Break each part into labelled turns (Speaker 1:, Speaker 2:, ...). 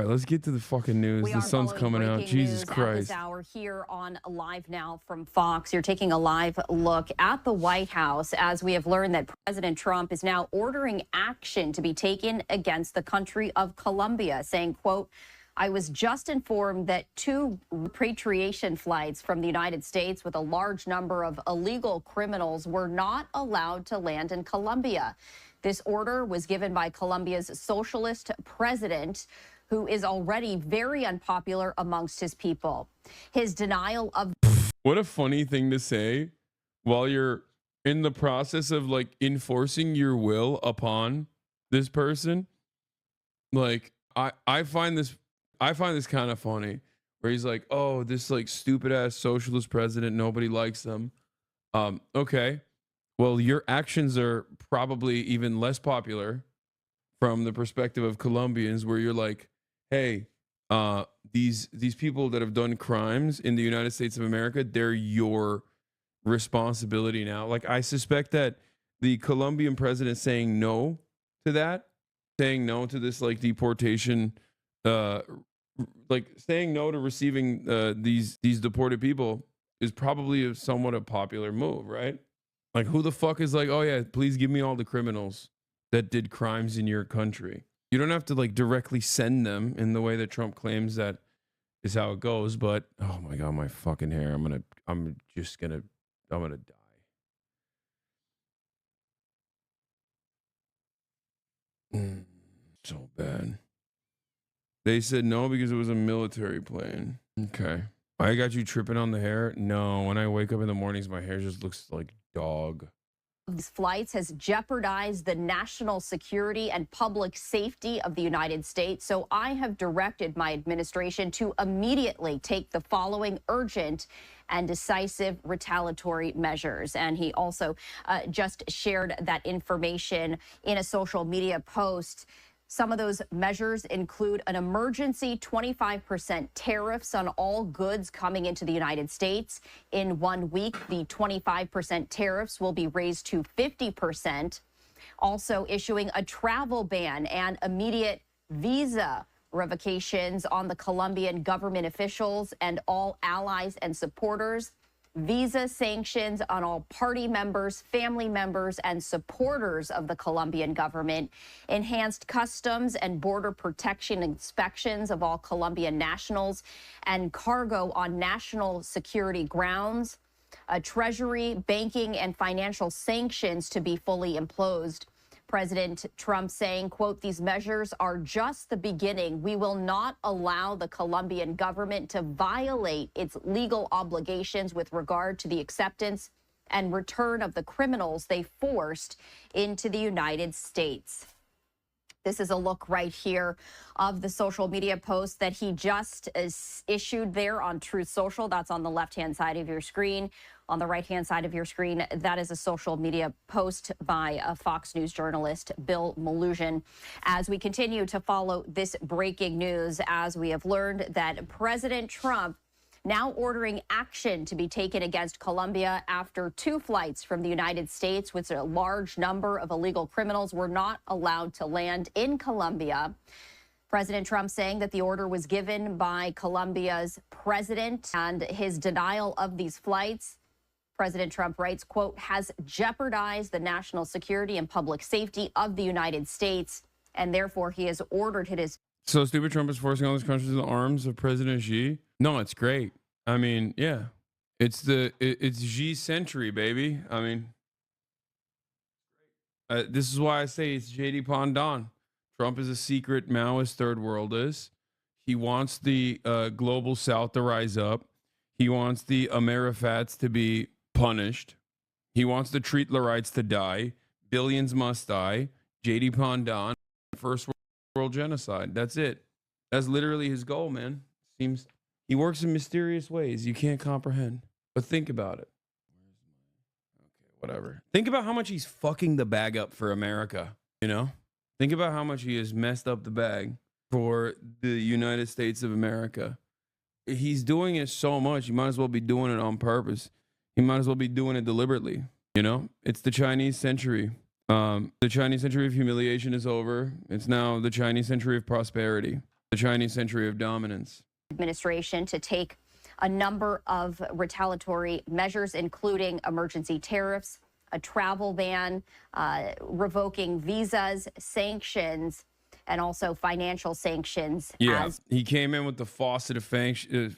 Speaker 1: All right, let's get to the fucking news.
Speaker 2: We
Speaker 1: The
Speaker 2: are
Speaker 1: sun's
Speaker 2: following
Speaker 1: coming out.
Speaker 2: breaking
Speaker 1: Jesus
Speaker 2: news at
Speaker 1: Christ.
Speaker 2: this hour here on Live Now from Fox. You're taking a live look at the White House as we have learned that President Trump is now ordering action to be taken against the country of Colombia, saying, quote, I was just informed that 2 repatriation flights from the United States with a large number of illegal criminals were not allowed to land in Colombia. This order was given by Colombia's socialist president, who is already very unpopular amongst his people. His denial of...
Speaker 1: What a funny thing to say while you're in the process of like enforcing your will upon this person. Like I find this kind of funny where he's like, "Oh, this like stupid ass socialist president, nobody likes them." Okay. Well, your actions are probably even less popular from the perspective of Colombians, where you're like, hey, these people that have done crimes in the United States of America, they're your responsibility now. Like, I suspect that the Colombian president saying no to that, saying no to this like deportation, like saying no to receiving these deported people is probably somewhat a popular move, right? Like, who the fuck is like, oh yeah, please give me all the criminals that did crimes in your country? You don't have to like directly send them in the way that Trump claims that is how it goes. But oh my god, my fucking hair! I'm gonna die. So bad. They said no because it was a military plane. Okay. I got you tripping on the hair? No, when I wake up in the mornings, my hair just looks like dog.
Speaker 2: These flights has jeopardized the national security and public safety of the United States. So I have directed my administration to immediately take the following urgent and decisive retaliatory measures. And he also just shared that information in a social media post. Some of those measures include an emergency 25% tariffs on all goods coming into the United States. In 1 week, the 25% tariffs will be raised to 50%. Also issuing a travel ban and immediate visa revocations on the Colombian government officials and all allies and supporters. Visa sanctions on all party members, family members, and supporters of the Colombian government, enhanced customs and border protection inspections of all Colombian nationals and cargo on national security grounds, treasury, banking, and financial sanctions to be fully imposed. President Trump saying, quote, these measures are just the beginning. We will not allow the Colombian government to violate its legal obligations with regard to the acceptance and return of the criminals they forced into the United States. This is a look right here of the social media post that he just issued there on Truth Social. That's on the left-hand side of your screen. On the right-hand side of your screen, that is a social media post by a Fox News journalist, Bill Maluzhin. As we continue to follow this breaking news, as we have learned that President Trump now ordering action to be taken against Colombia after 2 flights from the United States with a large number of illegal criminals were not allowed to land in Colombia. President Trump saying that the order was given by Colombia's president, and his denial of these flights, President Trump writes, quote, has jeopardized the national security and public safety of the United States, and therefore he has ordered his...
Speaker 1: So stupid Trump is forcing all these countries in the arms of President Xi? No, it's great. I mean, yeah. It's Xi century, baby. I mean, this is why I say it's JD Pandon. Trump is a secret Maoist third worldist. He wants the global south to rise up. He wants the Amerifats to be punished. He wants the Treatlerites to die. Billions must die. JD Pandon, first world genocide. That's it. That's literally his goal, man. Seems he works in mysterious ways you can't comprehend. But think about it. Okay, whatever. Think about how much he's fucking the bag up for America, you know? Think about how much he has messed up the bag for the United States of America. He's doing it so much, you might as well be doing it on purpose. He might as well be doing it deliberately, you know? It's the Chinese century. The Chinese century of humiliation is over. It's now the Chinese century of prosperity. the Chinese century of dominance.
Speaker 2: Administration to take a number of retaliatory measures, including emergency tariffs, a travel ban, revoking visas, sanctions, and also financial sanctions.
Speaker 1: Yeah, he came in with the faucet of sanctions,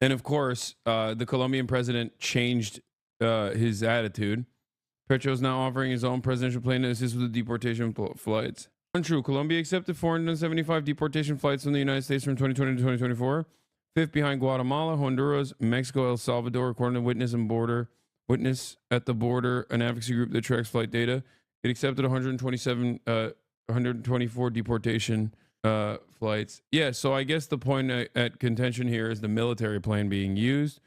Speaker 1: and of course, the Colombian president changed his attitude. Petro is now offering his own presidential plane to assist with the deportation flights. Untrue. Colombia accepted 475 deportation flights from the United States from 2020 to 2024. Fifth behind Guatemala, Honduras, Mexico, El Salvador, according to Witness at the Border, an advocacy group that tracks flight data. It accepted 124 deportation flights. Yeah, so I guess the point at contention here is the military plane being used.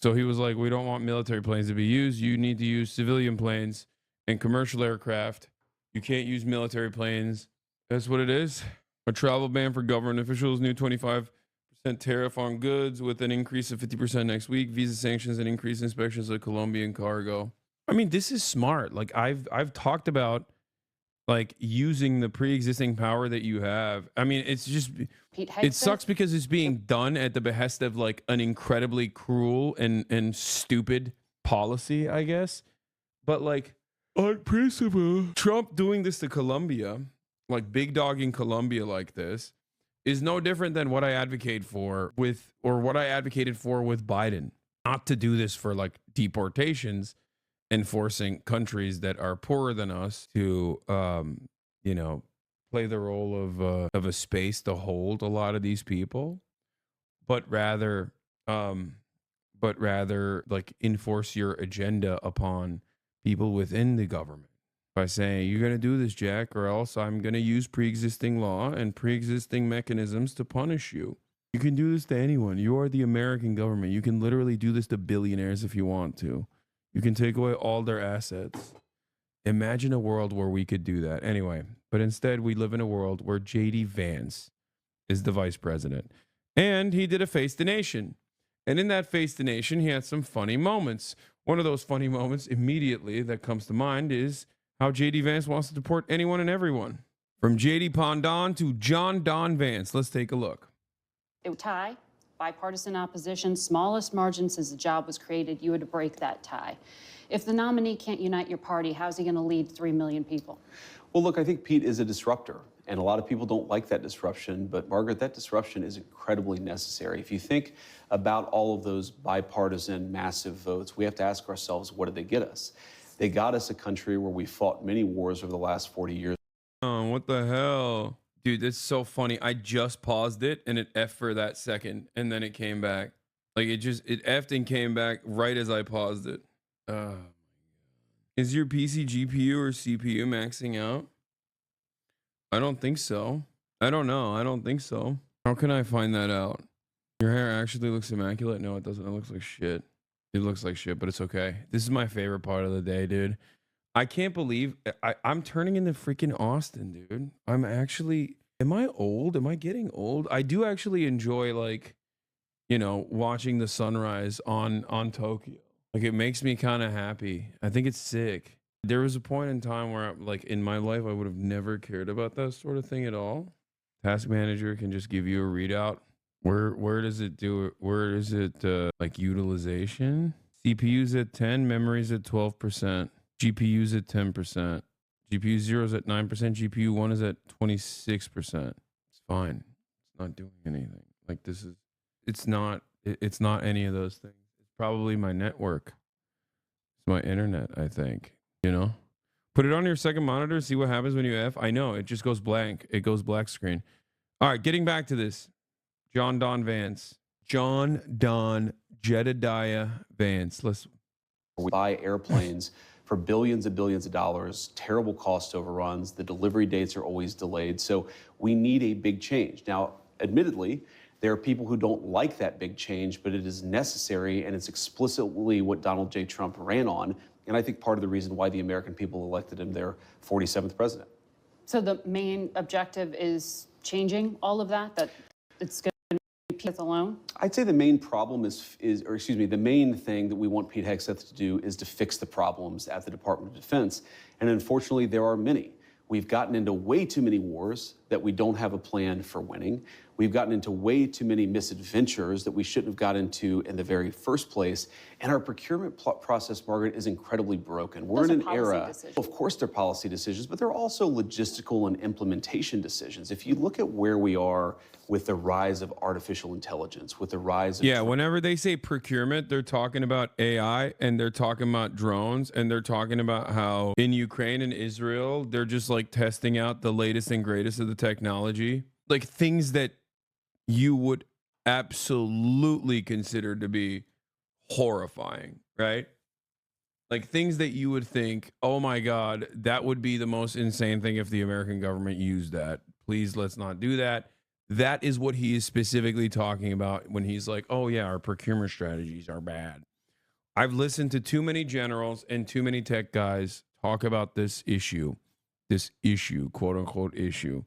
Speaker 1: So he was like, we don't want military planes to be used. You need to use civilian planes and commercial aircraft. You can't use military planes. That's what it is. A travel ban for government officials, new 25% tariff on goods with an increase of 50% next week, visa sanctions and increased inspections of Colombian cargo. I mean, this is smart. Like I've talked about like using the pre-existing power that you have. I mean, it's just it sucks because it's being done at the behest of like an incredibly cruel and stupid policy, I guess. But like on principle, Trump doing this to Colombia, like big dogging Colombia like this, is no different than what I advocate for with, or what I advocated for with Biden. Not to do this for like deportations and forcing countries that are poorer than us to, you know, play the role of a space to hold a lot of these people, but rather like enforce your agenda upon people within the government by saying, you're going to do this, Jack, or else I'm going to use pre-existing law and pre-existing mechanisms to punish you. You can do this to anyone. You are the American government. You can literally do this to billionaires if you want to. You can take away all their assets. Imagine a world where we could do that. Anyway, but instead we live in a world where JD Vance is the vice president. And he did a Face the Nation. And in that Face the Nation, he had some funny moments. One of those funny moments immediately that comes to mind is how JD Vance wants to deport anyone and everyone. From JD Pondon to John Don Vance. Let's take a look.
Speaker 3: It would tie, bipartisan opposition, smallest margin since the job was created, you would break that tie. If the nominee can't unite your party, how's he going to lead 3 million people?
Speaker 4: Well, look, I think Pete is a disruptor, and a lot of people don't like that disruption, but Margaret, that disruption is incredibly necessary. If you think about all of those bipartisan massive votes, we have to ask ourselves, what did they get us? They got us a country where we fought many wars over the last 40 years.
Speaker 1: Oh, what the hell? Dude, that's so funny. I just paused it and it effed for that second and then it came back. Like it effed and came back right as I paused it. Is your PC GPU or CPU maxing out? I don't think so. I don't know. I don't think so. How can I find that out? Your hair actually looks immaculate. No, it doesn't. It looks like shit. It looks like shit, but it's okay. This is my favorite part of the day, dude. I can't believe I'm turning into freaking Austin, dude. I'm actually, am I old? Am I getting old? I do actually enjoy, like, you know, watching the sunrise on Tokyo. Like, it makes me kind of happy. I think it's sick. There was a point in time where, like, in my life, I would have never cared about that sort of thing at all. Task Manager can just give you a readout. Where does it do it? Where is it, like, utilization? CPU's at 10, memory's at 12%. GPU's at 10%. GPU 0 is at 9%. GPU 1 is at 26%. It's fine. It's not doing anything. Like, this is, it's not any of those things. It's probably my network. It's my internet, I think. You know? Put it on your second monitor, see what happens when you F. I know, it just goes blank. It goes black screen. All right, getting back to this. John Don Vance. John Don Jedediah Vance. Let's
Speaker 4: buy airplanes for billions and billions of dollars, terrible cost overruns. The delivery dates are always delayed. So we need a big change. Now, admittedly, there are people who don't like that big change, but it is necessary, and it's explicitly what Donald J. Trump ran on. And I think part of the reason why the American people elected him their 47th president.
Speaker 3: So the main objective is changing all of that? That it's going to be Pete alone?
Speaker 4: I'd say the main problem the main thing that we want Pete Hegseth to do is to fix the problems at the Department of Defense. And unfortunately, there are many. We've gotten into way too many wars that we don't have a plan for winning. We've gotten into way too many misadventures that we shouldn't have got into in the very first place. And our procurement process, Margaret, is incredibly broken. We're in an era, of course, they're policy decisions, but they're also logistical and implementation decisions. If you look at where we are with the rise of artificial intelligence, with the rise of
Speaker 1: whenever they say procurement, they're talking about AI and they're talking about drones and they're talking about how in Ukraine and Israel, they're just like testing out the latest and greatest of the technology, like things that you would absolutely consider to be horrifying, right? Like things that you would think, oh my God, that would be the most insane thing if the American government used that. Please, let's not do that. That is what he is specifically talking about when he's like, oh yeah, our procurement strategies are bad. I've listened to too many generals and too many tech guys talk about this issue, quote unquote issue.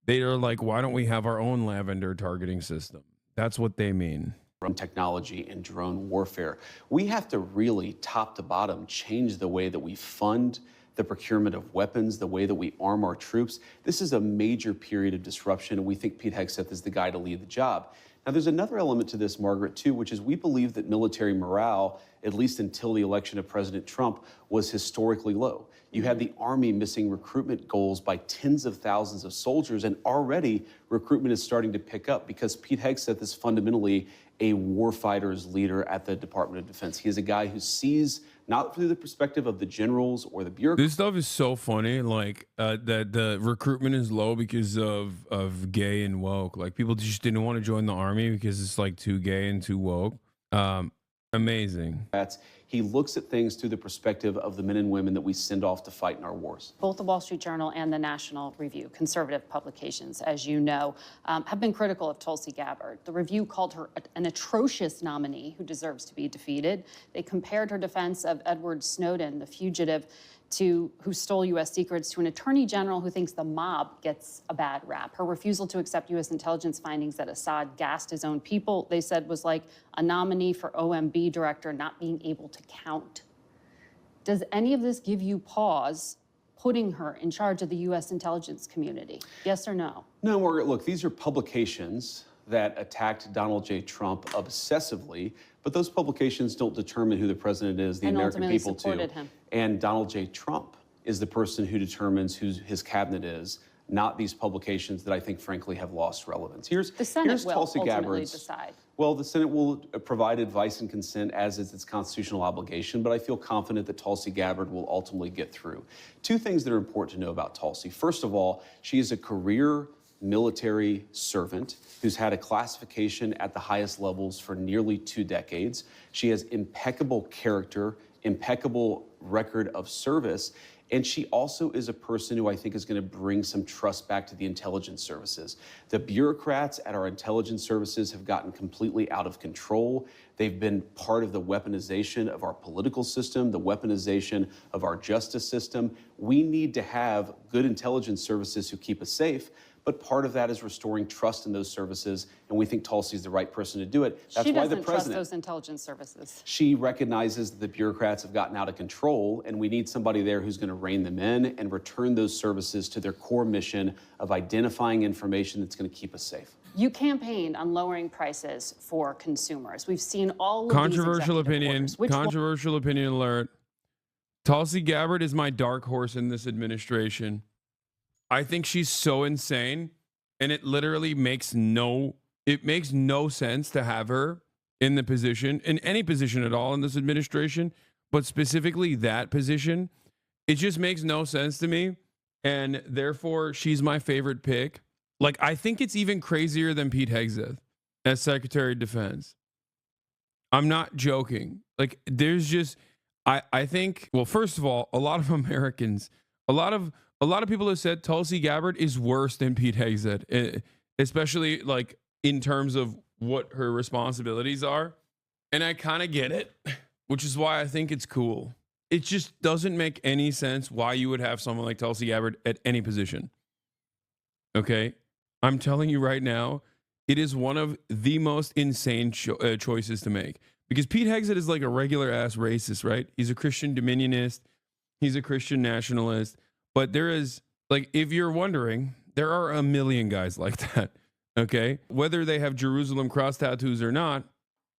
Speaker 1: They are like, why don't we have our own lavender targeting system? That's what they mean.
Speaker 4: From technology and drone warfare. We have to really, top to bottom, change the way that we fund the procurement of weapons, the way that we arm our troops. This is a major period of disruption, and we think Pete Hegseth is the guy to lead the job. Now, there's another element to this, Margaret, too, which is we believe that military morale, at least until the election of President Trump, was historically low. You had the Army missing recruitment goals by tens of thousands of soldiers, and already recruitment is starting to pick up because Pete Hegseth is fundamentally a warfighter's leader at the Department of Defense. He is a guy who sees not through the perspective of the generals or the bureaucrats.
Speaker 1: This stuff is so funny, like that the recruitment is low because of gay and woke. Like people just didn't want to join the Army because it's like too gay and too woke. Amazing.
Speaker 4: He looks at things through the perspective of the men and women that we send off to fight in our wars.
Speaker 3: Both the Wall Street Journal and the National Review, conservative publications, as you know, have been critical of Tulsi Gabbard. The Review called her an atrocious nominee who deserves to be defeated. They compared her defense of Edward Snowden, the fugitive who stole U.S. secrets, to an attorney general who thinks the mob gets a bad rap. Her refusal to accept U.S. intelligence findings that Assad gassed his own people, they said, was like a nominee for OMB director not being able to count. Does any of this give you pause putting her in charge of the U.S. intelligence community? Yes or no?
Speaker 4: No, Margaret, look, these are publications that attacked Donald J. Trump obsessively, but those publications don't determine who the president is, the American people do.
Speaker 3: Him.
Speaker 4: And Donald J. Trump is the person who determines who his cabinet is, not these publications that I think, frankly, have lost relevance.
Speaker 3: The Senate will ultimately decide.
Speaker 4: Well, the Senate will provide advice and consent, as is its constitutional obligation, but I feel confident that Tulsi Gabbard will ultimately get through. Two things that are important to know about Tulsi. First of all, she is a career military servant who's had a classification at the highest levels for nearly 2 decades. She has impeccable character, impeccable record of service, and she also is a person who I think is going to bring some trust back to the intelligence services. The bureaucrats at our intelligence services have gotten completely out of control. They've been part of the weaponization of our political system, the weaponization of our justice system. We need to have good intelligence services who keep us safe. But part of that is restoring trust in those services, and we think Tulsi is the right person to do it. That's
Speaker 3: she
Speaker 4: why
Speaker 3: doesn't
Speaker 4: the president
Speaker 3: trust those intelligence services.
Speaker 4: She recognizes that the bureaucrats have gotten out of control, and we need somebody there who's going to rein them in and return those services to their core mission of identifying information that's going to keep us safe.
Speaker 3: You campaigned on lowering prices for consumers. We've seen all of
Speaker 1: Controversial
Speaker 3: these
Speaker 1: opinion. Controversial opinion alert. Tulsi Gabbard is my dark horse in this administration. I think she's so insane, and it literally makes no sense to have her in the position, in any position at all in this administration, but specifically that position. It just makes no sense to me, and therefore she's my favorite pick. Like, I think it's even crazier than Pete Hegseth as Secretary of Defense. I'm not joking. Like, there's just, I think, well, first of all, a lot of Americans, a lot of people have said Tulsi Gabbard is worse than Pete Hegseth, especially like in terms of what her responsibilities are. And I kind of get it, which is why I think it's cool. It just doesn't make any sense why you would have someone like Tulsi Gabbard at any position. Okay? I'm telling you right now, it is one of the most insane choices to make. Because Pete Hegseth is like a regular ass racist, right? He's a Christian dominionist. He's a Christian nationalist. But there is Like, if you're wondering, there are a million guys like that. Okay. Whether they have Jerusalem cross tattoos or not,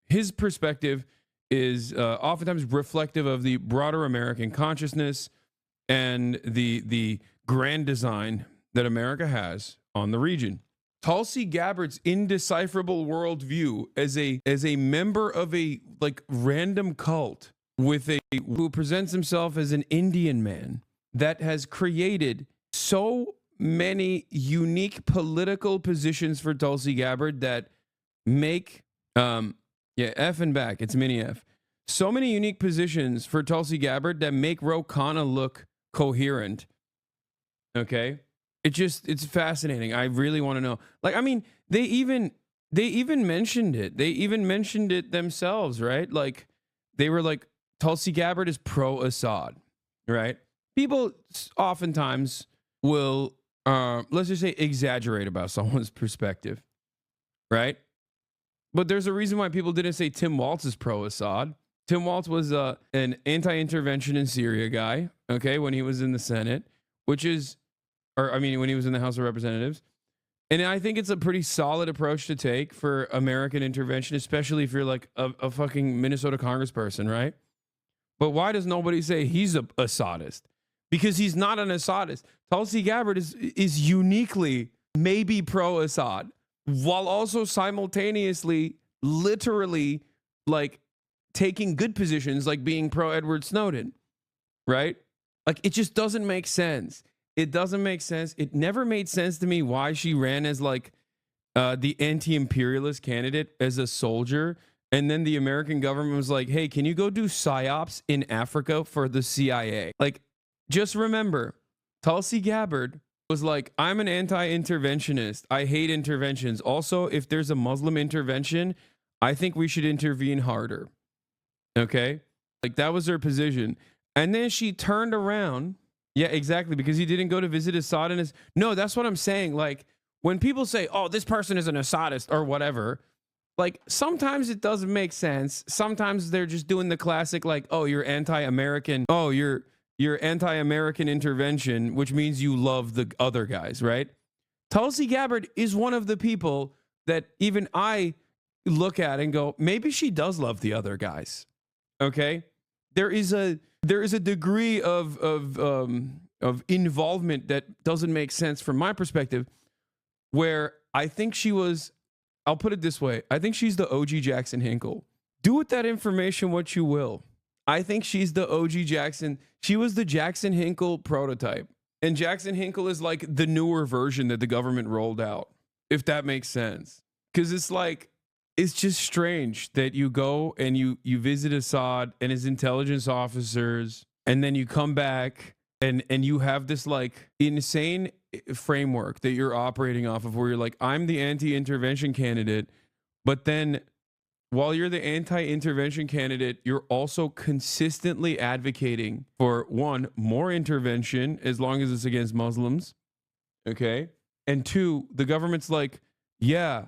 Speaker 1: his perspective is oftentimes reflective of the broader American consciousness and the grand design that America has on the region. Tulsi Gabbard's indecipherable worldview as a member of a like random cult with a who presents himself as an Indian man that has created so many unique political positions for Tulsi Gabbard that make F and back, it's mini F. So many unique positions for Tulsi Gabbard that make Ro Khanna look coherent. Okay? It's fascinating. I really want to know. Like, I mean, they even mentioned it. They even mentioned it themselves, right? Like, they were like, Tulsi Gabbard is pro-Assad, right? People oftentimes will, let's just say, exaggerate about someone's perspective, right? But there's a reason why people didn't say Tim Walz is pro-Assad. Tim Walz was an anti-intervention in Syria guy, okay, when he was in the Senate, when he was in the House of Representatives. And I think it's a pretty solid approach to take for American intervention, especially if you're like a fucking Minnesota congressperson, right? But why does nobody say he's a Assadist? Because he's not an Assadist. Tulsi Gabbard is uniquely maybe pro-Assad, while also simultaneously, literally, like taking good positions, like being pro-Edward Snowden, right? Like, it just doesn't make sense. It doesn't make sense. It never made sense to me why she ran as like the anti-imperialist candidate as a soldier. And then the American government was like, hey, can you go do psyops in Africa for the CIA? Like, just remember, Tulsi Gabbard was like, I'm an anti-interventionist. I hate interventions. Also, if there's a Muslim intervention, I think we should intervene harder. Okay? Like, that was her position. And then she turned around. Yeah, exactly. Because he didn't go to visit Assad and his. No, that's what I'm saying. Like, when people say, oh, this person is an Assadist or whatever, like, sometimes it doesn't make sense. Sometimes they're just doing the classic, like, oh, you're anti-American. Oh, you're anti-American intervention, which means you love the other guys, right? Tulsi Gabbard is one of the people that even I look at and go, maybe she does love the other guys. Okay? There is a degree of involvement that doesn't make sense from my perspective, where I think she was, I'll put it this way, I think she's the OG Jackson Hinkle. Do with that information what you will. I think she's the OG Jackson. She was the Jackson Hinkle prototype. And Jackson Hinkle is like the newer version that the government rolled out, if that makes sense. Because it's like, it's just strange that you go and you visit Assad and his intelligence officers, and then you come back and you have this like insane framework that you're operating off of, where you're like, I'm the anti-intervention candidate, but then while you're the anti-intervention candidate, you're also consistently advocating for, one, more intervention as long as it's against Muslims, okay? And two, the government's like, yeah,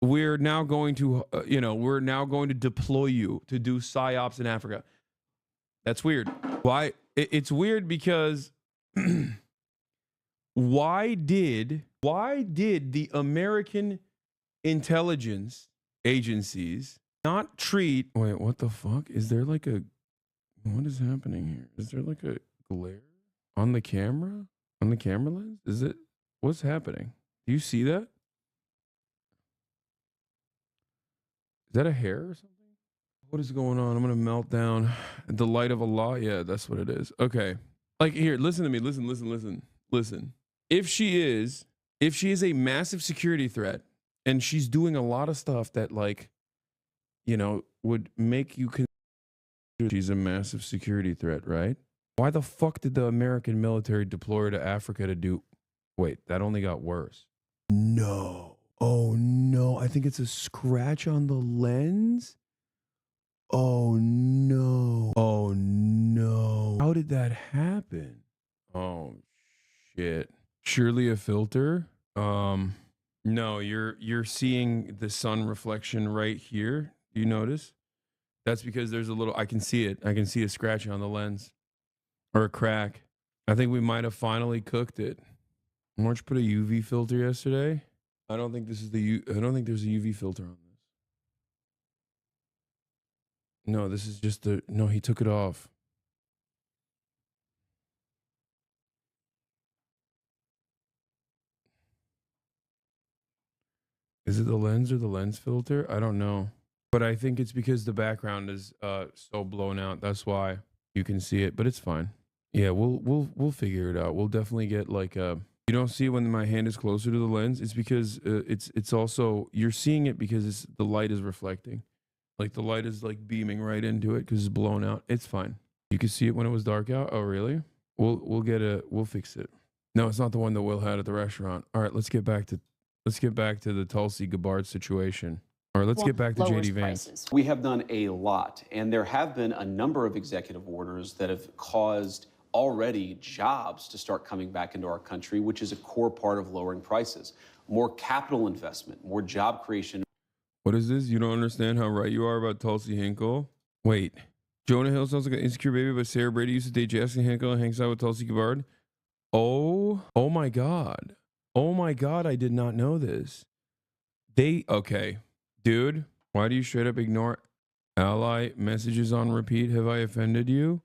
Speaker 1: we're now going to, deploy you to do psyops in Africa. That's weird. Why? It's weird because why did the American intelligence agencies not treat, wait, what the fuck? Is there like what is happening here? Is there like a glare on the camera? On the camera lens? What's happening? Do you see that? Is that a hair or something? What is going on? I'm gonna melt down. The light of Allah? Yeah, that's what it is. Okay. Like, here, listen to me. Listen. If she is a massive security threat, and she's doing a lot of stuff that, like, would make you consider she's a massive security threat, right? Why the fuck did the American military deploy her to Africa to do? Wait, that only got worse. No. Oh, no. I think it's a scratch on the lens. Oh, no. Oh, no. How did that happen? Oh, shit. Surely a filter? No, you're seeing the sun reflection right here. Do you notice? That's because there's a little, I can see it. I can see a scratch on the lens or a crack. I think we might have finally cooked it. March put a UV filter yesterday. I don't think this is I don't think there's a UV filter on this. No, this is just no, he took it off. Is it the lens or the lens filter? I don't know. But I think it's because the background is so blown out. That's why you can see it, but it's fine. Yeah, we'll figure it out. We'll definitely get like a you don't see it when my hand is closer to the lens. It's because it's also you're seeing it because the light is reflecting. Like the light is like beaming right into it because it's blown out. It's fine. You could see it when it was dark out. Oh, really? We'll fix it. No, it's not the one that Will had at the restaurant. All right, let's get back to the Tulsi Gabbard situation. All right, let's get back to JD Vance.
Speaker 3: Prices.
Speaker 4: We have done a lot, and there have been a number of executive orders that have caused already jobs to start coming back into our country, which is a core part of lowering prices. More capital investment, more job creation.
Speaker 1: What is this? You don't understand how right you are about Tulsi Hinkle? Wait, Jonah Hill sounds like an insecure baby, but Sarah Brady used to date Jessica Hinkle and hangs out with Tulsi Gabbard. Oh my God. Oh my God, I did not know this. Okay. Dude, why do you straight up ignore ally messages on repeat? Have I offended you?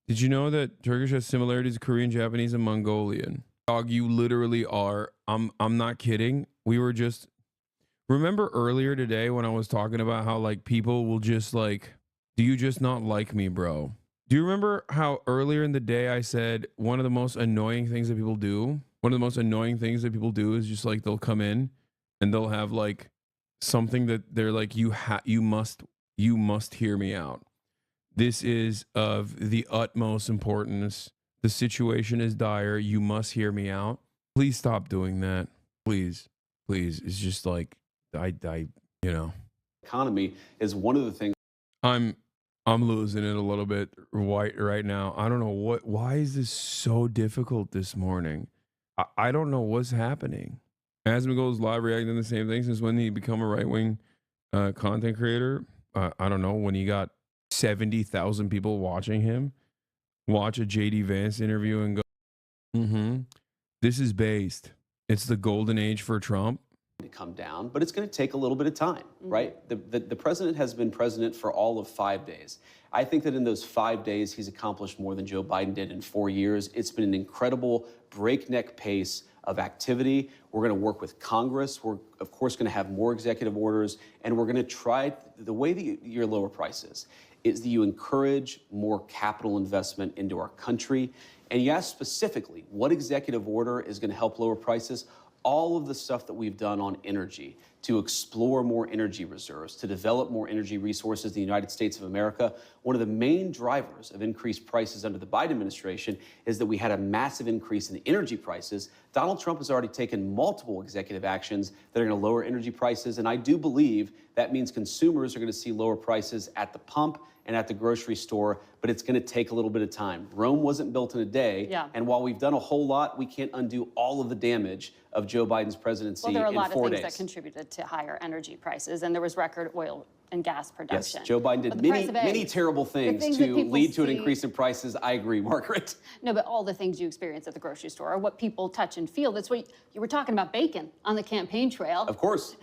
Speaker 1: Did you know that Turkish has similarities to Korean, Japanese, and Mongolian? Dog, you literally are. I'm not kidding. We were just remember earlier today when I was talking about how like people will just like, do you just not like me, bro? Do you remember how earlier in the day I said one of the most annoying things that people do? One of the most annoying things that people do is just like they'll come in and they'll have like something that they're like you must hear me out. This is of the utmost importance. The situation is dire. You must hear me out. Please stop doing that. Please. It's just like
Speaker 4: Economy is one of the things.
Speaker 1: I'm losing it a little bit right now. I don't know why is this so difficult this morning? I don't know what's happening. Asma goes live reacting to the same thing since when he become a right-wing content creator. I don't know, when he got 70,000 people watching him watch a JD Vance interview and go, this is based. It's the golden age for Trump.
Speaker 4: To come down, but it's going to take a little bit of time, right? The president has been president for all of 5 days. I think that in those 5 days, he's accomplished more than Joe Biden did in 4 years. It's been an incredible breakneck pace of activity. We're going to work with Congress. We're, of course, going to have more executive orders, and we're going to try the way that you lower prices is that you encourage more capital investment into our country. And you ask specifically, what executive order is going to help lower prices? All of the stuff that we've done on energy, to explore more energy reserves, to develop more energy resources in the United States of America. One of the main drivers of increased prices under the Biden administration is that we had a massive increase in energy prices. Donald Trump has already taken multiple executive actions that are going to lower energy prices, and I do believe that means consumers are going to see lower prices at the pump and at the grocery store, but it's going to take a little bit of time. Rome wasn't built in a day, and while we've done a whole lot, we can't undo all of the damage of Joe Biden's presidency in 4 days.
Speaker 3: Well, there are a lot of things that contributed to higher energy prices, and there was record oil and gas production.
Speaker 4: Yes, Joe Biden did many terrible things to lead to an increase in prices. I agree, Margaret.
Speaker 3: No, but all the things you experience at the grocery store are what people touch and feel. That's what you were talking about, bacon on the campaign trail.
Speaker 4: Of course,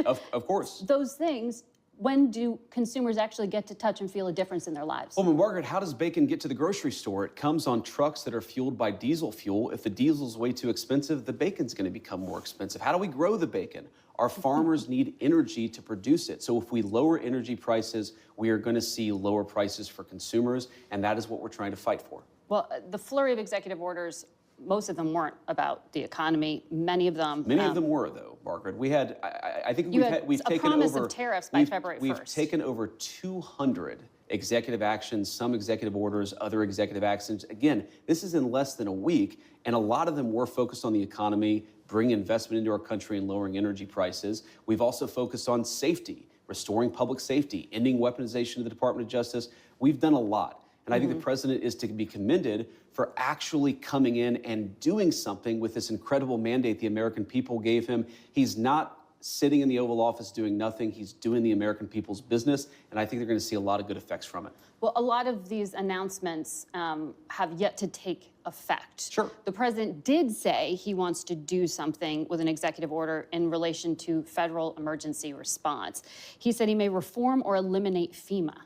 Speaker 4: of course.
Speaker 3: Those things, when do consumers actually get to touch and feel a difference in their lives?
Speaker 4: Well, Margaret, how does bacon get to the grocery store? It comes on trucks that are fueled by diesel fuel. If the diesel's way too expensive, the bacon's going to become more expensive. How do we grow the bacon? Our farmers need energy to produce it. So if we lower energy prices, we are going to see lower prices for consumers, and that is what we're trying to fight for.
Speaker 3: Well, the flurry of executive orders, most of them weren't about the economy. Many of them
Speaker 4: were, though, Margaret. We had, I think we've taken
Speaker 3: promise
Speaker 4: over
Speaker 3: of tariffs by February 1st.
Speaker 4: We've taken over 200 executive actions, some executive orders, other executive actions. Again, this is in less than a week, and a lot of them were focused on the economy, bringing investment into our country and lowering energy prices. We've also focused on safety, restoring public safety, ending weaponization of the Department of Justice. We've done a lot. And I think the president is to be commended for actually coming in and doing something with this incredible mandate the American people gave him. He's not sitting in the Oval Office doing nothing. He's doing the American people's business, and I think they're going to see a lot of good effects from it.
Speaker 3: Well, a lot of these announcements have yet to take effect.
Speaker 4: Sure.
Speaker 3: The president did say he wants to do something with an executive order in relation to federal emergency response. He said he may reform or eliminate FEMA.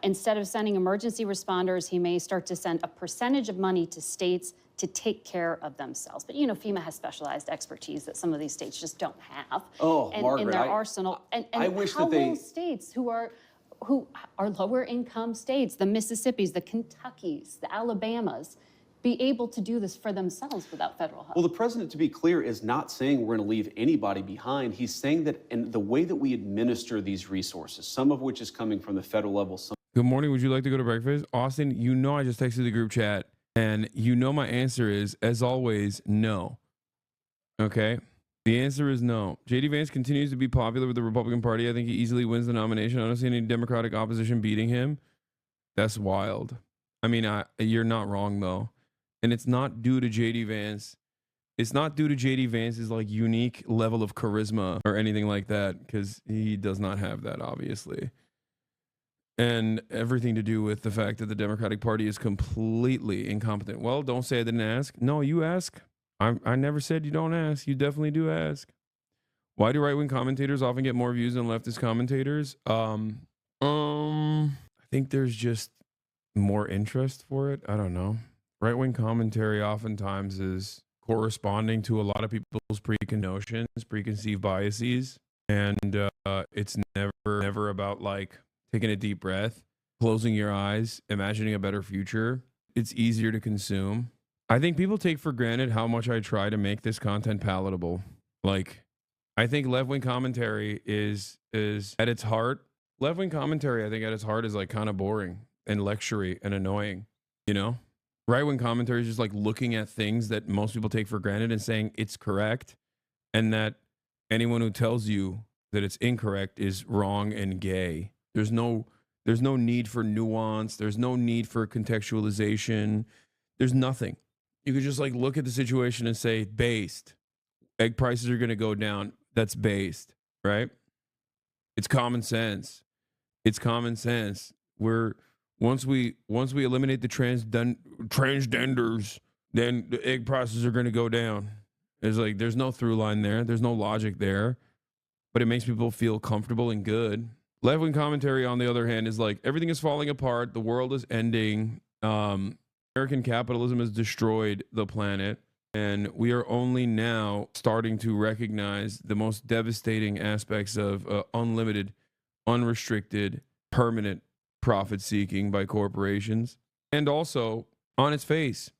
Speaker 3: Instead of sending emergency responders, he may start to send a percentage of money to states to take care of themselves. But, you know, FEMA has specialized expertise that some of these states just don't have in their arsenal. And
Speaker 4: I wish
Speaker 3: how
Speaker 4: that they...
Speaker 3: will states who are lower income states, the Mississippis, the Kentuckys, the Alabamas, be able to do this for themselves without federal help?
Speaker 4: Well, the president, to be clear, is not saying we're going to leave anybody behind. He's saying that in the way that we administer these resources, some of which is coming from the federal level.
Speaker 1: Good morning. Would you like to go to breakfast? Austin, you know I just texted the group chat, and you know my answer is, as always, no. Okay? The answer is no. J.D. Vance continues to be popular with the Republican Party. I think he easily wins the nomination. I don't see any Democratic opposition beating him. That's wild. I mean, you're not wrong, though. And it's not due to J.D. Vance. It's not due to J.D. Vance's like unique level of charisma or anything like that, because he does not have that, obviously. And everything to do with the fact that the Democratic Party is completely incompetent. Well, don't say I didn't ask. No, you ask. I never said you don't ask. You definitely do ask. Why do right-wing commentators often get more views than leftist commentators? I think there's just more interest for it. I don't know. Right-wing commentary oftentimes is corresponding to a lot of people's preconceived biases, and it's never about like taking a deep breath, closing your eyes, imagining a better future. It's easier to consume. I think people take for granted how much I try to make this content palatable. Like, I think left-wing commentary is at its heart. Left-wing commentary, I think at its heart, is like kind of boring and lectury and annoying, you know? Right-wing commentary is just like looking at things that most people take for granted and saying it's correct, and that anyone who tells you that it's incorrect is wrong and gay. There's no need for nuance. There's no need for contextualization. There's nothing. You could just like look at the situation and say, based. Egg prices are going to go down. That's based, right? It's common sense. It's common sense. Once we eliminate the transgenders, then the egg prices are going to go down. There's no through line there. There's no logic there, but it makes people feel comfortable and good. Left-wing commentary, on the other hand, is like everything is falling apart. The world is ending. American capitalism has destroyed the planet, and we are only now starting to recognize the most devastating aspects of unlimited, unrestricted, permanent profit seeking by corporations. And also, on its face,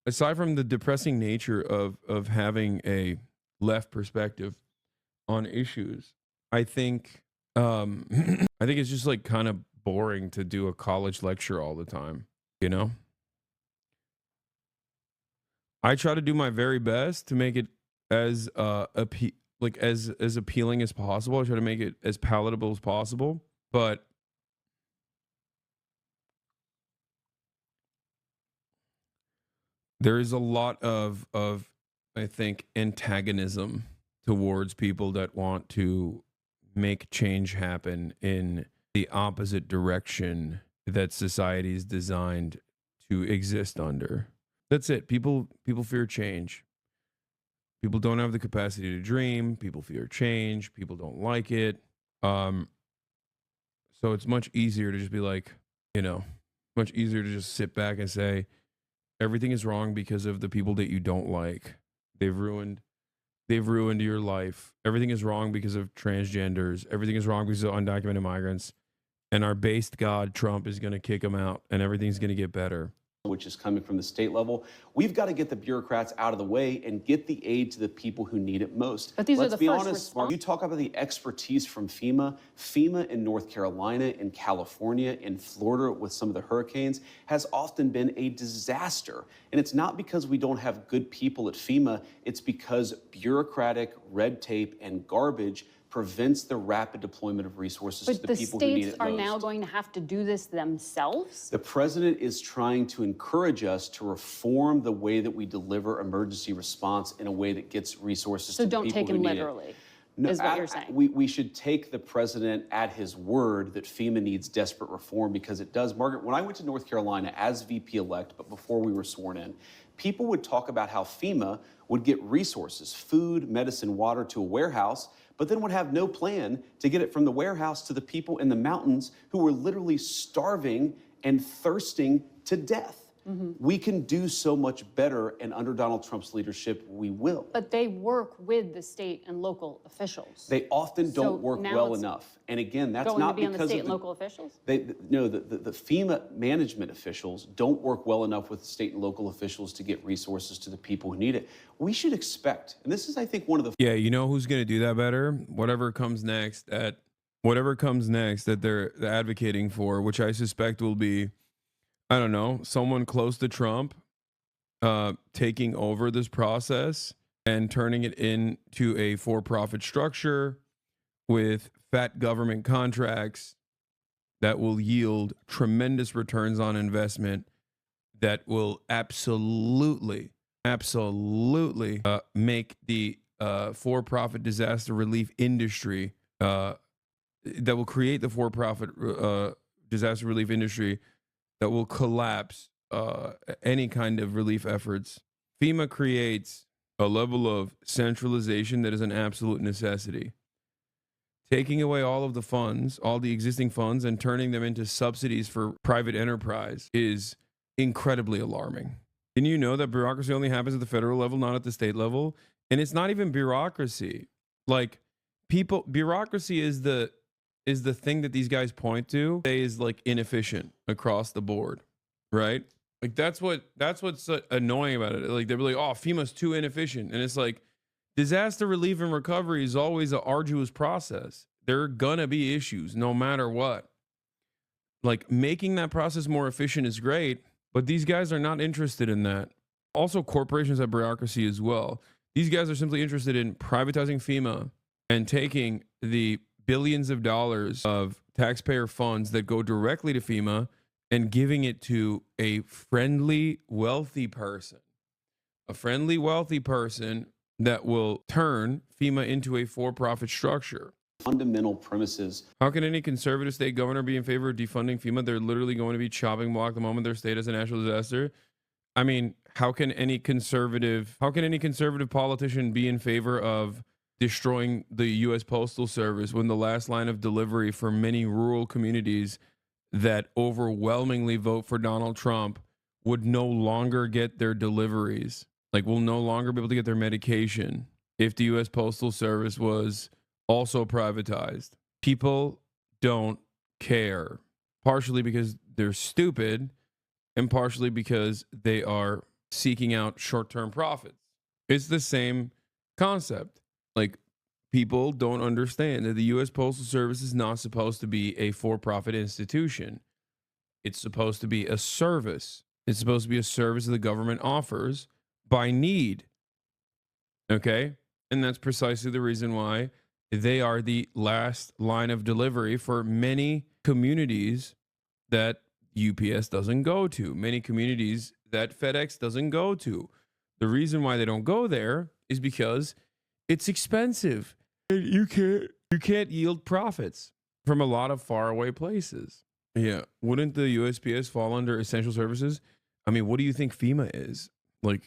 Speaker 1: aside from the depressing nature of having a left perspective on issues, I think it's just like kind of boring to do a college lecture all the time, you know? I try to do my very best to make it as as appealing as possible. I try to make it as palatable as possible, but there is a lot of I think antagonism towards people that want to make change happen in the opposite direction that society is designed to exist under. That's it. People fear change. People don't have the capacity to dream. People fear change. People don't like it. So it's much easier to just be like, much easier to just sit back and say, everything is wrong because of the people that you don't like. They've ruined your life. Everything is wrong because of transgenders. Everything is wrong because of undocumented migrants. And our based God, Trump, is going to kick them out, and everything's going to get better.
Speaker 4: Which is coming from the state level. We've got to get the bureaucrats out of the way and get the aid to the people who need it most.
Speaker 3: But these
Speaker 4: Let's
Speaker 3: are the
Speaker 4: be
Speaker 3: first
Speaker 4: honest, Mark, you talk about the expertise from FEMA. FEMA in North Carolina, in California, in Florida with some of the hurricanes has often been a disaster. And it's not because we don't have good people at FEMA. It's because bureaucratic red tape and garbage prevents the rapid deployment of resources to the people who need it most.
Speaker 3: But the states are now going to have to do this themselves?
Speaker 4: The president is trying to encourage us to reform the way that we deliver emergency response in a way that gets resources to the people who need it.
Speaker 3: So don't take him literally.
Speaker 4: No,
Speaker 3: is what you're saying.
Speaker 4: we should take the president at his word that FEMA needs desperate reform, because it does. Margaret, when I went to North Carolina as VP-elect, but before we were sworn in, people would talk about how FEMA would get resources, food, medicine, water, to a warehouse, but then would have no plan to get it from the warehouse to the people in the mountains who were literally starving and thirsting to death. We can do so much better, and under Donald Trump's leadership, we will.
Speaker 3: But they work with the state and local officials.
Speaker 4: They often
Speaker 3: So
Speaker 4: don't work
Speaker 3: now
Speaker 4: well
Speaker 3: it's
Speaker 4: enough. And again, that's
Speaker 3: going
Speaker 4: not
Speaker 3: to be on the
Speaker 4: because
Speaker 3: state
Speaker 4: of
Speaker 3: and local officials?
Speaker 4: No, the FEMA management officials don't work well enough with state and local officials to get resources to the people who need it. We should expect, and this is, I think, one of the
Speaker 1: Yeah, you know who's going to do that better? Whatever comes next that they're advocating for, which I suspect will be, I don't know, someone close to Trump taking over this process and turning it into a for-profit structure with fat government contracts that will yield tremendous returns on investment, that will absolutely make the for-profit disaster relief industry, that will create the for-profit disaster relief industry that will collapse any kind of relief efforts. FEMA creates a level of centralization that is an absolute necessity. Taking away all of the funds, all the existing funds, and turning them into subsidies for private enterprise is incredibly alarming. And you know that bureaucracy only happens at the federal level, not at the state level. And it's not even bureaucracy. Like, bureaucracy is the thing that these guys point to, is like inefficient across the board, right? Like that's what's annoying about it. Like they're like, oh, FEMA's too inefficient, and it's like, disaster relief and recovery is always an arduous process. There are gonna be issues no matter what. Like, making that process more efficient is great, but these guys are not interested in that. Also, corporations have bureaucracy as well. These guys are simply interested in privatizing FEMA and taking the billions of dollars of taxpayer funds that go directly to FEMA and giving it to a friendly, wealthy person. A friendly, wealthy person that will turn FEMA into a for-profit structure.
Speaker 4: fundamental premises.
Speaker 1: How can any conservative state governor be in favor of defunding FEMA? They're literally going to be chopping block the moment their state has a natural disaster. I mean, how can any conservative politician be in favor of destroying the U.S. Postal Service when the last line of delivery for many rural communities that overwhelmingly vote for Donald Trump would no longer get their deliveries, like will no longer be able to get their medication if the U.S. Postal Service was also privatized? People don't care, partially because they're stupid and partially because they are seeking out short-term profits. It's the same concept. Like, people don't understand that the U.S. Postal Service is not supposed to be a for-profit institution. It's supposed to be a service. It's supposed to be a service that the government offers by need. Okay? And that's precisely the reason why they are the last line of delivery for many communities that UPS doesn't go to, many communities that FedEx doesn't go to. The reason why they don't go there is because it's expensive. You can't yield profits from a lot of faraway places. Yeah. Wouldn't the USPS fall under essential services? I mean, what do you think FEMA is? Like,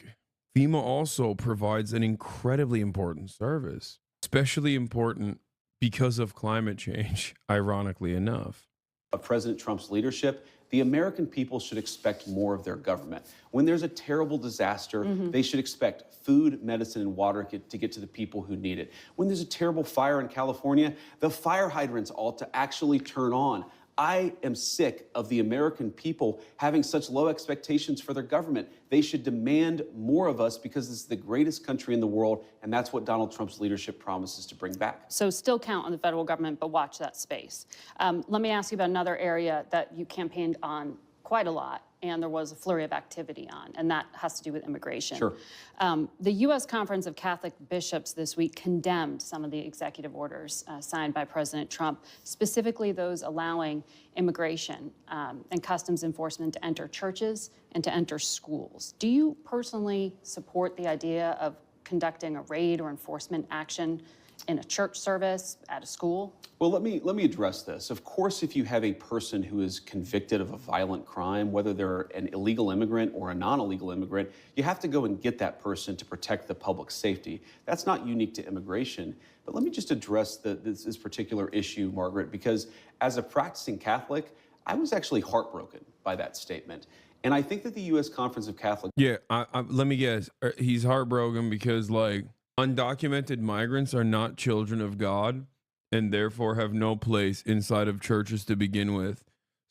Speaker 1: FEMA also provides an incredibly important service, especially important because of climate change, ironically enough.
Speaker 4: Of President Trump's leadership, the American people should expect more of their government. When there's a terrible disaster, they should expect food, medicine, and water to get to the people who need it. When there's a terrible fire in California, the fire hydrants ought to actually turn on. I am sick of the American people having such low expectations for their government. They should demand more of us because this is the greatest country in the world, and that's what Donald Trump's leadership promises to bring back.
Speaker 3: So still count on the federal government, but watch that space. Let me ask you about another area that you campaigned on quite a lot, and there was a flurry of activity on, and that has to do with immigration.
Speaker 4: Sure.
Speaker 3: The U.S. Conference of Catholic Bishops this week condemned some of the executive orders signed by President Trump, specifically those allowing immigration and customs enforcement to enter churches and to enter schools. Do you personally support the idea of conducting a raid or enforcement action in a church service, at a school?
Speaker 4: Well, let me address this. Of course, if you have a person who is convicted of a violent crime, whether they're an illegal immigrant or a non-illegal immigrant, you have to go and get that person to protect the public safety. That's not unique to immigration. But let me just address this particular issue, Margaret, because as a practicing Catholic, I was actually heartbroken by that statement. And I think that the U.S. Conference of Catholic.
Speaker 1: Yeah, let me guess. He's heartbroken because, like, undocumented migrants are not children of God and therefore have no place inside of churches to begin with.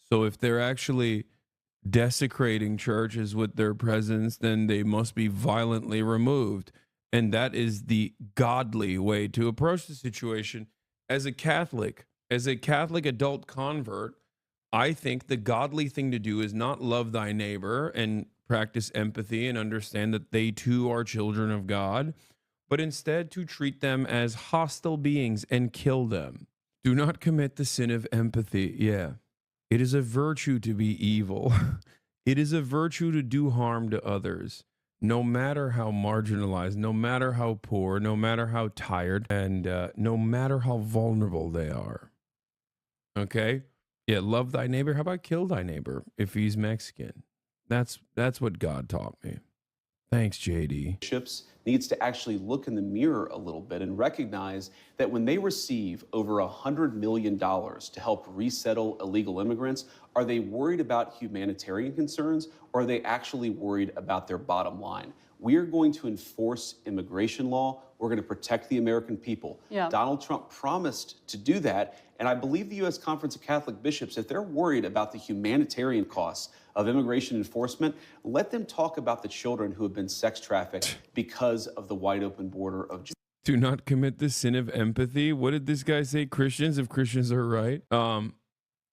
Speaker 1: So if they're actually desecrating churches with their presence, then they must be violently removed. And that is the godly way to approach the situation. As a Catholic adult convert, I think the godly thing to do is not love thy neighbor and practice empathy and understand that they too are children of God, but instead to treat them as hostile beings and kill them. Do not commit the sin of empathy. Yeah. It is a virtue to be evil. It is a virtue to do harm to others, no matter how marginalized, no matter how poor, no matter how tired, and no matter how vulnerable they are. Okay? Yeah, love thy neighbor. How about kill thy neighbor if he's Mexican? That's what God taught me. Thanks, JD.
Speaker 4: Bishops needs to actually look in the mirror a little bit and recognize that when they receive over $100 million to help resettle illegal immigrants, are they worried about humanitarian concerns or are they actually worried about their bottom line? We are going to enforce immigration law. We're going to protect the American people.
Speaker 3: Yeah.
Speaker 4: Donald Trump promised to do that. And I believe the U.S. Conference of Catholic Bishops, if they're worried about the humanitarian costs of immigration enforcement, let them talk about the children who have been sex trafficked because of the wide open border of.
Speaker 1: Do not commit the sin of empathy. What did this guy say? Christians, if Christians are right.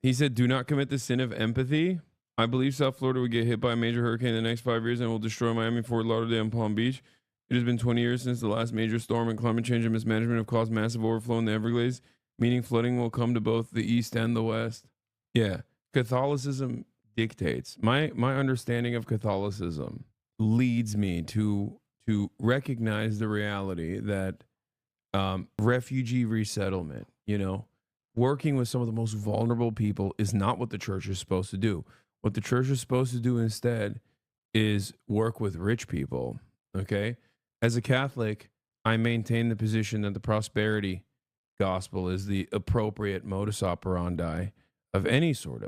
Speaker 1: He said, do not commit the sin of empathy. I believe South Florida would get hit by a major hurricane in the next 5 years and will destroy Miami, Fort Lauderdale, and Palm Beach. It has been 20 years since the last major storm, and climate change and mismanagement have caused massive overflow in the Everglades, meaning flooding will come to both the east and the west. Yeah, Catholicism dictates. My understanding of Catholicism leads me to recognize the reality that refugee resettlement, working with some of the most vulnerable people is not what the church is supposed to do. What the church is supposed to do instead is work with rich people, okay? As a Catholic, I maintain the position that the prosperity gospel is the appropriate modus operandi of any sort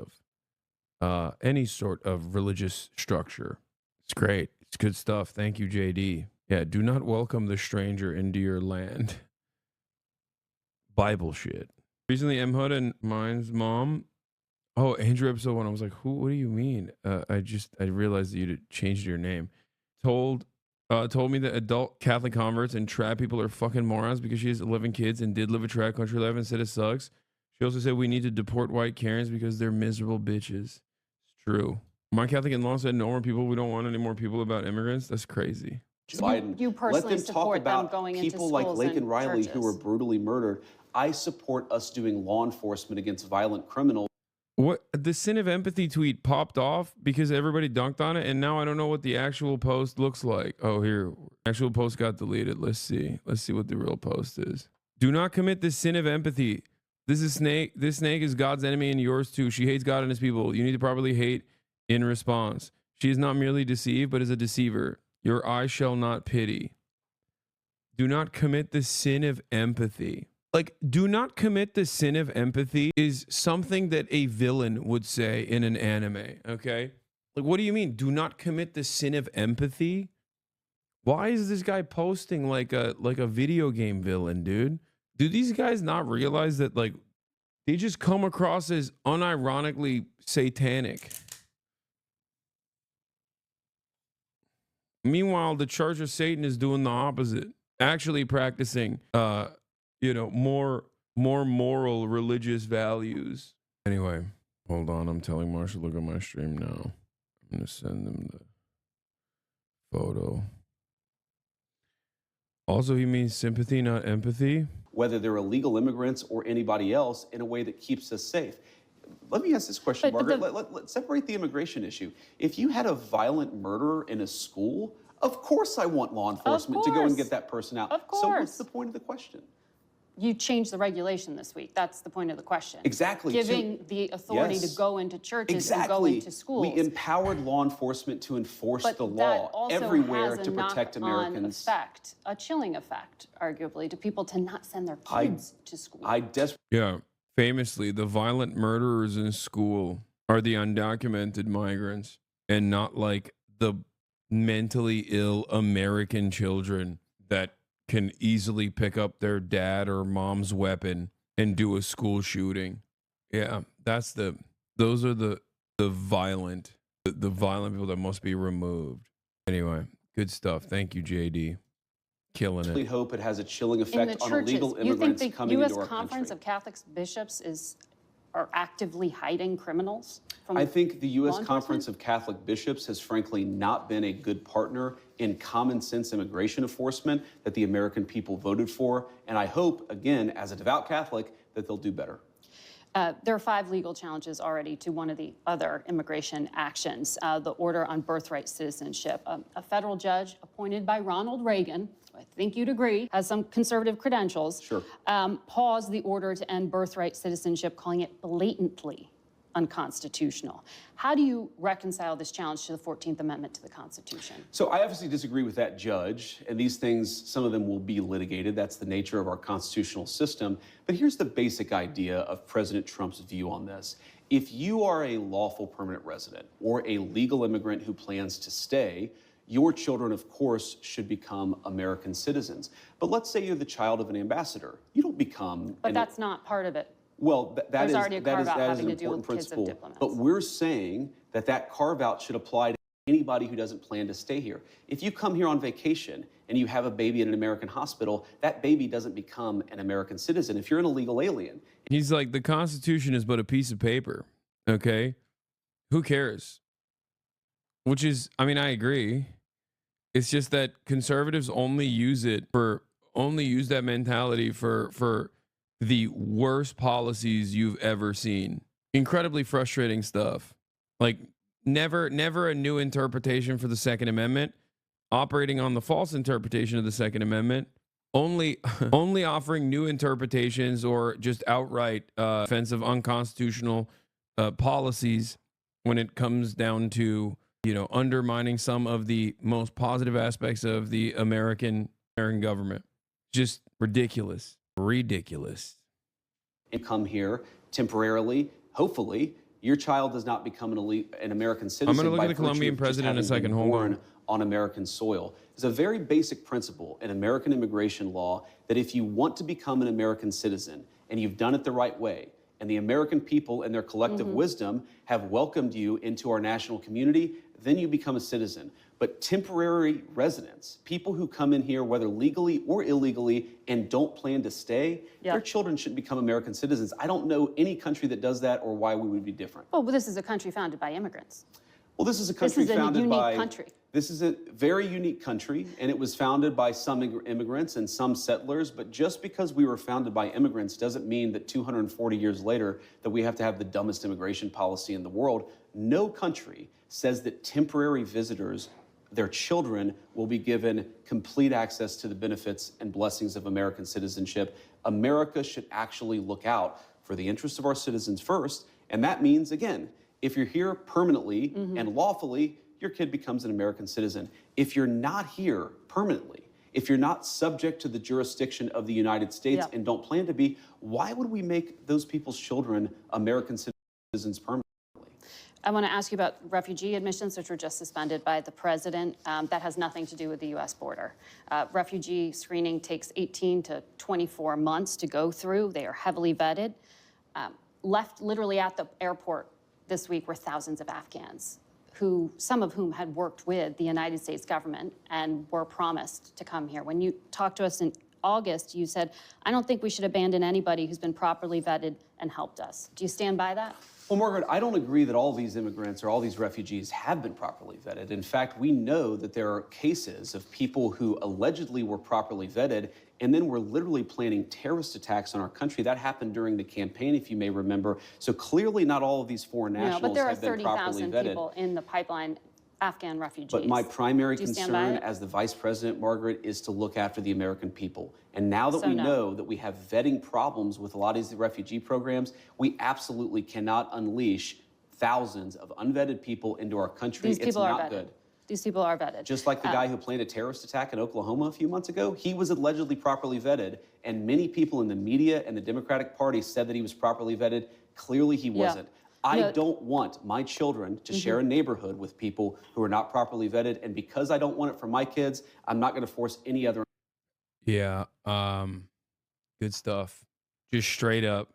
Speaker 1: of religious structure. It's great. It's good stuff. Thank you, JD. Yeah, do not welcome the stranger into your land. Bible shit. Recently, M. Hood and mine's mom. Oh, Andrew episode 1. I was like, what do you mean? I realized that you changed your name. Told me that adult Catholic converts and trad people are fucking morons because she has 11 kids and did live a trad country life and said it sucks. She also said we need to deport white Karens because they're miserable bitches. It's true. My Catholic in-law said no more people. We don't want any more people about immigrants. That's crazy.
Speaker 4: Biden.
Speaker 3: You personally
Speaker 4: let them talk
Speaker 3: support them
Speaker 4: about
Speaker 3: going into
Speaker 4: people like
Speaker 3: schools
Speaker 4: Laken
Speaker 3: and
Speaker 4: Riley
Speaker 3: churches.
Speaker 4: who were brutally murdered. I support us doing law enforcement against violent criminals.
Speaker 1: What the sin of empathy tweet popped off because everybody dunked on it, and now I don't know what the actual post looks like. Oh, here, actual post got deleted. Let's see what the real post is. Do not commit the sin of empathy. This snake is God's enemy and yours too. She hates God and his people. You need to properly hate in response. She is not merely deceived, but is a deceiver. Your eye shall not pity. Do not commit the sin of empathy. Like, do not commit the sin of empathy is something that a villain would say in an anime, okay? Like, what do you mean? Do not commit the sin of empathy? Why is this guy posting like a video game villain, dude? Do these guys not realize that, like, they just come across as unironically satanic? Meanwhile, the Church of Satan is doing the opposite, actually practicing more moral religious values. Anyway, hold on. I'm telling Marshall, look at my stream now. I'm going to send him the photo. Also, he means sympathy, not empathy.
Speaker 4: Whether they're illegal immigrants or anybody else, in a way that keeps us safe. Let me ask this question, Margaret. Let's separate the immigration issue. If you had a violent murderer in a school, Of course I want law enforcement to go and get that person out.
Speaker 3: Of course.
Speaker 4: So what's the point of the question?
Speaker 3: You changed the regulation this week. That's the point of the question.
Speaker 4: Exactly.
Speaker 3: Giving the authority to go into churches and go into schools.
Speaker 4: We empowered law enforcement to enforce the law everywhere to protect Americans.
Speaker 3: Effect, a chilling effect, arguably, to people to not send their kids to school.
Speaker 1: Yeah. Famously, the violent murderers in school are the undocumented migrants and not like the mentally ill American children that can easily pick up their dad or mom's weapon and do a school shooting. Yeah, those are the violent people that must be removed. Anyway, good stuff. Thank you, JD. Killing it.
Speaker 4: I hope it has a chilling effect on
Speaker 3: churches,
Speaker 4: illegal immigrants coming into our country.
Speaker 3: You think the U.S. Conference of Catholic Bishops are actively hiding criminals from
Speaker 4: I think the U.S. Conference of Catholic Bishops has frankly not been a good partner in common sense immigration enforcement that the American people voted for. And I hope, again, as a devout Catholic, that they'll do better.
Speaker 3: There are 5 legal challenges already to one of the other immigration actions, the order on birthright citizenship. A federal judge appointed by Ronald Reagan, I think you'd agree, has some conservative credentials,
Speaker 4: Sure.
Speaker 3: paused the order to end birthright citizenship, calling it blatantly unconstitutional. How do you reconcile this challenge to the 14th Amendment to the Constitution?
Speaker 4: So I obviously disagree with that judge, and these things, some of them will be litigated. That's the nature of our constitutional system. But here's the basic idea of President Trump's view on this. If you are a lawful permanent resident or a legal immigrant who plans to stay, your children, of course, should become American citizens. But let's say you're the child of an ambassador. You don't become...
Speaker 3: But that's not part of it.
Speaker 4: Well, that is
Speaker 3: already a carve-out having
Speaker 4: an
Speaker 3: to deal
Speaker 4: important
Speaker 3: with kids of
Speaker 4: principle.
Speaker 3: diplomats.
Speaker 4: But we're saying that that carve-out should apply to anybody who doesn't plan to stay here. If you come here on vacation and you have a baby in an American hospital, that baby doesn't become an American citizen. If you're an illegal alien...
Speaker 1: He's like, the Constitution is but a piece of paper, okay? Who cares? Which is, I mean, I agree. It's just that conservatives only use that mentality for the worst policies you've ever seen. Incredibly frustrating stuff. Like never a new interpretation for the Second Amendment, operating on the false interpretation of the Second Amendment, only offering new interpretations or just outright offensive unconstitutional policies when it comes down to, you know, undermining some of the most positive aspects of the American government. Just ridiculous.
Speaker 4: And come here temporarily, hopefully, your child does not become an American citizen.
Speaker 1: I'm going to look at the Colombian president in a second. Hold on.
Speaker 4: On American soil. It's a very basic principle in American immigration law that if you want to become an American citizen and you've done it the right way, and the American people and their collective wisdom have welcomed you into our national community, then you become a citizen. But temporary residents, people who come in here, whether legally or illegally, and don't plan to stay, their children shouldn't become American citizens. I don't know any country that does that or why we would be different.
Speaker 3: Oh, well, this is a country founded by immigrants.
Speaker 4: Well, this is a country founded by...
Speaker 3: country.
Speaker 4: This is a very unique country, and it was founded by some immigrants and some settlers, but just because we were founded by immigrants doesn't mean that 240 years later that we have to have the dumbest immigration policy in the world. No country says that temporary visitors, their children, will be given complete access to the benefits and blessings of American citizenship. America should actually look out for the interests of our citizens first, and that means, again, if you're here permanently and lawfully, your kid becomes an American citizen. If you're not here permanently, if you're not subject to the jurisdiction of the United States and don't plan to be, why would we make those people's children American citizens permanently?
Speaker 3: I want to ask you about refugee admissions, which were just suspended by the president. That has nothing to do with the U.S. border. Refugee screening takes 18 to 24 months to go through. They are heavily vetted. Left literally at the airport this week were thousands of Afghans, some of whom had worked with the United States government and were promised to come here. When you talked to us in August, you said, I don't think we should abandon anybody who's been properly vetted and helped us. Do you stand by that?
Speaker 4: Well, Margaret, I don't agree that all these immigrants or all these refugees have been properly vetted. In fact, we know that there are cases of people who allegedly were properly vetted and then were literally planning terrorist attacks on our country. That happened during the campaign, if you may remember. So clearly not all of these foreign nationals have been properly vetted.
Speaker 3: But there are 30,000 people in the pipeline Afghan refugees.
Speaker 4: But my primary
Speaker 3: Do you stand by
Speaker 4: concern
Speaker 3: it?
Speaker 4: as the vice president, Margaret, is to look after the American people. And now that
Speaker 3: So
Speaker 4: we
Speaker 3: no.
Speaker 4: know that we have vetting problems with a lot of these refugee programs, we absolutely cannot unleash thousands of unvetted people into our country.
Speaker 3: These
Speaker 4: It's
Speaker 3: people are
Speaker 4: not
Speaker 3: vetted.
Speaker 4: good.
Speaker 3: These people are vetted.
Speaker 4: Just like the guy who planned a terrorist attack in Oklahoma a few months ago, he was allegedly properly vetted. And many people in the media and the Democratic Party said that he was properly vetted. Clearly, he wasn't. I don't want my children to share a neighborhood with people who are not properly vetted. And because I don't want it for my kids, I'm not going to force any other.
Speaker 1: Yeah. Good stuff. Just straight up.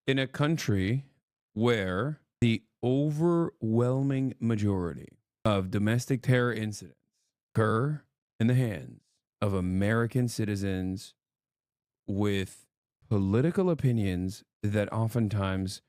Speaker 1: In a country where the overwhelming majority of domestic terror incidents occur in the hands of American citizens with political opinions that oftentimes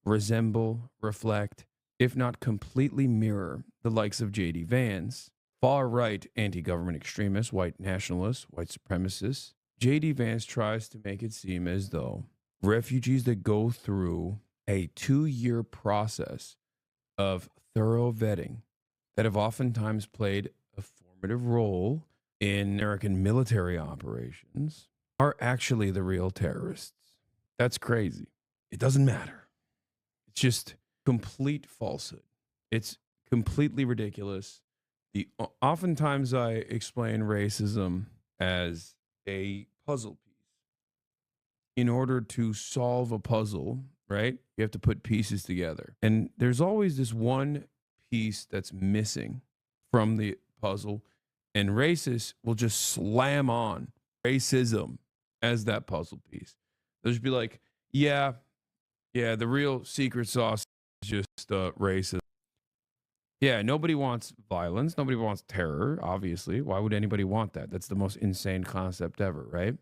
Speaker 1: resemble, reflect, if not completely mirror the likes of J.D. Vance, far-right anti-government extremists, white nationalists, white supremacists. J.D. Vance tries to make it seem as though refugees that go through a 2-year process of thorough vetting that have oftentimes played a formative role in American military operations are actually the real terrorists. That's crazy. It doesn't matter. It's just complete falsehood. It's completely ridiculous. Oftentimes I explain racism as a puzzle piece. In order to solve a puzzle, right, you have to put pieces together. And there's always this one piece that's missing from the puzzle, and racists will just slam on racism as that puzzle piece. They'll just be like, yeah, the real secret sauce is just racism. Yeah, nobody wants violence. Nobody wants terror, obviously. Why would anybody want that? That's the most insane concept ever, right?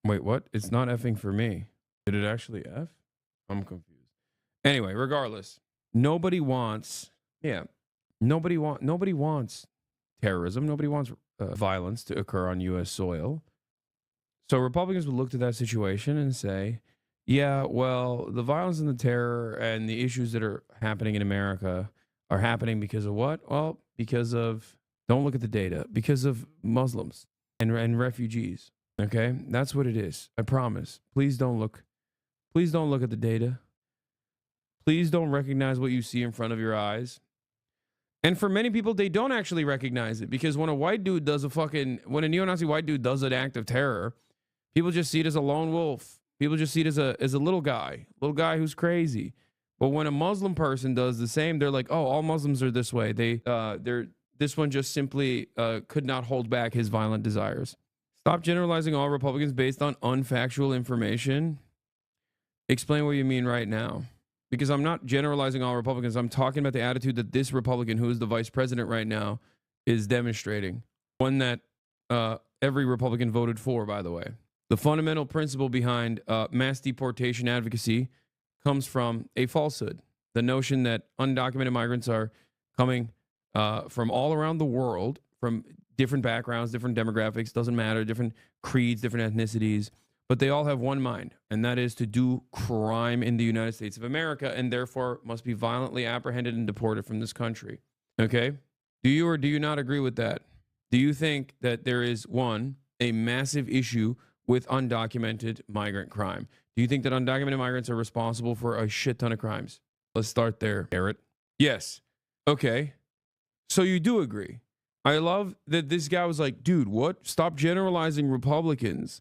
Speaker 1: Wait, what? It's not effing for me. Did it actually F? I'm confused. Anyway, regardless, nobody wants terrorism. Nobody wants violence to occur on U.S. soil. So Republicans would look to that situation and say, yeah, well, the violence and the terror and the issues that are happening in America are happening because of what? Well, because of, don't look at the data, because of Muslims and refugees. Okay? That's what it is. I promise. Please don't look at the data. Please don't recognize what you see in front of your eyes. And for many people, they don't actually recognize it, because when a neo-Nazi white dude does an act of terror, people just see it as a lone wolf. People just see it as a little guy who's crazy. But when a Muslim person does the same, they're like, oh, all Muslims are this way. This one just simply could not hold back his violent desires. Stop generalizing all Republicans based on unfactual information. Explain what you mean right now. Because I'm not generalizing all Republicans. I'm talking about the attitude that this Republican, who is the vice president right now, is demonstrating. One that every Republican voted for, by the way. The fundamental principle behind mass deportation advocacy comes from a falsehood. The notion that undocumented migrants are coming from all around the world, from different backgrounds, different demographics, doesn't matter, different creeds, different ethnicities, but they all have one mind, and that is to do crime in the United States of America, and therefore must be violently apprehended and deported from this country. Okay? Do you or do you not agree with that? Do you think that there is, one, a massive issue with undocumented migrant crime? Do you think that undocumented migrants are responsible for a shit ton of crimes? Let's start there, Garrett. Yes. Okay. So you do agree. I love that this guy was like, dude, what? Stop generalizing Republicans.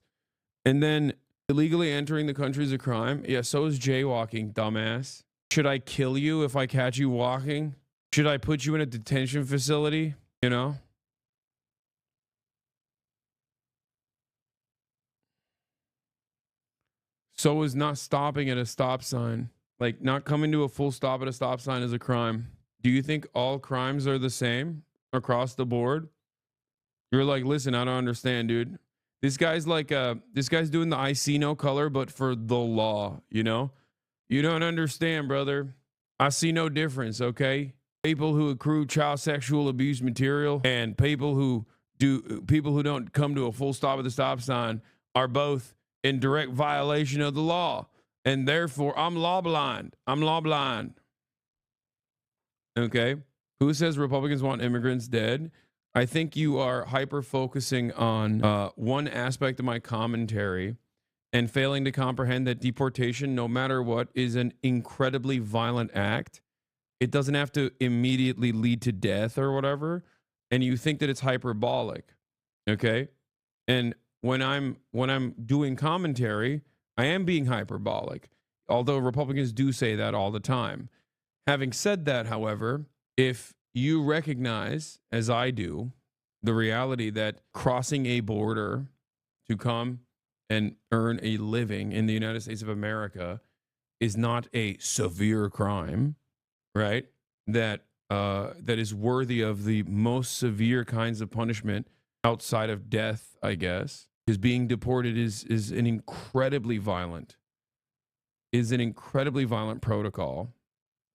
Speaker 1: And then illegally entering the country is a crime. Yeah, so is jaywalking, dumbass. Should I kill you if I catch you walking? Should I put you in a detention facility? You know? So is not stopping at a stop sign. Like, not coming to a full stop at a stop sign is a crime. Do you think all crimes are the same across the board? You're like, listen, I don't understand, dude. This guy's doing the I see no color, but for the law, you know? You don't understand, brother. I see no difference, okay? People who accrue child sexual abuse material and people who don't come to a full stop at the stop sign are both in direct violation of the law. And therefore, I'm law blind. I'm law blind. Okay. Who says Republicans want immigrants dead? I think you are hyper focusing on one aspect of my commentary and failing to comprehend that deportation, no matter what, is an incredibly violent act. It doesn't have to immediately lead to death or whatever. And you think that it's hyperbolic. Okay. And when I'm doing commentary, I am being hyperbolic, although Republicans do say that all the time. Having said that, however, if you recognize, as I do, the reality that crossing a border to come and earn a living in the United States of America is not a severe crime, right? That is worthy of the most severe kinds of punishment outside of death, I guess, because being deported is an incredibly violent protocol,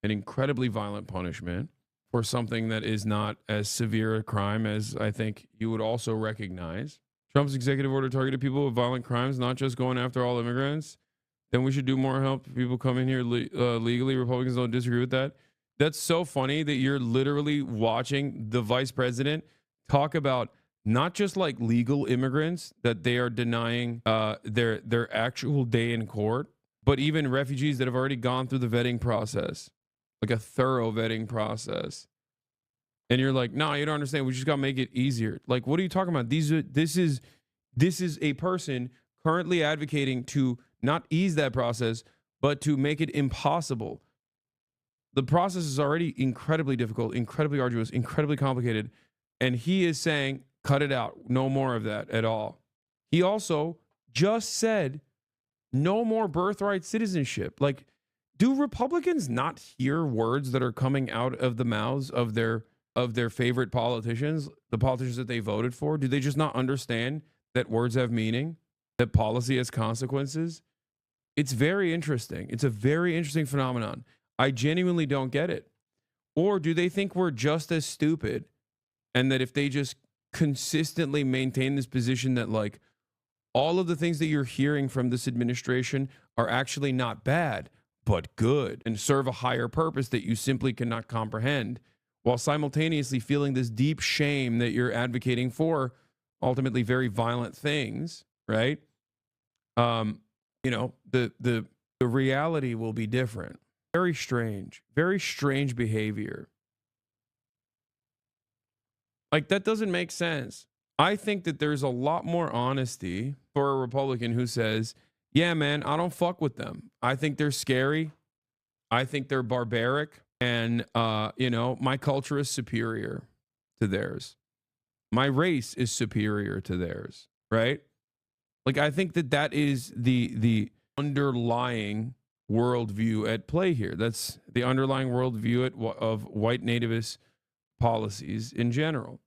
Speaker 1: an incredibly violent punishment for something that is not as severe a crime as I think you would also recognize. Trump's executive order targeted people with violent crimes, not just going after all immigrants. Then we should do more help people come in here legally. Republicans don't disagree with that. That's so funny that you're literally watching the vice president talk about not just like legal immigrants that they are denying their actual day in court, but even refugees that have already gone through the vetting process, like a thorough vetting process. And you're like, no, you don't understand. We just got to make it easier. Like, what are you talking about? This is a person currently advocating to not ease that process, but to make it impossible. The process is already incredibly difficult, incredibly arduous, incredibly complicated. And he is saying, cut it out. No more of that at all. He also just said, no more birthright citizenship. Like, do Republicans not hear words that are coming out of the mouths of their favorite politicians, the politicians that they voted for? Do they just not understand that words have meaning, that policy has consequences? It's very interesting. It's a very interesting phenomenon. I genuinely don't get it. Or do they think we're just as stupid, and that if they just consistently maintain this position that like all of the things that you're hearing from this administration are actually not bad, but good and serve a higher purpose that you simply cannot comprehend, while simultaneously feeling this deep shame that you're advocating for ultimately very violent things, right? The reality will be different. Very strange behavior. Like, that doesn't make sense. I think that there's a lot more honesty for a Republican who says, yeah, man, I don't fuck with them. I think they're scary. I think they're barbaric. And, my culture is superior to theirs. My race is superior to theirs, right? Like, I think that is the underlying worldview at play here. That's the underlying worldview of white nativist policies in general.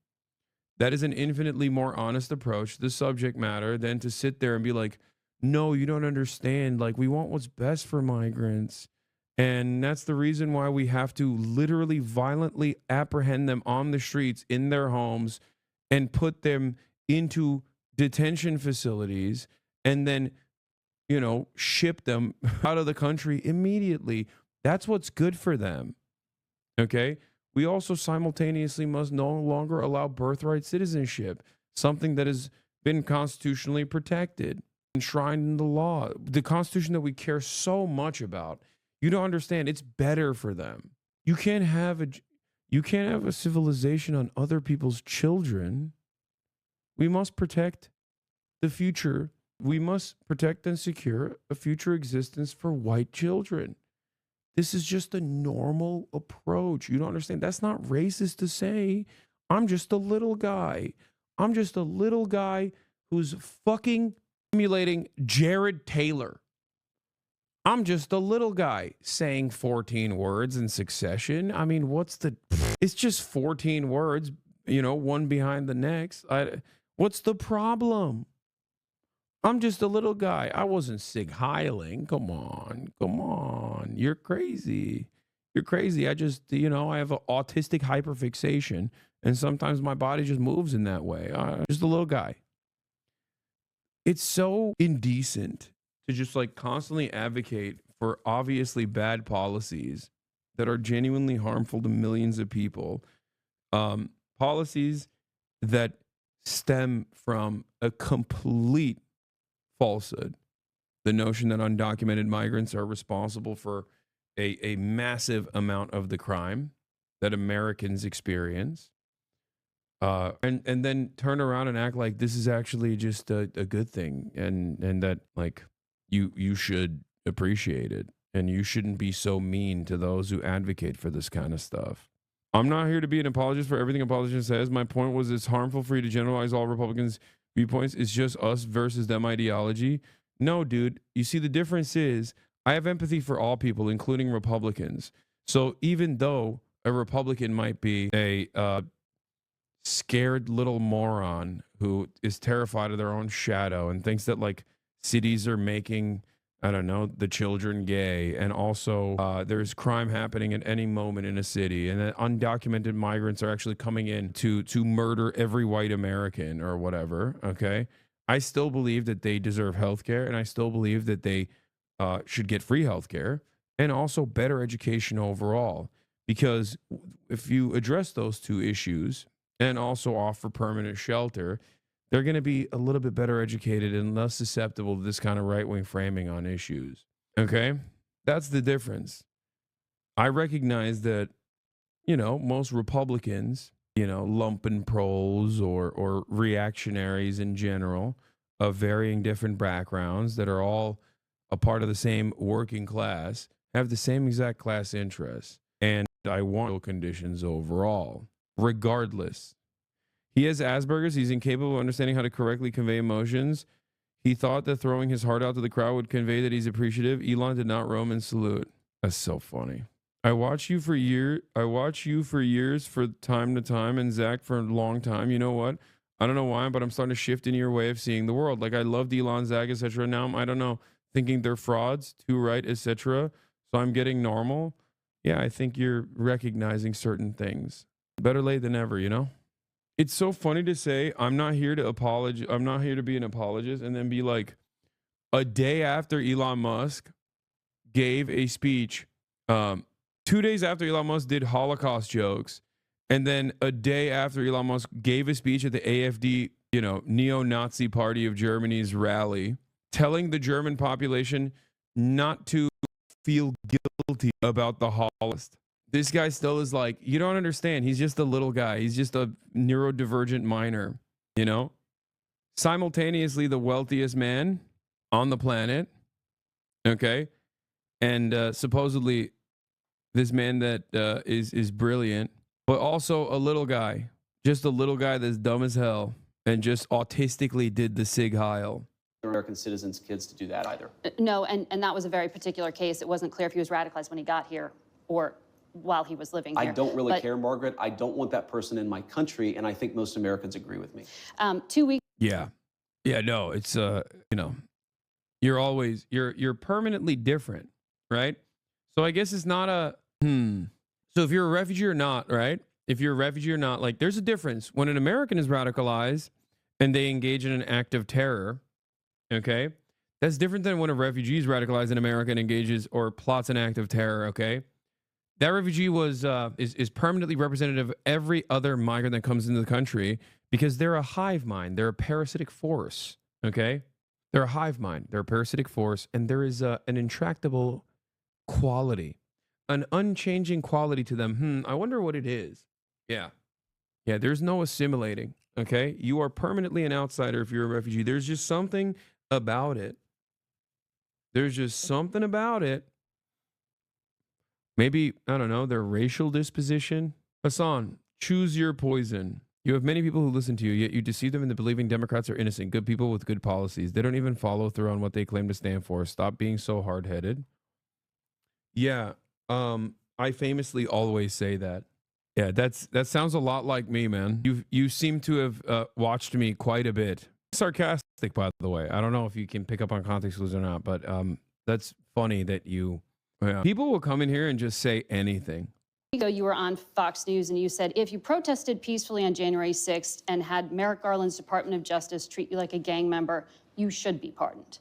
Speaker 1: That is an infinitely more honest approach to the subject matter than to sit there and be like, no, you don't understand. Like, we want what's best for migrants. And that's the reason why we have to literally violently apprehend them on the streets in their homes and put them into detention facilities and then, ship them out of the country immediately. That's what's good for them. Okay? We also simultaneously must no longer allow birthright citizenship, something that has been constitutionally protected, enshrined in the law, the Constitution that we care so much about. You don't understand. It's better for them. You can't have a civilization on other people's children. We must protect the future. We must protect and secure a future existence for white children. This is just a normal approach. You don't understand. That's not racist to say. I'm just a little guy. I'm just a little guy who's fucking emulating Jared Taylor. I'm just a little guy saying 14 words in succession. I mean, it's just 14 words, one behind the next. What's the problem? I'm just a little guy. I wasn't Sig Heiling. Come on. You're crazy. I just, I have an autistic hyperfixation, and sometimes my body just moves in that way. I'm just a little guy. It's so indecent to just like constantly advocate for obviously bad policies that are genuinely harmful to millions of people, policies that stem from a complete falsehood. The notion that undocumented migrants are responsible for a massive amount of the crime that Americans experience. And then turn around and act like this is actually just a good thing, and that like you should appreciate it, and you shouldn't be so mean to those who advocate for this kind of stuff. I'm not here to be an apologist for everything a politician says. My point was it's harmful for you to generalize all Republicans' viewpoints. It's just us versus them ideology. No, dude. You see, the difference is I have empathy for all people, including Republicans. So even though a Republican might be a scared little moron who is terrified of their own shadow and thinks that like cities are making, I don't know, the children gay, and also there's crime happening at any moment in a city, and that undocumented migrants are actually coming in to murder every white American or whatever. Okay, I still believe that they deserve health care, and I still believe that they should get free health care and also better education overall. Because if you address those two issues and also offer permanent shelter, they're going to be a little bit better educated and less susceptible to this kind of right-wing framing on issues. Okay? That's the difference. I recognize that, you know, most Republicans, you know, lumpen proles or reactionaries in general of varying different backgrounds that are all a part of the same working class have the same exact class interests. And I want conditions overall, regardless. He has Asperger's. He's incapable of understanding how to correctly convey emotions. He thought that throwing his heart out to the crowd would convey that he's appreciative. Elon did not roam and salute. That's so funny. I watch you for years, for time to time, and Zach for a long time. You know what? I don't know why, but I'm starting to shift in your way of seeing the world. Like I loved Elon, Zach, etc. Now I'm, I don't know, thinking they're frauds, too right, etc. So I'm getting normal. Yeah, I think you're recognizing certain things. Better late than never, you know? It's so funny to say I'm not here to apologize. I'm not here to be an apologist and then be like, a day after Elon Musk gave a speech, 2 days after Elon Musk did Holocaust jokes, and then a day after Elon Musk gave a speech at the AfD, you know, neo-Nazi party of Germany's rally, telling the German population not to feel guilty about the Holocaust. This guy still is like, you don't understand. He's just a little guy. He's just a neurodivergent minor, you know? Simultaneously, the wealthiest man on the planet, okay? And supposedly this man that is brilliant, but also a little guy. Just a little guy that's dumb as hell and just autistically did the Sig Heil.
Speaker 4: American citizens' kids to do that either.
Speaker 3: No, and that was a very particular case. It wasn't clear if he was radicalized when he got here or while he was living here.
Speaker 4: I don't really care, Margaret. I don't want that person in my country, and I think most Americans agree with me.
Speaker 3: 2 weeks.
Speaker 1: Yeah. Yeah, no, it's you know, you're permanently different, right? So I guess it's not a So if you're a refugee or not, right? If you're a refugee or not, like there's a difference. When an American is radicalized and they engage in an act of terror, okay? That's different than when a refugee is radicalized in America and engages or plots an act of terror, okay? That refugee is permanently representative of every other migrant that comes into the country because they're a hive mind. They're a parasitic force, okay? They're a hive mind. They're a parasitic force, and there is an intractable quality, an unchanging quality to them. I wonder what it is. Yeah. Yeah, there's no assimilating, okay? You are permanently an outsider if you're a refugee. There's just something about it. There's just something about it. Maybe, I don't know, their racial disposition. Hassan, choose your poison. You have many people who listen to you, yet you deceive them into believing Democrats are innocent, good people with good policies. They don't even follow through on what they claim to stand for. Stop being so hard-headed. Yeah, I famously always say that. Yeah, that sounds a lot like me, man. You seem to have watched me quite a bit. Sarcastic, by the way. I don't know if you can pick up on context clues or not, but that's funny that you... Yeah. People will come in here and just say anything.
Speaker 3: Ago, you were on Fox News and you said, if you protested peacefully on January 6th and had Merrick Garland's Department of Justice treat you like a gang member, you should be pardoned.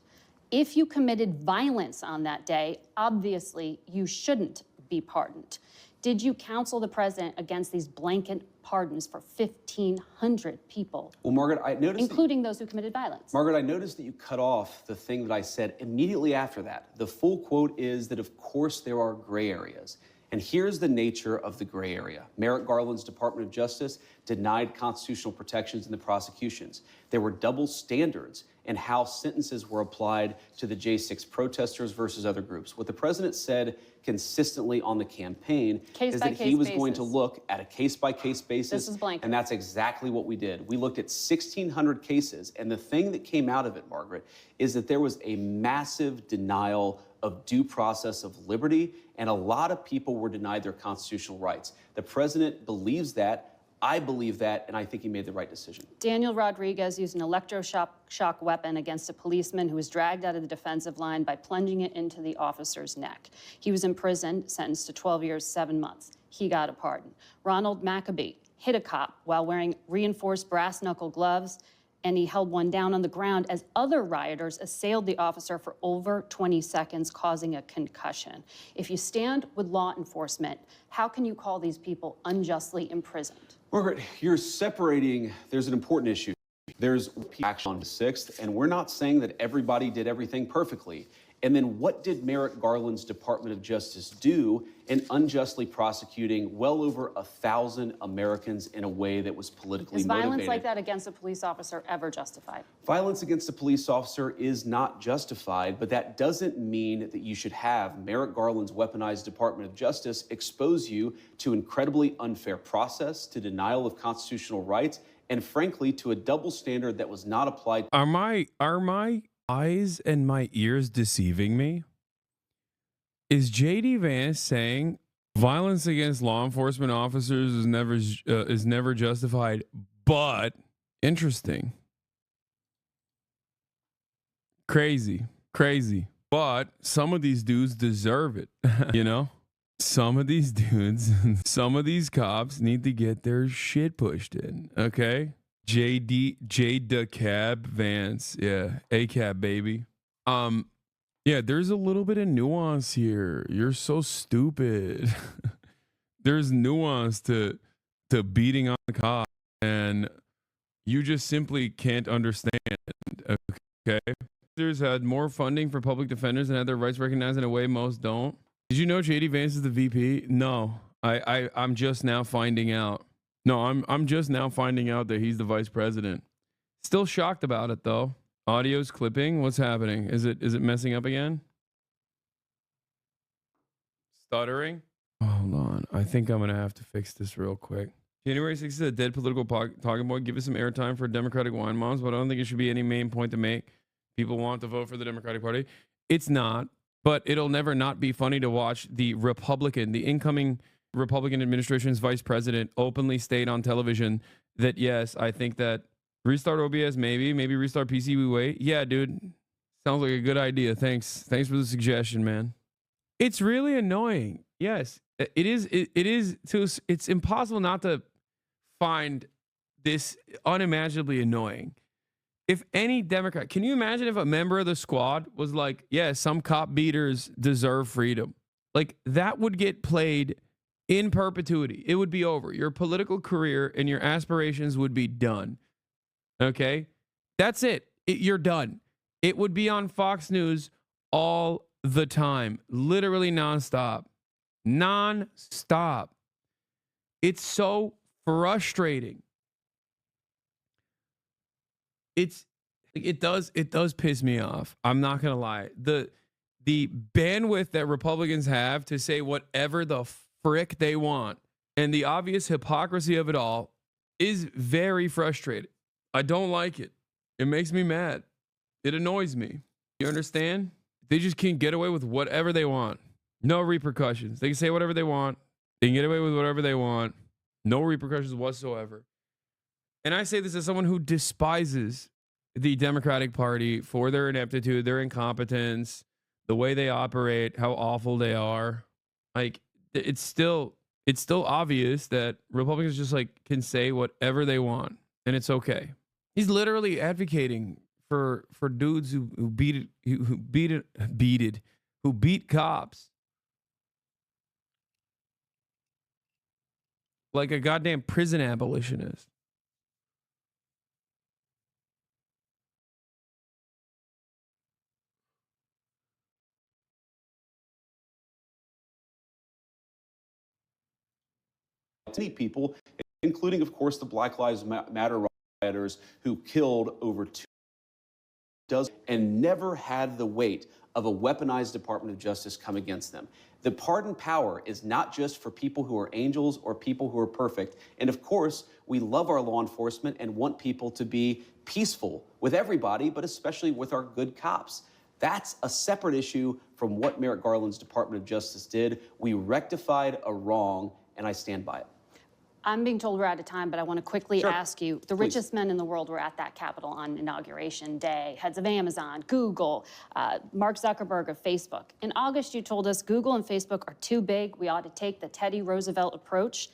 Speaker 3: If you committed violence on that day, obviously you shouldn't be pardoned. Did you counsel the president against these blanket pardons for 1,500 people?
Speaker 4: Well, Margaret, I noticed
Speaker 3: including those who committed violence.
Speaker 4: Margaret, I noticed that you cut off the thing that I said immediately after that. The full quote is that, of course, there are gray areas. And here's the nature of the gray area. Merrick Garland's Department of Justice denied constitutional protections in the prosecutions. There were double standards in how sentences were applied to the J6 protesters versus other groups. What the president said consistently on the campaign is that he was going to look at a case-by-case basis.
Speaker 3: This is blanket.
Speaker 4: And that's exactly what we did. We looked at 1,600 cases, and the thing that came out of it, Margaret, is that there was a massive denial of due process of liberty, and a lot of people were denied their constitutional rights. The president believes that. I believe that, and I think he made the right decision.
Speaker 3: Daniel Rodriguez used an electroshock weapon against a policeman who was dragged out of the defensive line by plunging it into the officer's neck. He was imprisoned, sentenced to 12 years, 7 months. He got a pardon. Ronald Maccabee hit a cop while wearing reinforced brass knuckle gloves, and he held one down on the ground as other rioters assailed the officer for over 20 seconds, causing a concussion. If you stand with law enforcement, how can you call these people unjustly imprisoned?
Speaker 4: Margaret, you're separating, there's an important issue. There's action on the 6th, and we're not saying that everybody did everything perfectly. And then what did Merrick Garland's Department of Justice do in unjustly prosecuting well over 1,000 Americans in a way that was politically motivated?
Speaker 3: Is violence like that against a police officer ever justified?
Speaker 4: Violence against a police officer is not justified, but that doesn't mean that you should have Merrick Garland's weaponized Department of Justice expose you to incredibly unfair process, to denial of constitutional rights, and frankly, to a double standard that was not applied.
Speaker 1: Are my eyes and my ears deceiving me? Is JD Vance saying violence against law enforcement officers is never justified? But interesting, crazy. But some of these dudes deserve it. You know, some of these dudes, some of these cops need to get their shit pushed in. Okay. J Cab Vance, yeah, A Cab baby. Yeah, there's a little bit of nuance here. You're so stupid. There's nuance to beating on the cop, and you just simply can't understand. Okay, there's had more funding for public defenders and had their rights recognized in a way most don't. Did you know JD Vance is the VP? No, I'm just now finding out. No, I'm just now finding out that he's the vice president. Still shocked about it though. Audio's clipping. What's happening? Is it messing up again? Stuttering? Hold on. I think I'm gonna have to fix this real quick. January 6th is a dead political talking point. Give us some airtime for Democratic wine moms, but I don't think it should be any main point to make. People want to vote for the Democratic Party. It's not, but it'll never not be funny to watch the incoming Republican administration's vice president openly state on television that, yes, I think that restart OBS, maybe restart PC, we wait. Yeah, dude, sounds like a good idea. Thanks for the suggestion, man. It's really annoying. Yes, it is. It's impossible not to find this unimaginably annoying. If any Democrat, can you imagine if a member of the squad was like, yeah, some cop beaters deserve freedom? Like, that would get played in perpetuity. It would be over. Your political career and your aspirations would be done. Okay? That's it. You're done. It would be on Fox News all the time. Literally nonstop. Nonstop. It's so frustrating. It does piss me off. I'm not gonna lie. The bandwidth that Republicans have to say whatever the frick they want, and the obvious hypocrisy of it all, is very frustrating. I don't like it. It makes me mad. It annoys me. You understand? They just can't get away with whatever they want. No repercussions. They can say whatever they want. They can get away with whatever they want. No repercussions whatsoever. And I say this as someone who despises the Democratic Party for their ineptitude, their incompetence, the way they operate, how awful they are. Like, it's still obvious that Republicans just like can say whatever they want, and it's okay. He's literally advocating for dudes who beat cops. like a goddamn prison abolitionist.
Speaker 4: Many people, including, of course, the Black Lives Matter rioters who killed over 2 dozen and never had the weight of a weaponized Department of Justice come against them. The pardon power is not just for people who are angels or people who are perfect. And of course, we love our law enforcement and want people to be peaceful with everybody, but especially with our good cops. That's a separate issue from what Merrick Garland's Department of Justice did. We rectified a wrong, and I stand by it.
Speaker 3: I'm being told we're out of time, but I want to quickly
Speaker 4: Sure.
Speaker 3: ask you, the
Speaker 4: Please.
Speaker 3: richest men in the world were at that Capitol on Inauguration Day, heads of Amazon, Google, Mark Zuckerberg of Facebook. In August, you told us Google and Facebook are too big. We ought to take the Teddy Roosevelt approach,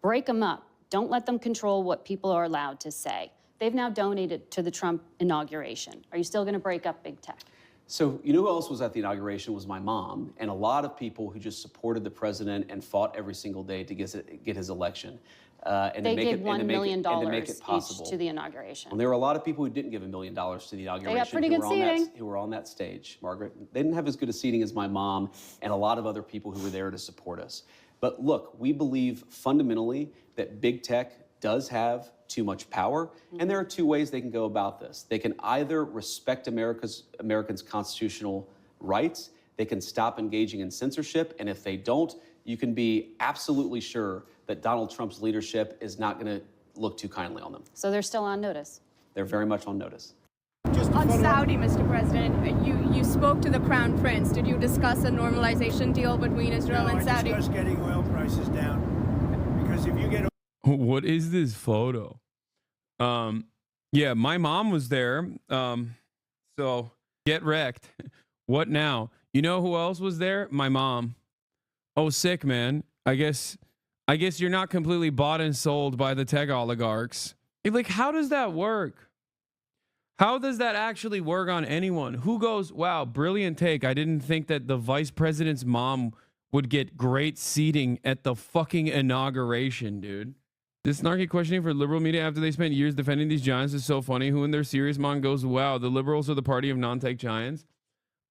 Speaker 3: break them up. Don't let them control what people are allowed to say. They've now donated to the Trump inauguration. Are you still going to break up big tech?
Speaker 4: So, you know who else was at the inauguration was my mom and a lot of people who just supported the president and fought every single day to get his election. And
Speaker 3: They
Speaker 4: to make
Speaker 3: gave
Speaker 4: it,
Speaker 3: $1 million
Speaker 4: and to make it possible.
Speaker 3: each to the inauguration.
Speaker 4: Well, there were a lot of people who didn't give $1 million to the inauguration.
Speaker 3: pretty good seating.
Speaker 4: Who were on that stage, Margaret. They didn't have as good a seating as my mom and a lot of other people who were there to support us. But look, we believe fundamentally that big tech does have too much power, and there are two ways they can go about this. They can either respect Americans' constitutional rights, they can stop engaging in censorship, and if they don't, you can be absolutely sure that Donald Trump's leadership is not going to look too kindly on them.
Speaker 3: So they're still on notice.
Speaker 4: They're very much on notice.
Speaker 5: On Saudi, Mr. President, you spoke to the Crown Prince. Did you discuss a normalization deal between Israel and Saudi?
Speaker 6: I discussed getting oil prices down, because if you get
Speaker 1: What is this photo? Yeah, my mom was there. So get wrecked. What now? You know who else was there? My mom. Oh, sick, man. I guess you're not completely bought and sold by the tech oligarchs. Like, how does that work? How does that actually work on anyone? Who goes, wow, brilliant take. I didn't think that the vice president's mom would get great seating at the fucking inauguration, dude. This snarky questioning for liberal media after they spent years defending these giants is so funny. Who in their serious mind goes, wow, the liberals are the party of non-tech giants?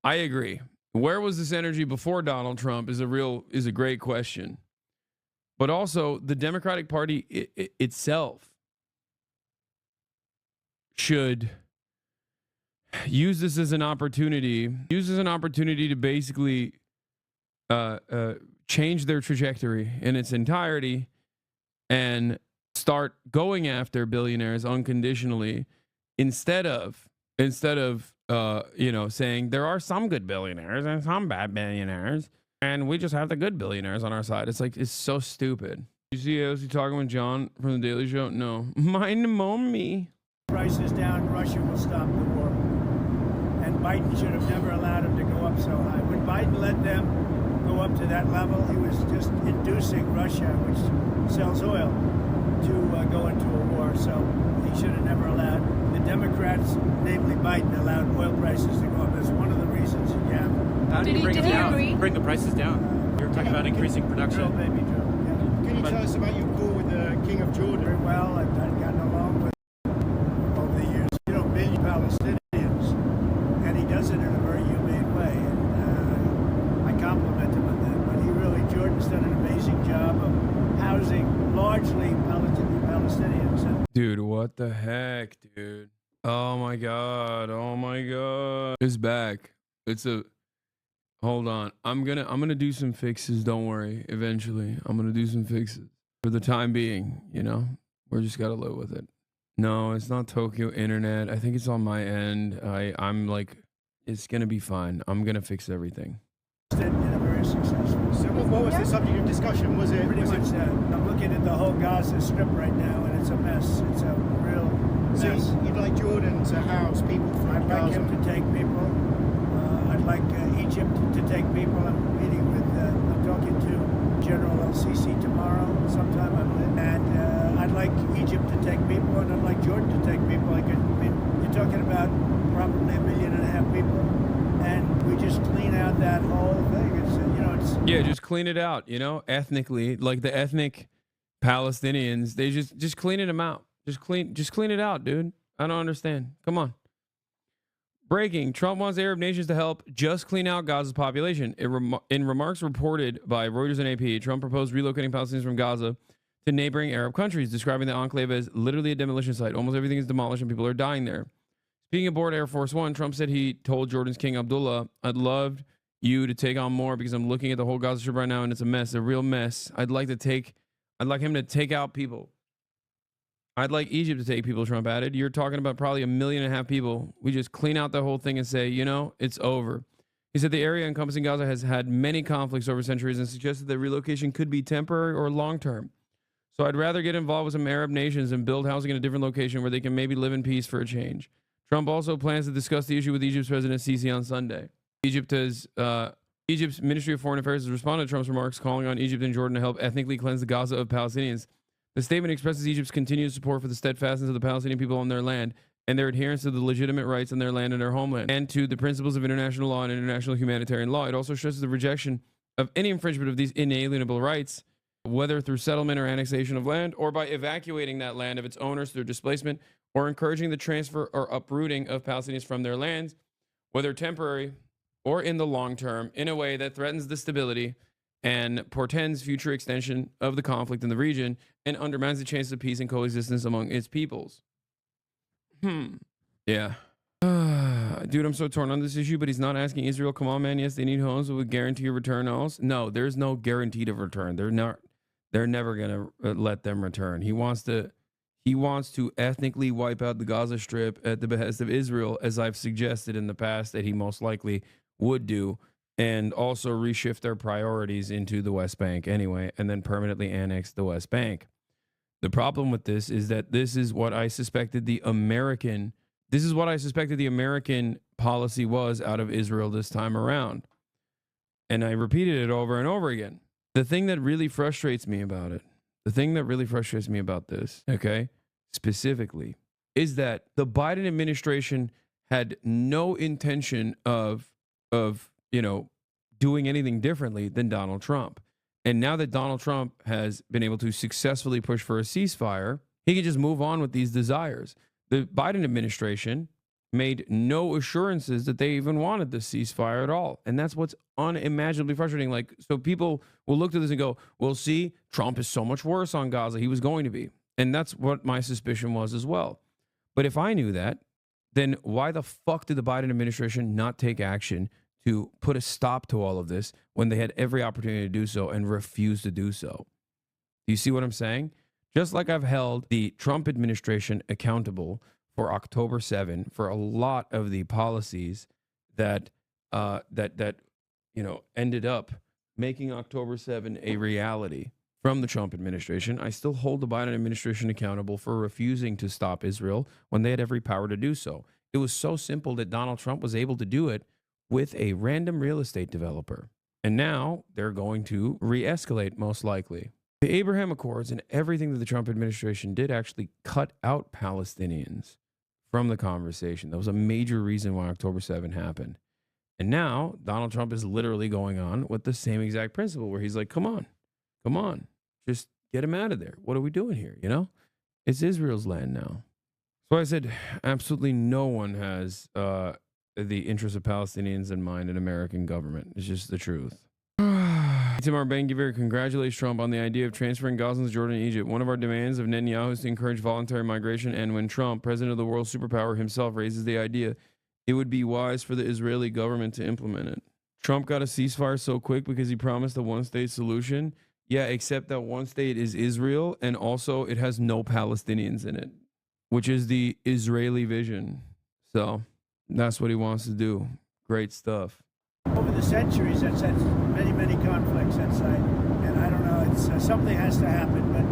Speaker 1: I agree. Where was this energy before Donald Trump is a great question. But also the Democratic Party itself should use this as an opportunity, to basically change their trajectory in its entirety and start going after billionaires unconditionally instead of saying there are some good billionaires and some bad billionaires and we just have the good billionaires on our side. It's like, it's so stupid. You see AOC talking with John from the Daily Show? No. Mind me.
Speaker 6: prices down, Russia will stop the war. And Biden should have never allowed him to go up so high. When Biden let them go up to that level, he was just inducing Russia, which sells oil, to go into a war. So he should have never allowed. The Democrats, namely Biden, allowed oil prices to go up. That's one of the reasons you have.
Speaker 7: How do you bring
Speaker 5: Did
Speaker 7: them
Speaker 5: he
Speaker 7: down?
Speaker 5: agree?
Speaker 7: Bring the prices down. You're talking about increasing
Speaker 6: Drill,
Speaker 7: production.
Speaker 6: baby, drill. Yeah.
Speaker 8: Can you tell us about your call with the King of
Speaker 6: Very
Speaker 8: Jordan?
Speaker 6: well. I've gotten along with over the years. You know, million Palestinians, and he does it in a very humane way. And I compliment him on that. But Jordan's done an amazing job of housing largely Palestinians. And
Speaker 1: Dude, what the heck, dude? Oh my god. It's back. Hold on. I'm gonna do some fixes, don't worry. Eventually. I'm gonna do some fixes. For the time being, we're just gotta live with it. No, it's not Tokyo internet. I think it's on my end. I'm like, it's gonna be fine. I'm gonna fix everything.
Speaker 6: in a very successful.
Speaker 8: So what was the subject of discussion? Was it
Speaker 6: Pretty much that. I'm looking at the whole Gaza Strip right now, and it's a mess. It's a real
Speaker 8: so
Speaker 6: mess.
Speaker 8: you'd like Jordan to house people from
Speaker 6: I'd like
Speaker 8: Gaza?
Speaker 6: him to take people. I'd like Egypt to take people. I'm talking to General El-Sisi tomorrow sometime, I believe. And I'd like Egypt to take people, and I'd like Jordan to take people. You're talking about probably 1.5 million people, and we just clean out that whole thing. It's
Speaker 1: Yeah, just clean it out, ethnically. Like the ethnic Palestinians, they just cleaning them out. Just clean it out, dude. I don't understand. Come on. Breaking. Trump wants Arab nations to help just clean out Gaza's population. In remarks reported by Reuters and AP, Trump proposed relocating Palestinians from Gaza to neighboring Arab countries, describing the enclave as literally a demolition site. Almost everything is demolished and people are dying there. Speaking aboard Air Force One, Trump said he told Jordan's King Abdullah, "I'd love you to take on more because I'm looking at the whole Gaza Strip right now and it's a mess, a real mess. I'd like him to take out people. I'd like Egypt to take people," Trump added. "You're talking about probably 1.5 million people. We just clean out the whole thing and say, it's over." He said the area encompassing Gaza has had many conflicts over centuries and suggested that relocation could be temporary or long-term. "So I'd rather get involved with some Arab nations and build housing in a different location where they can maybe live in peace for a change." Trump also plans to discuss the issue with Egypt's President Sisi on Sunday. Egypt's Ministry of Foreign Affairs has responded to Trump's remarks, calling on Egypt and Jordan to help ethnically cleanse the Gaza of Palestinians. The statement expresses Egypt's continued support for the steadfastness of the Palestinian people on their land and their adherence to the legitimate rights on their land and their homeland, and to the principles of international law and international humanitarian law. It also stresses the rejection of any infringement of these inalienable rights, whether through settlement or annexation of land, or by evacuating that land of its owners through displacement, or encouraging the transfer or uprooting of Palestinians from their lands, whether temporary or in the long term, in a way that threatens the stability and portends future extension of the conflict in the region and undermines the chances of peace and coexistence among its peoples. Yeah. Dude, I'm so torn on this issue, but he's not asking Israel, come on, man. Yes, they need homes with guarantee of return also. No, there's no guarantee of return. They're never going to let them return. He wants to ethnically wipe out the Gaza Strip at the behest of Israel, as I've suggested in the past that he most likely would do, and also reshift their priorities into the West Bank anyway, and then permanently annex the West Bank. The problem with this is that this is what I suspected the American policy was out of Israel this time around. And I repeated it over and over again. The thing that really frustrates me about this, okay, specifically, is that the Biden administration had no intention of doing anything differently than Donald Trump. And now that Donald Trump has been able to successfully push for a ceasefire, he can just move on with these desires. The Biden administration made no assurances that they even wanted the ceasefire at all. And that's what's unimaginably frustrating. Like, so people will look to this and go, well, see, Trump is so much worse on Gaza. He was going to be. And that's what my suspicion was as well. But if I knew that, then why the fuck did the Biden administration not take action to put a stop to all of this when they had every opportunity to do so and refused to do so? Do you see what I'm saying? Just like I've held the Trump administration accountable for October 7 for a lot of the policies that ended up making October 7 a reality from the Trump administration, I still hold the Biden administration accountable for refusing to stop Israel when they had every power to do so. It was so simple that Donald Trump was able to do it with a random real estate developer. And now they're going to re-escalate, most likely. The Abraham Accords and everything that the Trump administration did actually cut out Palestinians from the conversation. That was a major reason why October 7 happened. And now Donald Trump is literally going on with the same exact principle where he's like, come on, just get him out of there. What are we doing here? It's Israel's land now. So I said, absolutely no one has the interests of Palestinians in mind in American government. It's just the truth. Tamar Ben-Gvir congratulates Trump on the idea of transferring Gazans to Jordan and Egypt. One of our demands of Netanyahu is to encourage voluntary migration, and when Trump, president of the world superpower himself, raises the idea, it would be wise for the Israeli government to implement it. Trump got a ceasefire so quick because he promised a one-state solution. Yeah, except that one state is Israel, and also it has no Palestinians in it, which is the Israeli vision. So that's what he wants to do. Great stuff.
Speaker 6: Over the centuries, that's had many, many conflicts that side. And I don't know, it's something has to happen, but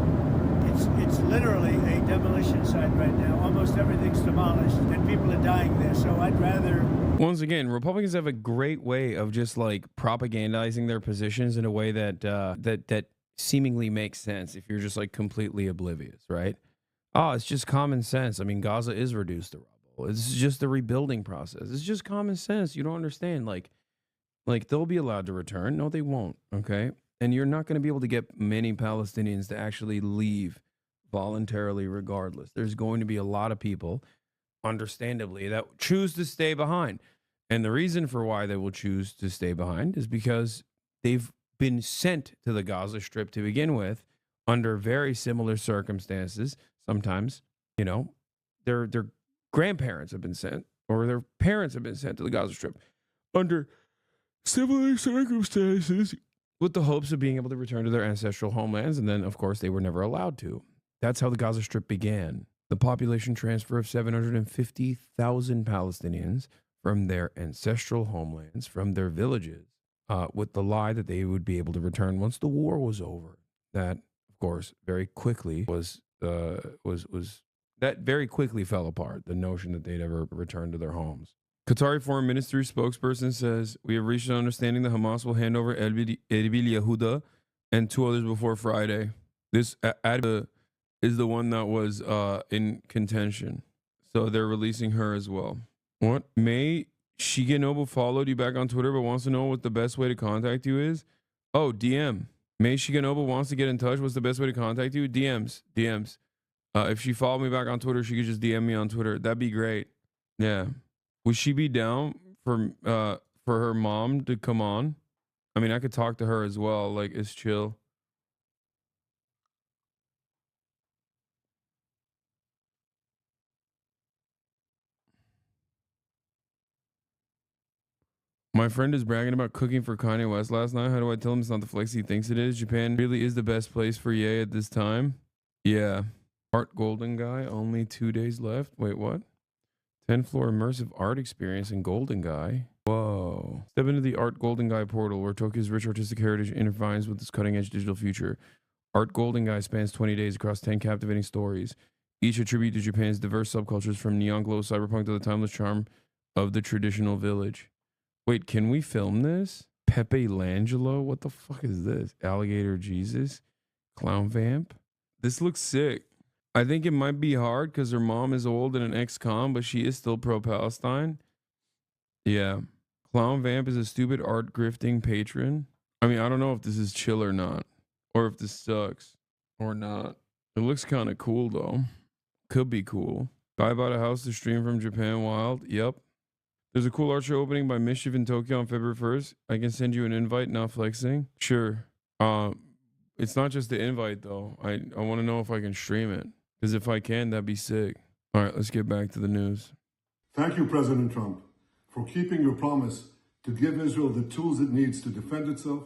Speaker 6: it's literally a demolition site right now. Almost everything's demolished, and people are dying there. So I'd rather...
Speaker 1: Once again, Republicans have a great way of just like propagandizing their positions in a way that that seemingly makes sense if you're just like completely oblivious, right? Oh, it's just common sense. I mean, Gaza is reduced to rubble. It's just the rebuilding process. It's just common sense. You don't understand. Like they'll be allowed to return. No, they won't. Okay. And you're not going to be able to get many Palestinians to actually leave voluntarily regardless. There's going to be a lot of people, understandably, that choose to stay behind. And the reason for why they will choose to stay behind is because they've been sent to the Gaza Strip to begin with under very similar circumstances. Sometimes, you know, their grandparents have been sent or their parents have been sent to the Gaza Strip under similar circumstances with the hopes of being able to return to their ancestral homelands. And then, of course, they were never allowed to. That's how the Gaza Strip began. The population transfer of 750,000 Palestinians from their ancestral homelands, from their villages, with the lie that they would be able to return once the war was over. That, of course, very quickly that very quickly fell apart. The notion that they'd ever return to their homes. Qatari Foreign Ministry spokesperson says, we have reached an understanding that Hamas will hand over Erbil Yehuda and 2 others before Friday. This is the one that was in contention. So they're releasing her as well. What? May Shigenobu followed you back on Twitter but wants to know what the best way to contact you is? Oh, DM. May Shigenobu wants to get in touch. What's the best way to contact you? DMs. If she followed me back on Twitter, she could just DM me on Twitter. That'd be great. Yeah. Would she be down for her mom to come on? I mean, I could talk to her as well. Like, it's chill. My friend is bragging about cooking for Kanye West last night. How do I tell him it's not the flex he thinks it is? Japan really is the best place for Ye at this time. Yeah. Art Golden Guy, only 2 days left. Wait, what? 10-floor immersive art experience in Golden Guy. Whoa. Step into the Art Golden Guy portal where Tokyo's rich artistic heritage intertwines with its cutting-edge digital future. Art Golden Guy spans 20 days across 10 captivating stories, each a tribute to Japan's diverse subcultures from neon glow cyberpunk to the timeless charm of the traditional village. Wait, can we film this? Pepe Langelo? What the fuck is this? Alligator Jesus? Clown Vamp? This looks sick. I think it might be hard because her mom is old and an ex-con, but she is still pro-Palestine. Yeah. Clown Vamp is a stupid art grifting patron. I mean, I don't know if this is chill or not, or if this sucks or not. It looks kind of cool, though. Could be cool. Guy bought a house to stream from Japan Wild. Yep. There's a cool art show opening by Mischief in Tokyo on February 1st. I can send you an invite, not flexing. Sure. It's not just the invite, though. I want to know if I can stream it. Because if I can, that'd be sick. All right, let's get back to the news.
Speaker 9: Thank you, President Trump, for keeping your promise to give Israel the tools it needs to defend itself.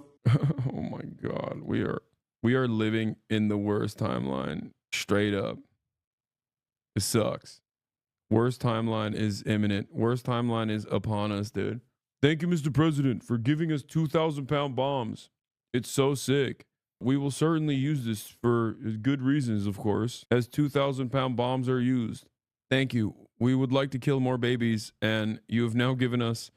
Speaker 1: Oh my God. We are living in the worst timeline. Straight up. It sucks. Worst timeline is imminent. Worst timeline is upon us, dude. Thank you, Mr. President, for giving us 2,000-pound bombs. It's so sick. We will certainly use this for good reasons, of course, as 2,000-pound bombs are used. Thank you. We would like to kill more babies, and you have now given us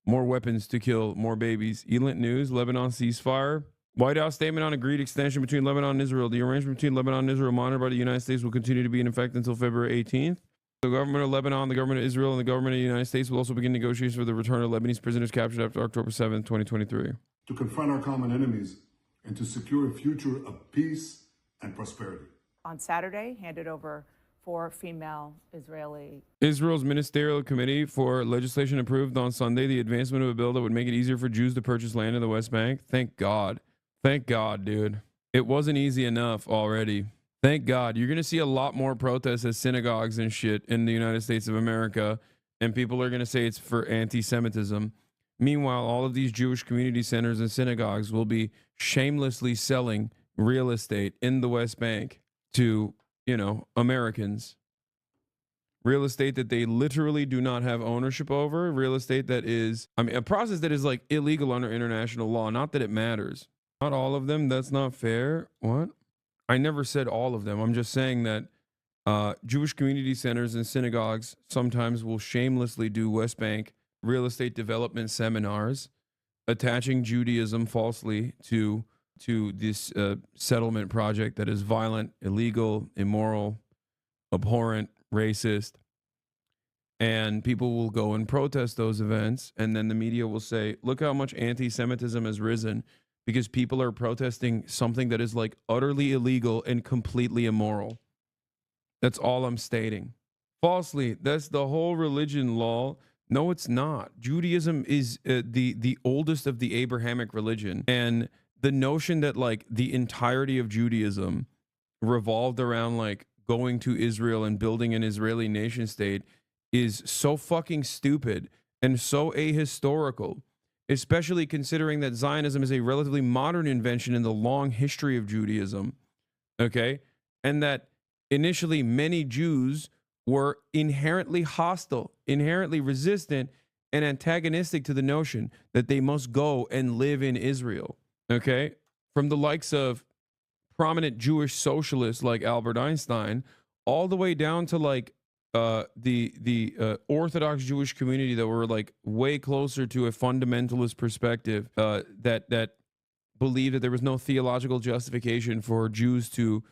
Speaker 1: more weapons to kill more babies. Elent News, Lebanon ceasefire. White House statement on agreed extension between Lebanon and Israel. The arrangement between Lebanon and Israel, monitored by the United States, will continue to be in effect until February 18th. The government of Lebanon, the government of Israel, and the government of the United States will also begin negotiations for the return of Lebanese prisoners captured after October 7th, 2023.
Speaker 9: To confront our common enemies and to secure a future of peace and prosperity.
Speaker 10: On Saturday, handed over 4 female Israeli.
Speaker 1: Israel's Ministerial Committee for Legislation approved on Sunday the advancement of a bill that would make it easier for Jews to purchase land in the West Bank. Thank God. Thank God, dude. It wasn't easy enough already. Thank God. You're going to see a lot more protests at synagogues and shit in the United States of America, and people are going to say it's for anti-Semitism. Meanwhile, all of these Jewish community centers and synagogues will be shamelessly selling real estate in the West Bank to, Americans. Real estate that they literally do not have ownership over. Real estate that is, a process that is like illegal under international law. Not that it matters. Not all of them. That's not fair. What? I never said all of them. I'm just saying that Jewish community centers and synagogues sometimes will shamelessly do West Bank real estate development seminars, attaching Judaism falsely to this settlement project that is violent, illegal, immoral, abhorrent, racist. And people will go and protest those events. And then the media will say, look how much anti-Semitism has risen because people are protesting something that is like utterly illegal and completely immoral. That's all I'm stating. Falsely, that's the whole religion law. No, it's not. Judaism is the oldest of the Abrahamic religion, and the notion that like the entirety of Judaism revolved around like going to Israel and building an Israeli nation state is so fucking stupid and so ahistorical, especially considering that Zionism is a relatively modern invention in the long history of Judaism. Okay, and that initially many Jews were inherently hostile, inherently resistant, and antagonistic to the notion that they must go and live in Israel. Okay, from the likes of prominent Jewish socialists like Albert Einstein, all the way down to like the Orthodox Jewish community that were like way closer to a fundamentalist perspective that believed that there was no theological justification for Jews to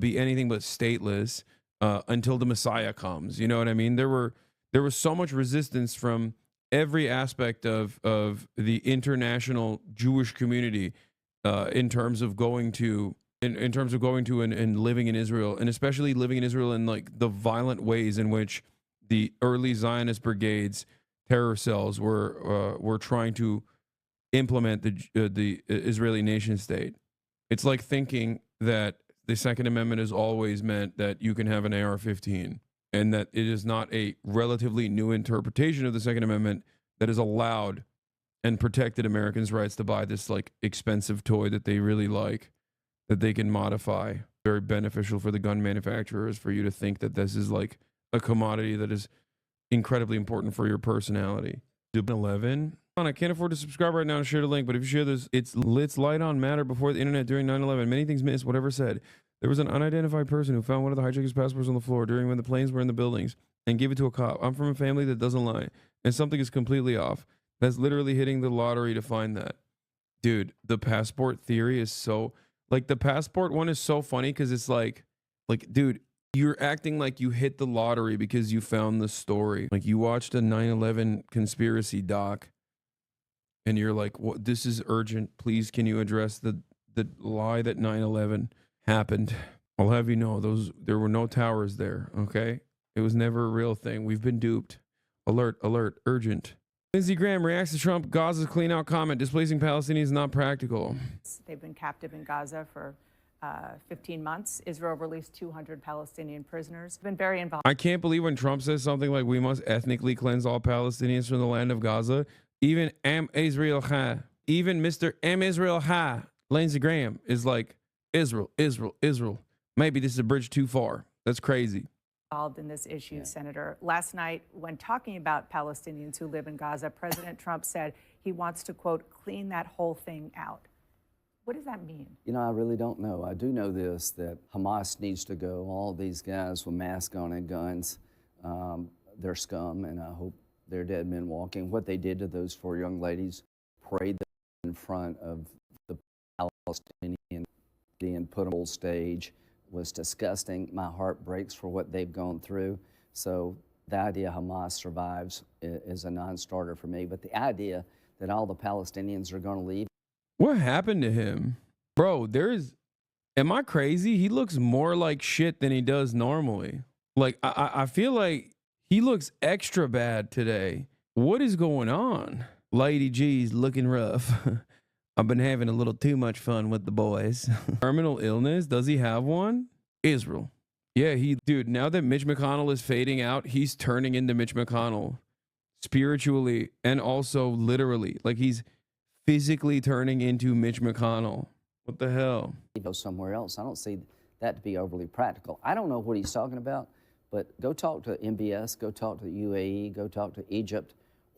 Speaker 1: be anything but stateless until the Messiah comes. You know what I mean? There was so much resistance from every aspect of the international Jewish community in terms of going to and living in Israel, and especially living in Israel in like the violent ways in which the early Zionist brigades, terror cells were trying to implement the Israeli nation state. It's like thinking that the Second Amendment has always meant that you can have an AR-15, and that it is not a relatively new interpretation of the Second Amendment that has allowed and protected Americans' rights to buy this like expensive toy that they really like, that they can modify. Very beneficial for the gun manufacturers for you to think that this is like a commodity that is incredibly important for your personality. 11. I can't afford to subscribe right now and share the link, but if you share this, it's light on matter before the internet during 9/11. Many things missed, whatever said. There was an unidentified person who found one of the hijackers' passports on the floor during when the planes were in the buildings and gave it to a cop. I'm from a family that doesn't lie, and something is completely off. That's literally hitting the lottery to find that. Dude, the passport theory is so, like, the passport one is so funny because it's like, dude, you're acting like you hit the lottery because you found the story. Like, you watched a 9/11 conspiracy doc, and you're like, "What? This is urgent. Please, can you address the lie that 9/11 happened?" I'll have you know, there were no towers there. Okay, it was never a real thing. We've been duped. Alert! Alert! Urgent. Lindsey Graham reacts to Trump Gaza's clean out comment. Displacing Palestinians is not practical.
Speaker 10: They've been captive in Gaza for 15 months. Israel released 200 Palestinian prisoners. Been very involved.
Speaker 1: I can't believe when Trump says something like we must ethnically cleanse all Palestinians from the land of Gaza. Even Israel Ha, even Mr. Israel Ha, Lindsey Graham is like, Israel, Israel, Israel. Maybe this is a bridge too far. That's crazy.
Speaker 10: Involved in this issue, Senator. Last night, when talking about Palestinians who live in Gaza, President Trump said he wants to, quote, clean that whole thing out. What does that mean?
Speaker 11: You know, I really don't know. I do know this, that Hamas needs to go. All these guys with masks on and guns, they're scum, and I hope they're dead men walking. What they did to those 4 young ladies, parade them in front of the Palestinian and put them on stage, was disgusting. My heart breaks for what they've gone through. So the idea Hamas survives is a non-starter for me. But the idea that all the Palestinians are going to leave.
Speaker 1: What happened to him? Bro, am I crazy? He looks more like shit than he does normally. Like, I feel like he looks extra bad today. What is going on? Lady G's looking rough. I've been having a little too much fun with the boys. Terminal illness? Does he have one? Israel. Yeah, dude, now that Mitch McConnell is fading out, he's turning into Mitch McConnell spiritually and also literally. Like, he's physically turning into Mitch McConnell. What the hell?
Speaker 11: He goes somewhere else. I don't see that to be overly practical. I don't know what he's talking about, but go talk to MBS, go talk to the UAE, go talk to Egypt.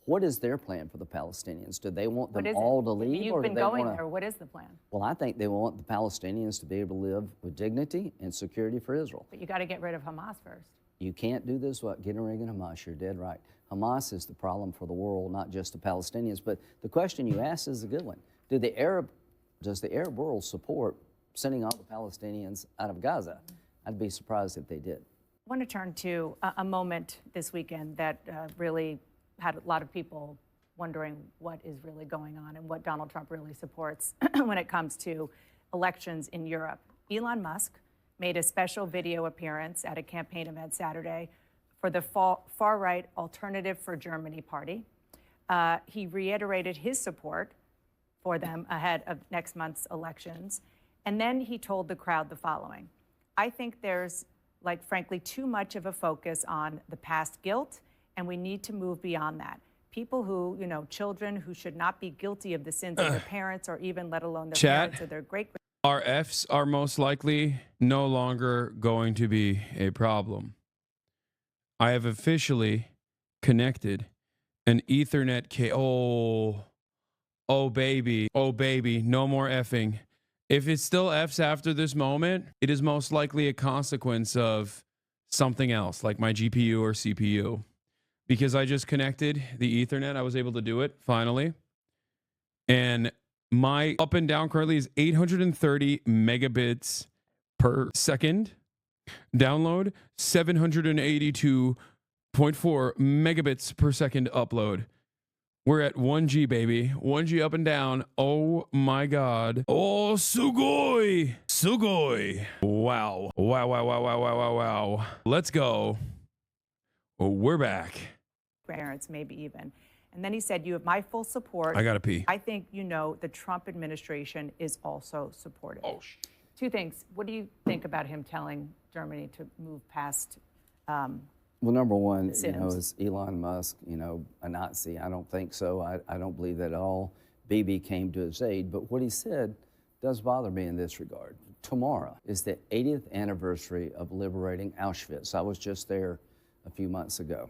Speaker 11: What is their plan for the Palestinians? Do they want them all to leave?
Speaker 10: You've been going there. What is the plan?
Speaker 11: Well, I think they want the Palestinians to be able to live with dignity and security for Israel.
Speaker 10: But you got to get rid of Hamas first.
Speaker 11: You can't do this without getting rid of Hamas. You're dead right. Hamas is the problem for the world, not just the Palestinians. But the question you asked is a good one. Does the Arab world support sending all the Palestinians out of Gaza? I'd be surprised if they did.
Speaker 10: I want to turn to a moment this weekend that really had a lot of people wondering what is really going on and what Donald Trump really supports when it comes to elections in Europe. Elon Musk made a special video appearance at a campaign event Saturday for the far-right Alternative for Germany party. He reiterated his support for them ahead of next month's elections. And then he told the crowd the following: I think there's, frankly, too much of a focus on the past guilt, and we need to move beyond that. People who, children who should not be guilty of the sins of their parents, or even let alone their parents or their great.
Speaker 1: Our Fs are most likely no longer going to be a problem. I have officially connected an Ethernet cable. Oh baby, no more effing. If it's still Fs after this moment, it is most likely a consequence of something else, like my GPU or CPU. Because I just connected the Ethernet, I was able to do it finally. And my up and down currently is 830 megabits per second. Download 782.4 megabits per second upload. We're at 1G, baby. 1G up and down. Oh my God. Oh, sugoi. Sugoi. Wow. Wow. Let's go. Oh, we're back.
Speaker 10: Parents, maybe even. And then he said, you have my full support.
Speaker 1: I gotta pee.
Speaker 10: I think, the Trump administration is also supportive.
Speaker 1: Oh,
Speaker 10: Two things. What do you think about him telling Germany to move past
Speaker 11: Well, number one,
Speaker 10: sins?
Speaker 11: is Elon Musk, a Nazi? I don't think so. I don't believe that at all. Bibi came to his aid, but what he said does bother me in this regard. Tomorrow is the 80th anniversary of liberating Auschwitz. I was just there a few months ago.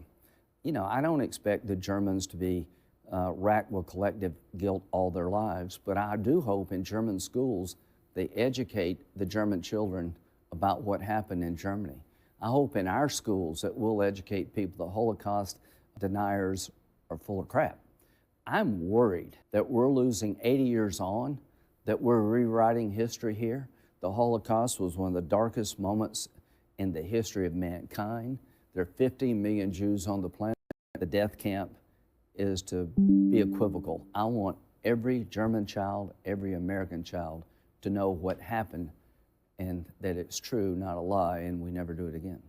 Speaker 11: I don't expect the Germans to be racked with collective guilt all their lives, but I do hope in German schools they educate the German children about what happened in Germany. I hope in our schools that we'll educate people the Holocaust deniers are full of crap. I'm worried that we're losing 80 years on, that we're rewriting history here. The Holocaust was one of the darkest moments in the history of mankind. There are 15 million Jews on the planet. The death camp is to be equivocal. I want every German child, every American child to know what happened and that it's true, not a lie, and we never do it again.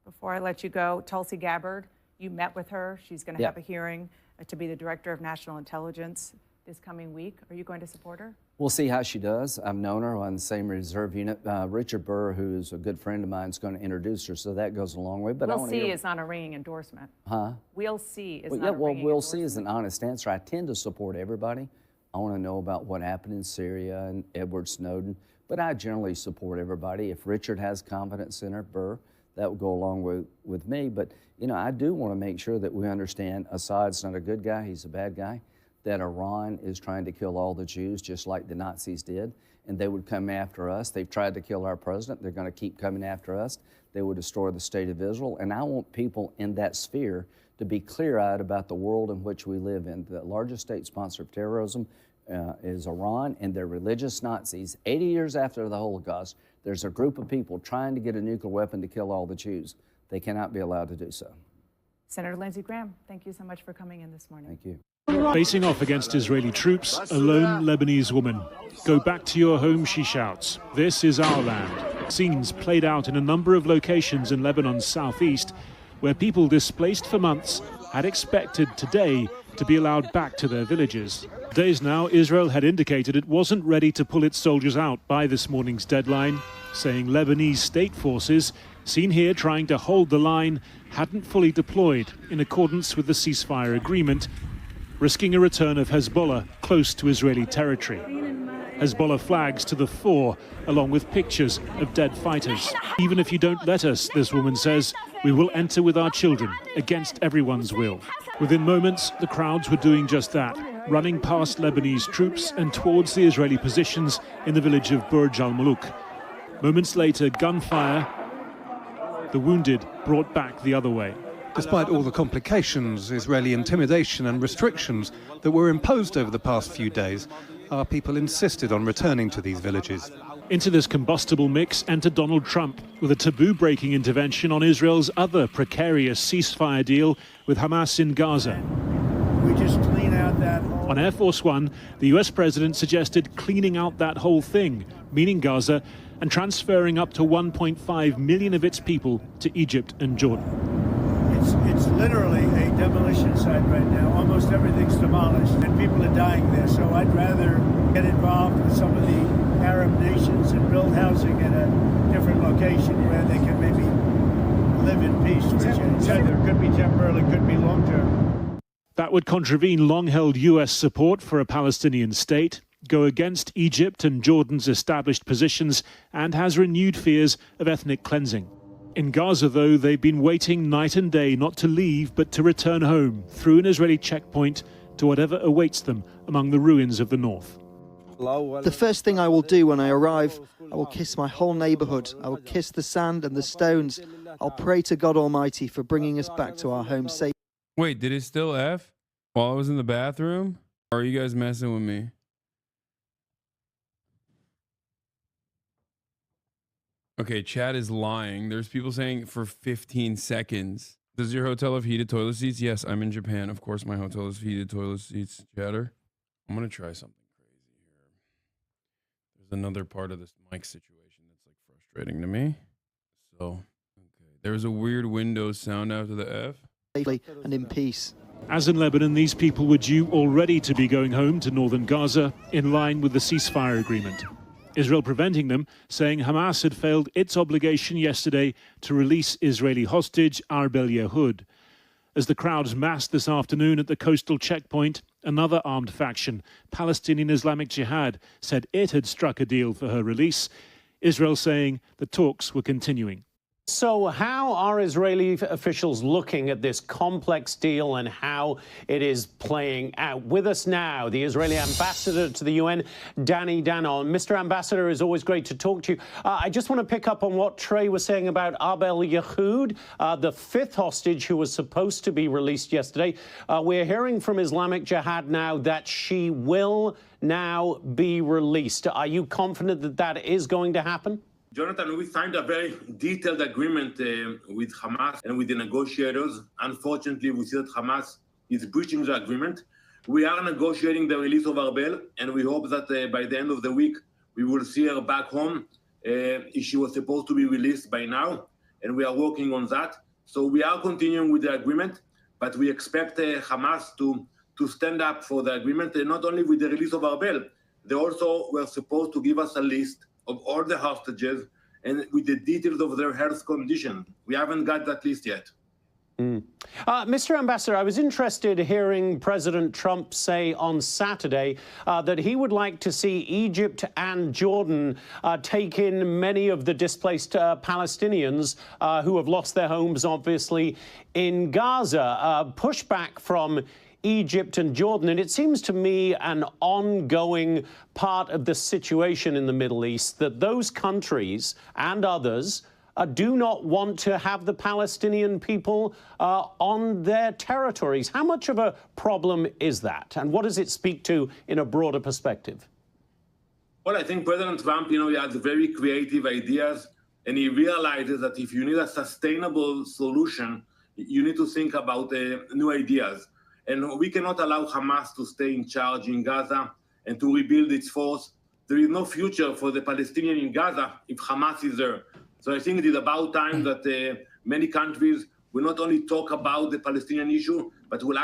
Speaker 10: Before I let you go, Tulsi Gabbard, you met with her. She's going to have a hearing to be the Director of National Intelligence this coming week. Are you going to support her?
Speaker 11: We'll see how she does. I've known her on the same reserve unit. Richard Burr, who's a good friend of mine, is going to introduce her, so that goes a long way. But
Speaker 10: we'll see is not a ringing endorsement.
Speaker 11: Huh?
Speaker 10: We'll see is
Speaker 11: not a ringing endorsement. We'll see is an honest answer. I tend to support everybody. I want to know about what happened in Syria and Edward Snowden, but I generally support everybody. If Richard has confidence in her, Burr, that would go along with me. But, I do want to make sure that we understand Assad's not a good guy, he's a bad guy, that Iran is trying to kill all the Jews just like the Nazis did, and they would come after us. They've tried to kill our president. They're going to keep coming after us. They would destroy the state of Israel, and I want people in that sphere to be clear-eyed about the world in which we live in. The largest state sponsor of terrorism is Iran, and they're religious Nazis. 80 years after the Holocaust, there's a group of people trying to get a nuclear weapon to kill all the Jews. They cannot be allowed to do so.
Speaker 10: Senator Lindsey Graham, thank you so much for coming in this morning.
Speaker 11: Thank you.
Speaker 12: Facing off against Israeli troops, a lone Lebanese woman. Go back to your home, she shouts. This is our land. Scenes played out in a number of locations in Lebanon's southeast, where people displaced for months had expected today to be allowed back to their villages. Days now, Israel had indicated it wasn't ready to pull its soldiers out by this morning's deadline, saying Lebanese state forces, seen here trying to hold the line, hadn't fully deployed in accordance with the ceasefire agreement, risking a return of Hezbollah close to Israeli territory. Hezbollah flags to the fore, along with pictures of dead fighters. Even if you don't let us, this woman says, we will enter with our children, against everyone's will. Within moments, the crowds were doing just that, running past Lebanese troops and towards the Israeli positions in the village of Burj al-Muluk. Moments later, gunfire, the wounded brought back the other way.
Speaker 13: Despite all the complications, Israeli intimidation and restrictions that were imposed over the past few days, our people insisted on returning to these villages.
Speaker 12: Into this combustible mix entered Donald Trump with a taboo-breaking intervention on Israel's other precarious ceasefire deal with Hamas in Gaza.
Speaker 6: We just clean out
Speaker 12: On Air Force One, the US president suggested cleaning out that whole thing, meaning Gaza, and transferring up to 1.5 million of its people to Egypt and Jordan.
Speaker 6: It's literally a demolition site right now. Almost everything's demolished and people are dying there. So I'd rather get involved with some of the Arab nations and build housing at a different location where they can maybe live in peace for a change.
Speaker 8: There could be temporarily, could be long term.
Speaker 12: That would contravene long-held US support for a Palestinian state, go against Egypt and Jordan's established positions, and has renewed fears of ethnic cleansing. In Gaza, though, they've been waiting night and day not to leave, but to return home through an Israeli checkpoint to whatever awaits them among the ruins of the north.
Speaker 14: The first thing I will do when I arrive, I will kiss my whole neighborhood. I will kiss the sand and the stones. I'll pray to God Almighty for bringing us back to our home safe.
Speaker 1: Wait, did it still F while I was in the bathroom? Or are you guys messing with me? Okay, chat is lying. There's people saying for 15 seconds. Does your hotel have heated toilet seats? Yes, I'm in Japan. Of course, my hotel has heated toilet seats, chatter. I'm going to try something crazy here. There's another part of this mic situation that's like frustrating to me. So, okay. There's a weird Windows sound after the F.
Speaker 14: Safely and in peace.
Speaker 12: As in Lebanon, these people were due already to be going home to northern Gaza in line with the ceasefire agreement. Israel preventing them, saying Hamas had failed its obligation yesterday to release Israeli hostage Arbel Yehud. As the crowds massed this afternoon at the coastal checkpoint, another armed faction, Palestinian Islamic Jihad, said it had struck a deal for her release. Israel saying the talks were continuing.
Speaker 15: So how are Israeli officials looking at this complex deal and how it is playing out? With us now, the Israeli ambassador to the UN, Danny Danon. Mr. Ambassador, it's always great to talk to you. I just want to pick up on what Trey was saying about Arbel Yehud, the fifth hostage who was supposed to be released yesterday. We're hearing from Islamic Jihad now that she will now be released. Are you confident that that is going to happen?
Speaker 16: Jonathan, we signed a very detailed agreement with Hamas and with the negotiators. Unfortunately, we see that Hamas is breaching the agreement. We are negotiating the release of Arbel, and we hope that by the end of the week, we will see her back home. She was supposed to be released by now, and we are working on that. So we are continuing with the agreement, but we expect Hamas to stand up for the agreement, and not only with the release of Arbel, they also were supposed to give us a list of all the hostages and with the details of their health condition. We haven't got that list yet.
Speaker 15: Mr. Ambassador, I was interested hearing President Trump say on Saturday that he would like to see Egypt and Jordan take in many of the displaced Palestinians who have lost their homes, obviously, in Gaza. Pushback from Egypt and Jordan, and it seems to me an ongoing part of the situation in the Middle East that those countries and others do not want to have the Palestinian people on their territories. How much of a problem is that, and what does it speak to in a broader perspective?
Speaker 16: Well, I think President Trump, he has very creative ideas, and he realizes that if you need a sustainable solution, you need to think about new ideas. And we cannot allow Hamas to stay in charge in Gaza and to rebuild its force. There is no future for the Palestinians in Gaza if Hamas is there. So I think it is about time that many countries will not only talk about the Palestinian issue, but will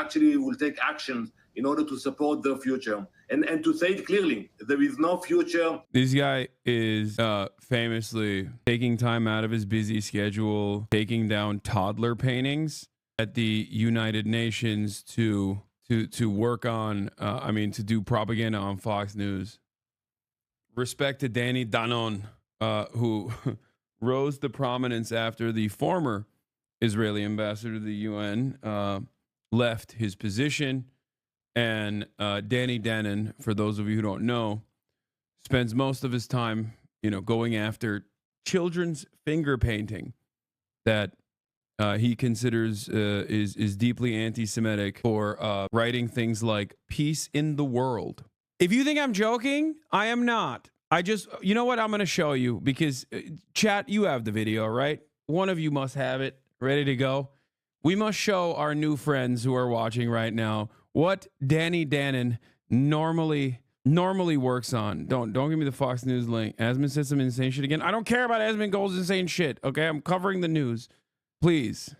Speaker 16: take action in order to support their future. And to say it clearly, there is no future.
Speaker 1: This guy is famously taking time out of his busy schedule, taking down toddler paintings at the United Nations to work on, to do propaganda on Fox News. Respect to Danny Danon, who rose to prominence after the former Israeli ambassador to the UN left his position. And Danny Danon, for those of you who don't know, spends most of his time, going after children's finger painting that he considers is deeply anti-Semitic for writing things like peace in the world. If you think I'm joking, I am not. You know what? I'm going to show you because chat, you have the video, right? One of you must have it ready to go. We must show our new friends who are watching right now what Danny Dannon normally works on. Don't give me the Fox News link. Asmund said some insane shit again. I don't care about Asmund Gold's insane shit. Okay, I'm covering the news. Please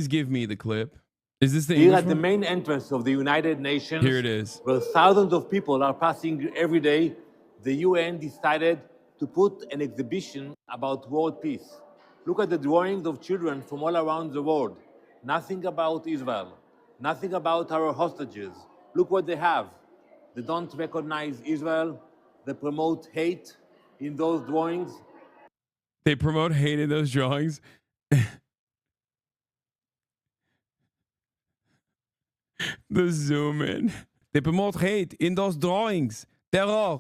Speaker 1: give me the clip. Is this the
Speaker 16: Here
Speaker 1: English
Speaker 16: at the
Speaker 1: one?
Speaker 16: main entrance of the United Nations,
Speaker 1: Here it is.
Speaker 16: where thousands of people are passing every day, the UN decided to put an exhibition about world peace. Look at the drawings of children from all around the world. Nothing about Israel. Nothing about our hostages. Look what they have. They don't recognize Israel. They promote hate in those drawings.
Speaker 1: They promote hate in those drawings. The zoom in. They promote hate in those drawings. Terror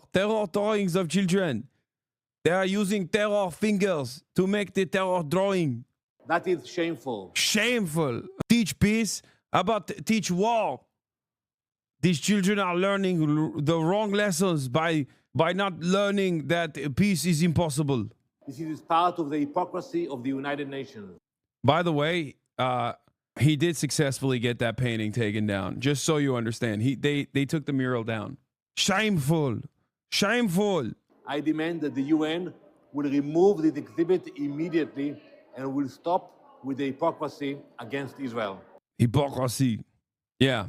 Speaker 1: drawings of children. They are using terror fingers to make the terror drawing.
Speaker 16: That is shameful.
Speaker 1: Shameful. Teach peace, about teach war. These children are learning the wrong lessons by not learning that peace is impossible.
Speaker 16: This is part of the hypocrisy of the United Nations.
Speaker 1: By the way, he did successfully get that painting taken down. Just so you understand, they took the mural down. Shameful.
Speaker 16: I demand that the UN will remove this exhibit immediately and will stop with the hypocrisy against Israel.
Speaker 1: Hypocrisy. Yeah.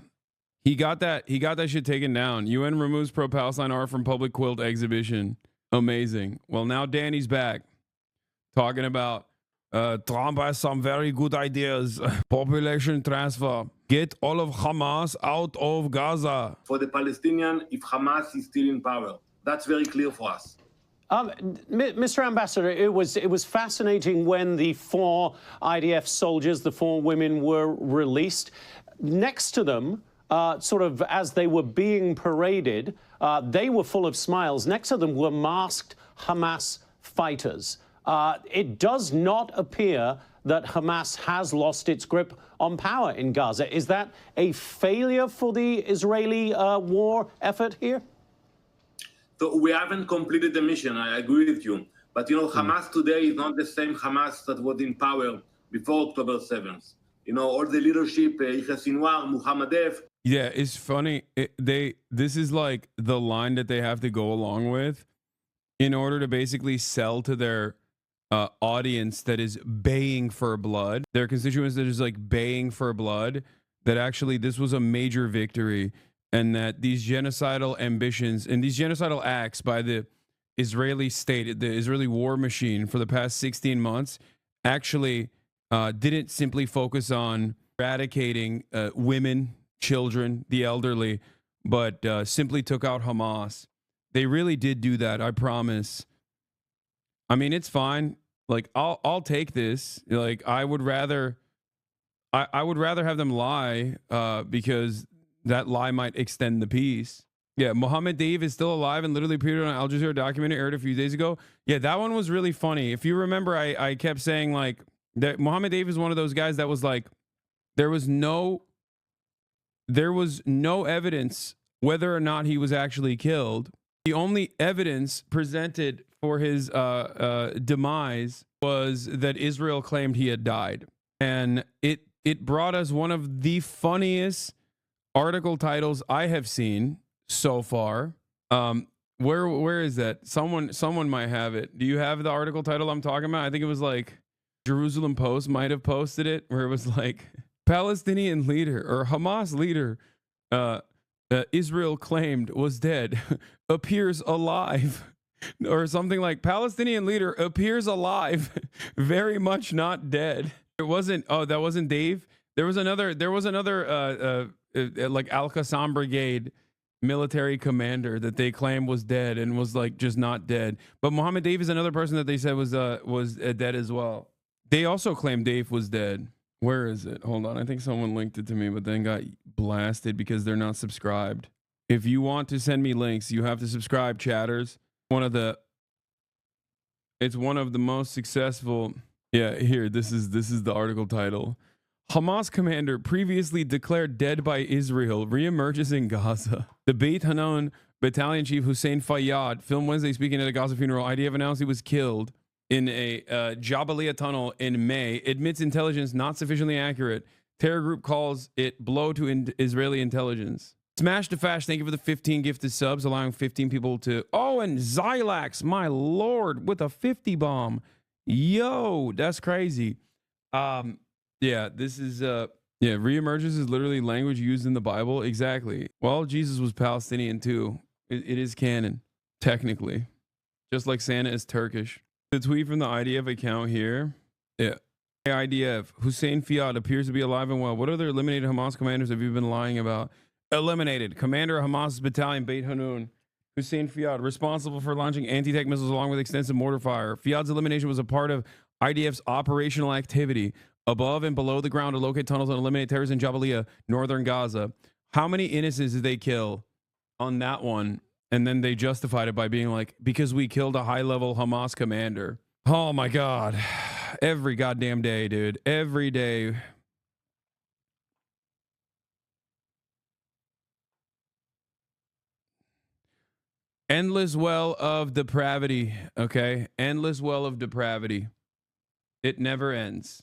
Speaker 1: He got that shit taken down. UN removes pro-Palestine art from public quilt exhibition. Amazing. Well, now Danny's back talking about Trump has some very good ideas. Population transfer. Get all of Hamas out of Gaza.
Speaker 16: For the Palestinian, if Hamas is still in power, that's very clear for us.
Speaker 15: Mr. Ambassador, it was fascinating when the 4 IDF soldiers, the 4 women, were released. Next to them, sort of as they were being paraded, they were full of smiles. Next to them were masked Hamas fighters. It does not appear that Hamas has lost its grip on power in Gaza. Is that a failure for the Israeli war effort here?
Speaker 16: So we haven't completed the mission. I agree with you. But, Hamas today is not the same Hamas that was in power before October 7th. All the leadership, Yahya Sinwar, Muhammad Def.
Speaker 1: Yeah, it's funny. This is like the line that they have to go along with in order to basically sell to their audience that is baying for blood, their constituents that is like baying for blood, that actually this was a major victory, and that these genocidal ambitions and these genocidal acts by the Israeli state, the Israeli war machine for the past 16 months actually didn't simply focus on eradicating women, children, the elderly, but simply took out Hamas. They really did do that, I promise. I mean, it's fine. Like, I'll take this. Like, I would rather have them lie because that lie might extend the peace. Yeah, Mohammed Dave is still alive and literally appeared on an Al Jazeera documentary aired a few days ago. Yeah, that one was really funny. If you remember, I kept saying like that Mohammed Dave is one of those guys that was like, there was no evidence whether or not he was actually killed. The only evidence presented for his demise was that Israel claimed he had died. And it brought us one of the funniest article titles I have seen so far. Where is that? Someone might have it. Do you have the article title I'm talking about? I think it was like Jerusalem Post might have posted it, where it was like Palestinian leader or Hamas leader Israel claimed was dead appears alive, or something like Palestinian leader appears alive, very much not dead. It wasn't. Oh, that wasn't Dave. There was another like Al-Qassam Brigade military commander that they claimed was dead and was like just not dead. But Mohammed Dave is another person that they said was dead as well. They also claimed Dave was dead. Where is it? Hold on. I think someone linked it to me, but then got blasted because they're not subscribed. If you want to send me links, you have to subscribe, chatters. It's one of the most successful. Yeah, here, this is the article title. Hamas commander previously declared dead by Israel reemerges in Gaza. The Beit Hanon battalion chief Hussein Fayyad filmed Wednesday speaking at a Gaza funeral. IDF announced he was killed in a Jabalia tunnel in May. Admits intelligence not sufficiently accurate. Terror group calls it blow to Israeli intelligence. Smash to Fash, thank you for the 15 gifted subs, allowing 15 people to... Oh, and Xylax, my lord, with a 50 bomb. Yo, that's crazy. Yeah, this is... Yeah, reemergence is literally language used in the Bible. Exactly. Well, Jesus was Palestinian too. It is canon, technically. Just like Santa is Turkish. The tweet from the IDF account here. Yeah. IDF, Hussein Fiat appears to be alive and well. What other eliminated Hamas commanders have you been lying about? Eliminated. Commander of Hamas battalion, Beit Hanun. Hussein Fiat, responsible for launching anti-tank missiles along with extensive mortar fire. Fiat's elimination was a part of IDF's operational activity above and below the ground to locate tunnels and eliminate terrorists in Jabalia, northern Gaza. How many innocents did they kill on that one? And then they justified it by being like, because we killed a high-level Hamas commander. Oh my God. Every goddamn day, dude. Every day. Endless well of depravity, okay? Endless well of depravity. It never ends.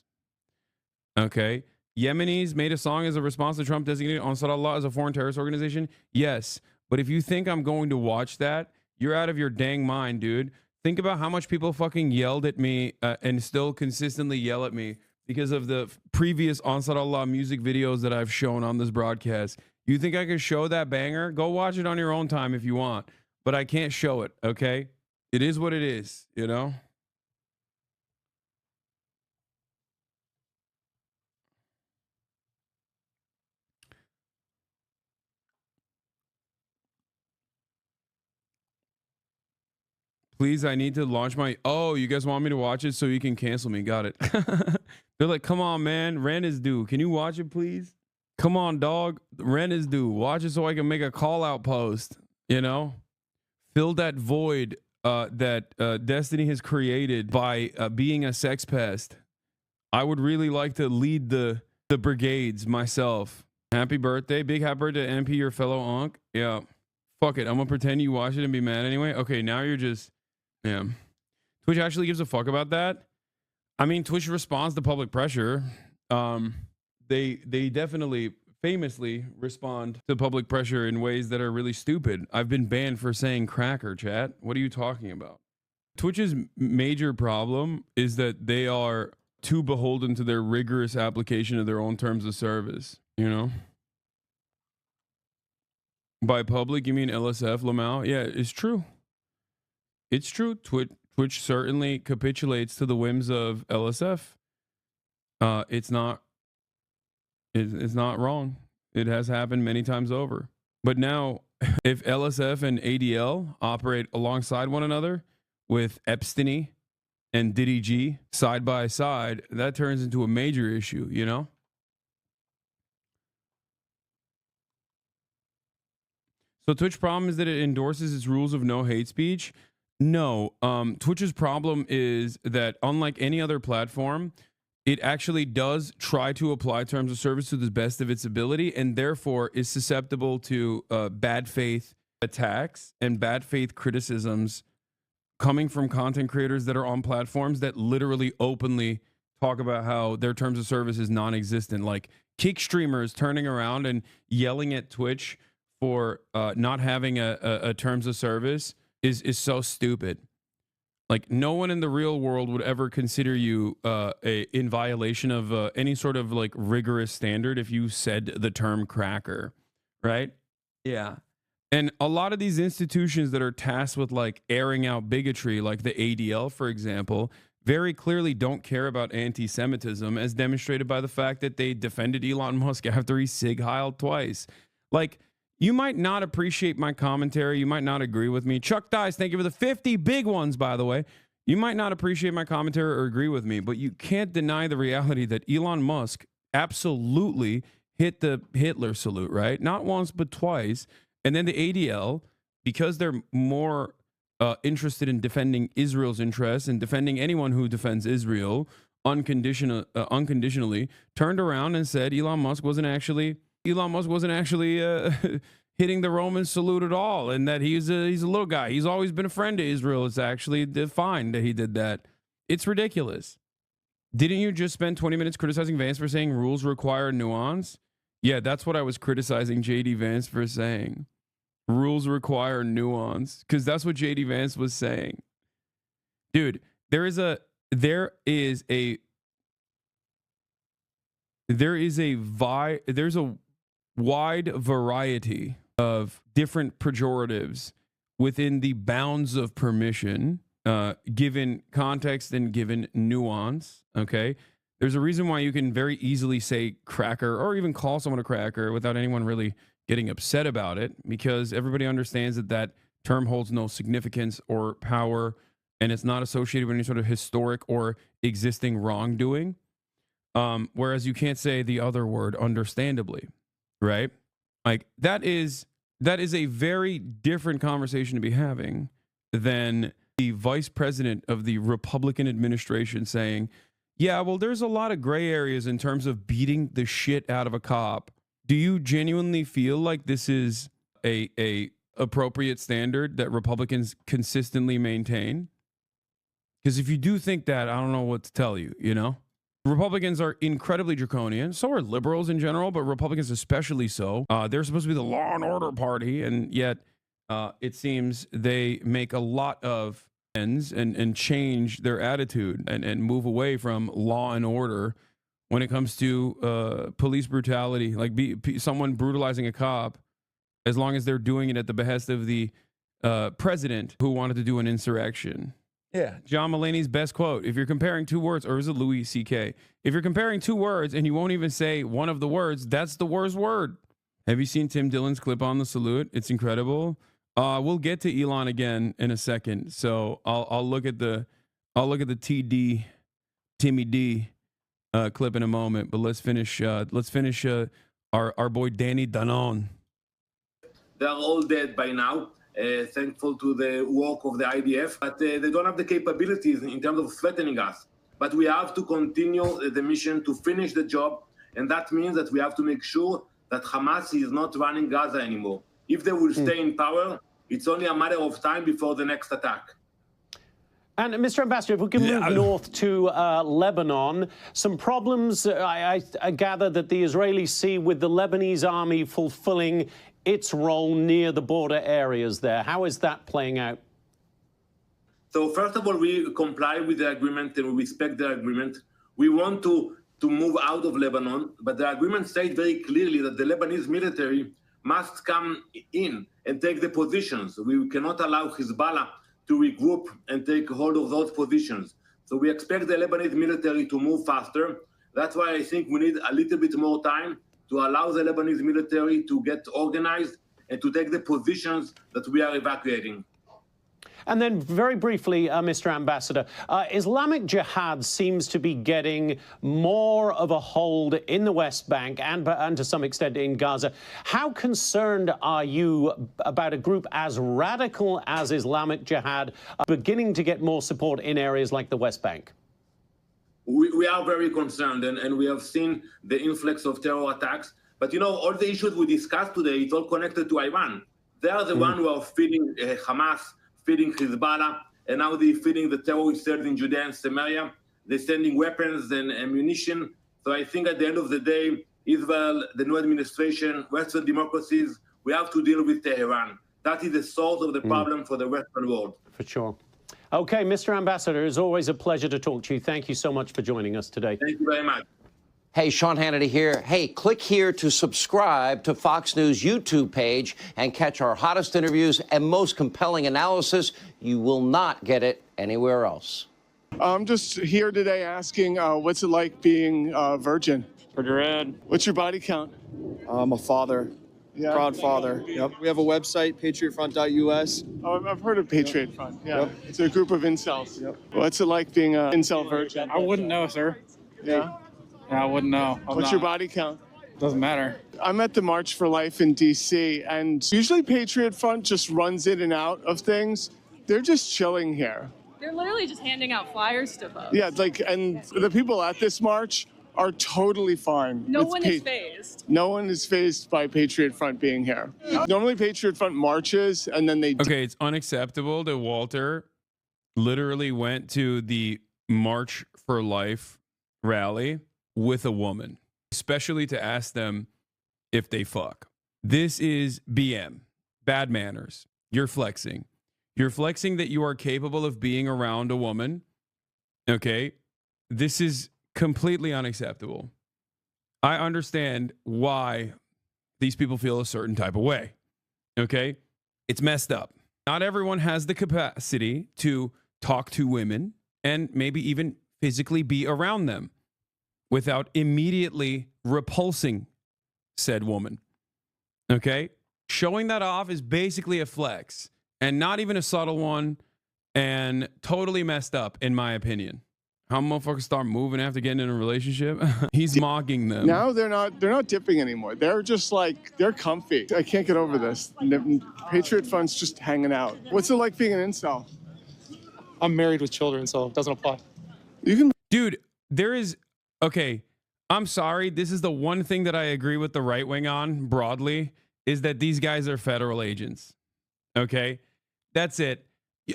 Speaker 1: Okay. Yemenis made a song as a response to Trump designating Ansarallah as a foreign terrorist organization. Yes. But if you think I'm going to watch that, you're out of your dang mind, dude. Think about how much people fucking yelled at me and still consistently yell at me because of the previous Ansarallah music videos that I've shown on this broadcast. You think I could show that banger? Go watch it on your own time if you want. But I can't show it, okay? It is what it is, you know? Please, I need to launch my... Oh, you guys want me to watch it so you can cancel me. Got it. They're like, come on, man. Rent is due. Can you watch it, please? Come on, dog. Rent is due. Watch it so I can make a call-out post, you know? Fill that void that Destiny has created by being a sex pest. I would really like to lead the brigades myself. Happy birthday. Big happy birthday to MP, your fellow onk. Yeah. Fuck it. I'm going to pretend you watch it and be mad anyway. Okay, now you're just... Yeah. Twitch actually gives a fuck about that. I mean, Twitch responds to public pressure. They definitely famously respond to public pressure in ways that are really stupid. I've been banned for saying cracker, chat. What are you talking about? Twitch's major problem is that they are too beholden to their rigorous application of their own terms of service, you know? By public, you mean LSF, Lamau? Yeah, it's true. It's true. Twitch certainly capitulates to the whims of LSF. It's not wrong. It has happened many times over. But now, if LSF and ADL operate alongside one another with Epstein and Diddy G side by side, that turns into a major issue, you know? So Twitch problem is that it endorses its rules of no hate speech. No, Twitch's problem is that unlike any other platform, it actually does try to apply terms of service to the best of its ability and therefore is susceptible to bad faith attacks and bad faith criticisms coming from content creators that are on platforms that literally openly talk about how their terms of service is non-existent. Like kick streamers turning around and yelling at Twitch for not having a terms of service is so stupid. Like no one in the real world would ever consider you in violation of any sort of like rigorous standard if you said the term cracker, right? Yeah. And a lot of these institutions that are tasked with like airing out bigotry, like the ADL, for example, very clearly don't care about anti-Semitism, as demonstrated by the fact that they defended Elon Musk after he sig-heiled twice. Like, you might not appreciate my commentary. You might not agree with me. Chuck Dice, thank you for the 50 big ones, by the way. You might not appreciate my commentary or agree with me, but you can't deny the reality that Elon Musk absolutely hit the Hitler salute, right? Not once, but twice. And then the ADL, because they're more interested in defending Israel's interests and defending anyone who defends Israel unconditionally, turned around and said Elon Musk wasn't actually hitting the Roman salute at all, and that he's a little guy. He's always been a friend to Israel. It's actually fine that he did that. It's ridiculous. Didn't you just spend 20 minutes criticizing Vance for saying rules require nuance? Yeah, that's what I was criticizing JD Vance for saying. Rules require nuance, because that's what JD Vance was saying. Dude, there's a wide variety of different pejoratives within the bounds of permission, given context and given nuance. Okay, there's a reason why you can very easily say cracker or even call someone a cracker without anyone really getting upset about it, because everybody understands that that term holds no significance or power, and it's not associated with any sort of historic or existing wrongdoing. Whereas you can't say the other word, understandably, right? Like that is a very different conversation to be having than the vice president of the Republican administration saying, yeah, well, there's a lot of gray areas in terms of beating the shit out of a cop. Do you genuinely feel like this is a appropriate standard that Republicans consistently maintain? Because if you do think that, I don't know what to tell you, you know? Republicans are incredibly draconian. So are liberals in general, but Republicans especially so. They're supposed to be the law and order party, and yet it seems they make a lot of ends and change their attitude and move away from law and order when it comes to police brutality, like someone brutalizing a cop, as long as they're doing it at the behest of the president who wanted to do an insurrection. Yeah, John Mulaney's best quote. If you're comparing two words, or is it Louis C.K.? If you're comparing two words and you won't even say one of the words, that's the worst word. Have you seen Tim Dillon's clip on the salute? It's incredible. We'll get to Elon again in a second. So I'll look at the TD Timmy D clip in a moment. But let's finish our boy Danny Danon.
Speaker 16: They're all dead by now. Thankful to the work of the IDF, but they don't have the capabilities in terms of threatening us. But we have to continue the mission to finish the job, and that means that we have to make sure that Hamas is not running Gaza anymore. If they will stay in power, it's only a matter of time before the next attack.
Speaker 15: And Mr. Ambassador, if we can move north to Lebanon, some problems I gather that the Israelis see with the Lebanese army fulfilling its role near the border areas there. How is that playing out?
Speaker 16: So first of all, we comply with the agreement and we respect the agreement. We want to move out of Lebanon, but the agreement states very clearly that the Lebanese military must come in and take the positions. We cannot allow Hezbollah to regroup and take hold of those positions. So we expect the Lebanese military to move faster. That's why I think we need a little bit more time to allow the Lebanese military to get organized and to take the positions that we are evacuating.
Speaker 15: And then very briefly, Mr. Ambassador, Islamic Jihad seems to be getting more of a hold in the West Bank and to some extent in Gaza. How concerned are you about a group as radical as Islamic Jihad beginning to get more support in areas like the West Bank?
Speaker 16: We are very concerned, and we have seen the influx of terror attacks. But, you know, all the issues we discussed today, it's all connected to Iran. They are the one who are feeding Hamas, feeding Hezbollah, and now they're feeding the terrorist cells in Judea and Samaria. They're sending weapons and ammunition. So I think at the end of the day, Israel, the new administration, Western democracies, we have to deal with Tehran. That is the source of the problem for the Western world.
Speaker 15: For sure. Okay, Mr. Ambassador, it's always a pleasure to talk to you. Thank you so much for joining us today.
Speaker 16: Thank you very much.
Speaker 17: Hey, Sean Hannity here. Hey, click here to subscribe to Fox News YouTube page and catch our hottest interviews and most compelling analysis. You will not get it anywhere else.
Speaker 18: I'm just here today asking, what's it like being a virgin?
Speaker 7: Pretty rad.
Speaker 18: What's your body count?
Speaker 19: I'm a father. Yeah. Proud father. Yep. We have a website, patriotfront.us.
Speaker 18: Oh, I've heard of Patriot Front. Yeah.
Speaker 19: Yep.
Speaker 18: It's a group of incels. Yep. What's it like being an incel virgin?
Speaker 7: I wouldn't know, sir.
Speaker 18: Yeah?
Speaker 7: Yeah, I wouldn't know.
Speaker 18: What's your body count?
Speaker 7: Doesn't matter.
Speaker 18: I'm at the March for Life in D.C., and usually Patriot Front just runs in and out of things. They're just chilling here.
Speaker 20: They're literally just handing out flyers to folks.
Speaker 18: Yeah, and the people at this march are totally fine.
Speaker 20: No one is fazed.
Speaker 18: No one is fazed by Patriot Front being here. Normally Patriot Front marches and then they...
Speaker 1: Okay, it's unacceptable that Walter literally went to the March for Life rally with a woman, especially to ask them if they fuck. This is BM, bad manners. You're flexing. You're flexing that you are capable of being around a woman. Okay? This is completely unacceptable. I understand why these people feel a certain type of way. Okay? It's messed up. Not everyone has the capacity to talk to women and maybe even physically be around them without immediately repulsing said woman. Okay? Showing that off is basically a flex and not even a subtle one and totally messed up, in my opinion. How motherfuckers start moving after getting in a relationship? He's mocking them.
Speaker 18: Now they're not dipping anymore. They're just like, they're comfy. I can't get over this. Patriot Fund's just hanging out. What's it like being an incel?
Speaker 7: I'm married with children, so it doesn't apply.
Speaker 1: Dude, there is, okay, I'm sorry. This is the one thing that I agree with the right wing on broadly, is that these guys are federal agents. Okay? That's it.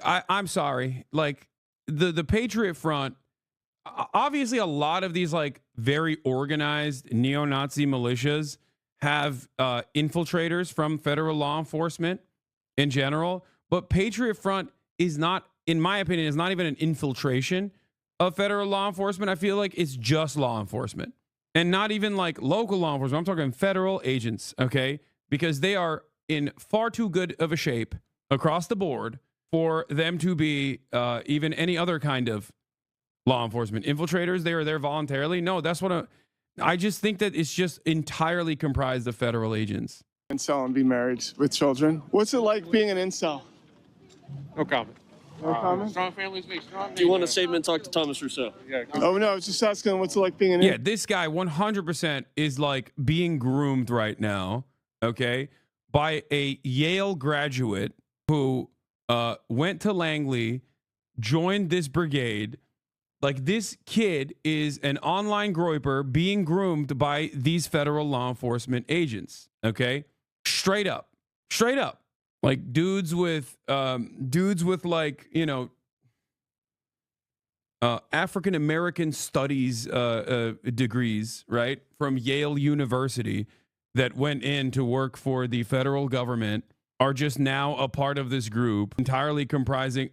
Speaker 1: I'm sorry. Like, the Patriot Front, obviously a lot of these like very organized neo-Nazi militias have infiltrators from federal law enforcement in general, but Patriot Front is not, in my opinion, is not even an infiltration of federal law enforcement. I feel like it's just law enforcement and not even like local law enforcement. I'm talking federal agents, okay? Because they are in far too good of a shape across the board for them to be even any other kind of law enforcement. Infiltrators, they are there voluntarily. No, that's what I just think that it's just entirely comprised of federal agents.
Speaker 18: Incel and be married with children. What's it like being an incel?
Speaker 7: No comment.
Speaker 18: No comment?
Speaker 7: Strong families make strong.
Speaker 21: Do you want a statement? Talk to Thomas Rousseau.
Speaker 7: Yeah.
Speaker 18: Oh no, I was just asking what's it like being an
Speaker 1: Yeah, this guy 100% is like being groomed right now, okay, by a Yale graduate who went to Langley, joined this brigade. Like, this kid is an online groyper being groomed by these federal law enforcement agents. Okay, straight up. Like dudes with like, you know, African American studies degrees, right, from Yale University that went in to work for the federal government are just now a part of this group, entirely comprising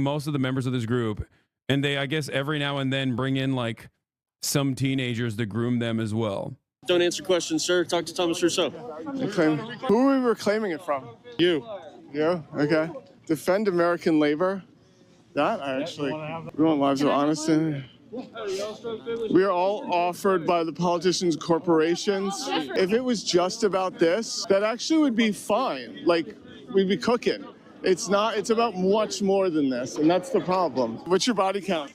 Speaker 1: most of the members of this group. And they, I guess, every now and then bring in like some teenagers to groom them as well.
Speaker 21: Don't answer questions, sir. Talk to Thomas Rousseau.
Speaker 18: Who are we reclaiming it from?
Speaker 21: You.
Speaker 18: You? Okay. Defend American labor. That I actually. We want lives of honest. We are all offered by the politicians, corporations. If it was just about this, that actually would be fine. Like, we'd be cooking. It's not, it's about much more than this, and that's the problem. What's your body count?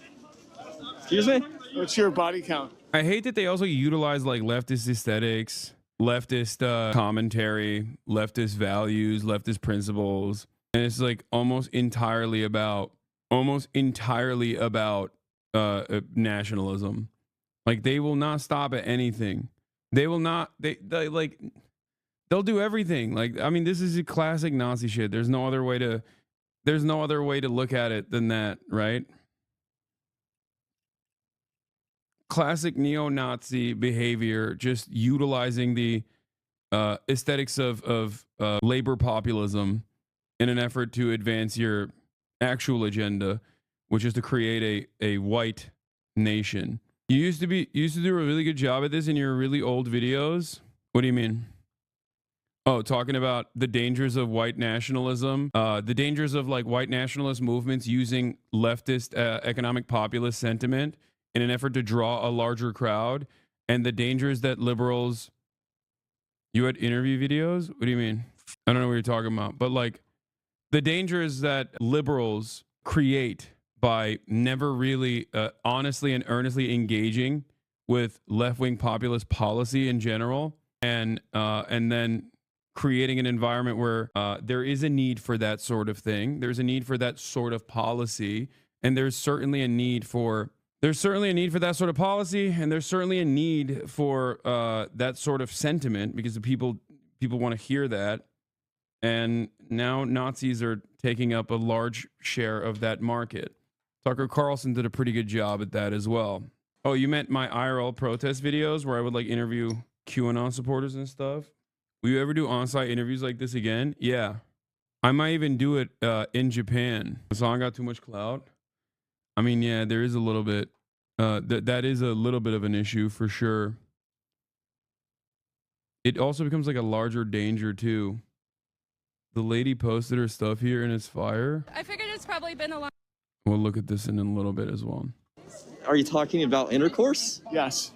Speaker 21: Excuse me?
Speaker 18: What's your body count?
Speaker 1: I hate that they also utilize like leftist aesthetics, leftist commentary, leftist values, leftist principles. And it's like almost entirely about nationalism. Like, they will not stop at anything. They will not, they'll do everything. Like, I mean, this is a classic Nazi shit. There's no other way to look at it than that, right? Classic neo-Nazi behavior, just utilizing the aesthetics of labor populism in an effort to advance your actual agenda, which is to create a white nation. You used to do a really good job at this in your really old videos. What do you mean? Oh, talking about the dangers of white nationalism, the dangers of like white nationalist movements using leftist economic populist sentiment in an effort to draw a larger crowd, and the dangers that liberals. You had interview videos? What do you mean? I don't know what you're talking about, but like the dangers that liberals create by never really honestly and earnestly engaging with left-wing populist policy in general, and then creating an environment where there is a need for that sort of thing. There's a need for that sort of policy, and there's certainly a need for that sort of policy, and there's certainly a need for that sort of sentiment, because the people want to hear that. And now Nazis are taking up a large share of that market. Tucker Carlson did a pretty good job at that as well. Oh, you meant my IRL protest videos where I would like interview QAnon supporters and stuff? Will you ever do on-site interviews like this again? Yeah. I might even do it in Japan. The song got too much clout. I mean, yeah, there is a little bit. That is a little bit of an issue for sure. It also becomes like a larger danger too. The lady posted her stuff here and it's fire.
Speaker 20: I figured it's probably been a long.
Speaker 1: We'll look at this in a little bit as well.
Speaker 21: Are you talking about intercourse?
Speaker 18: Yes.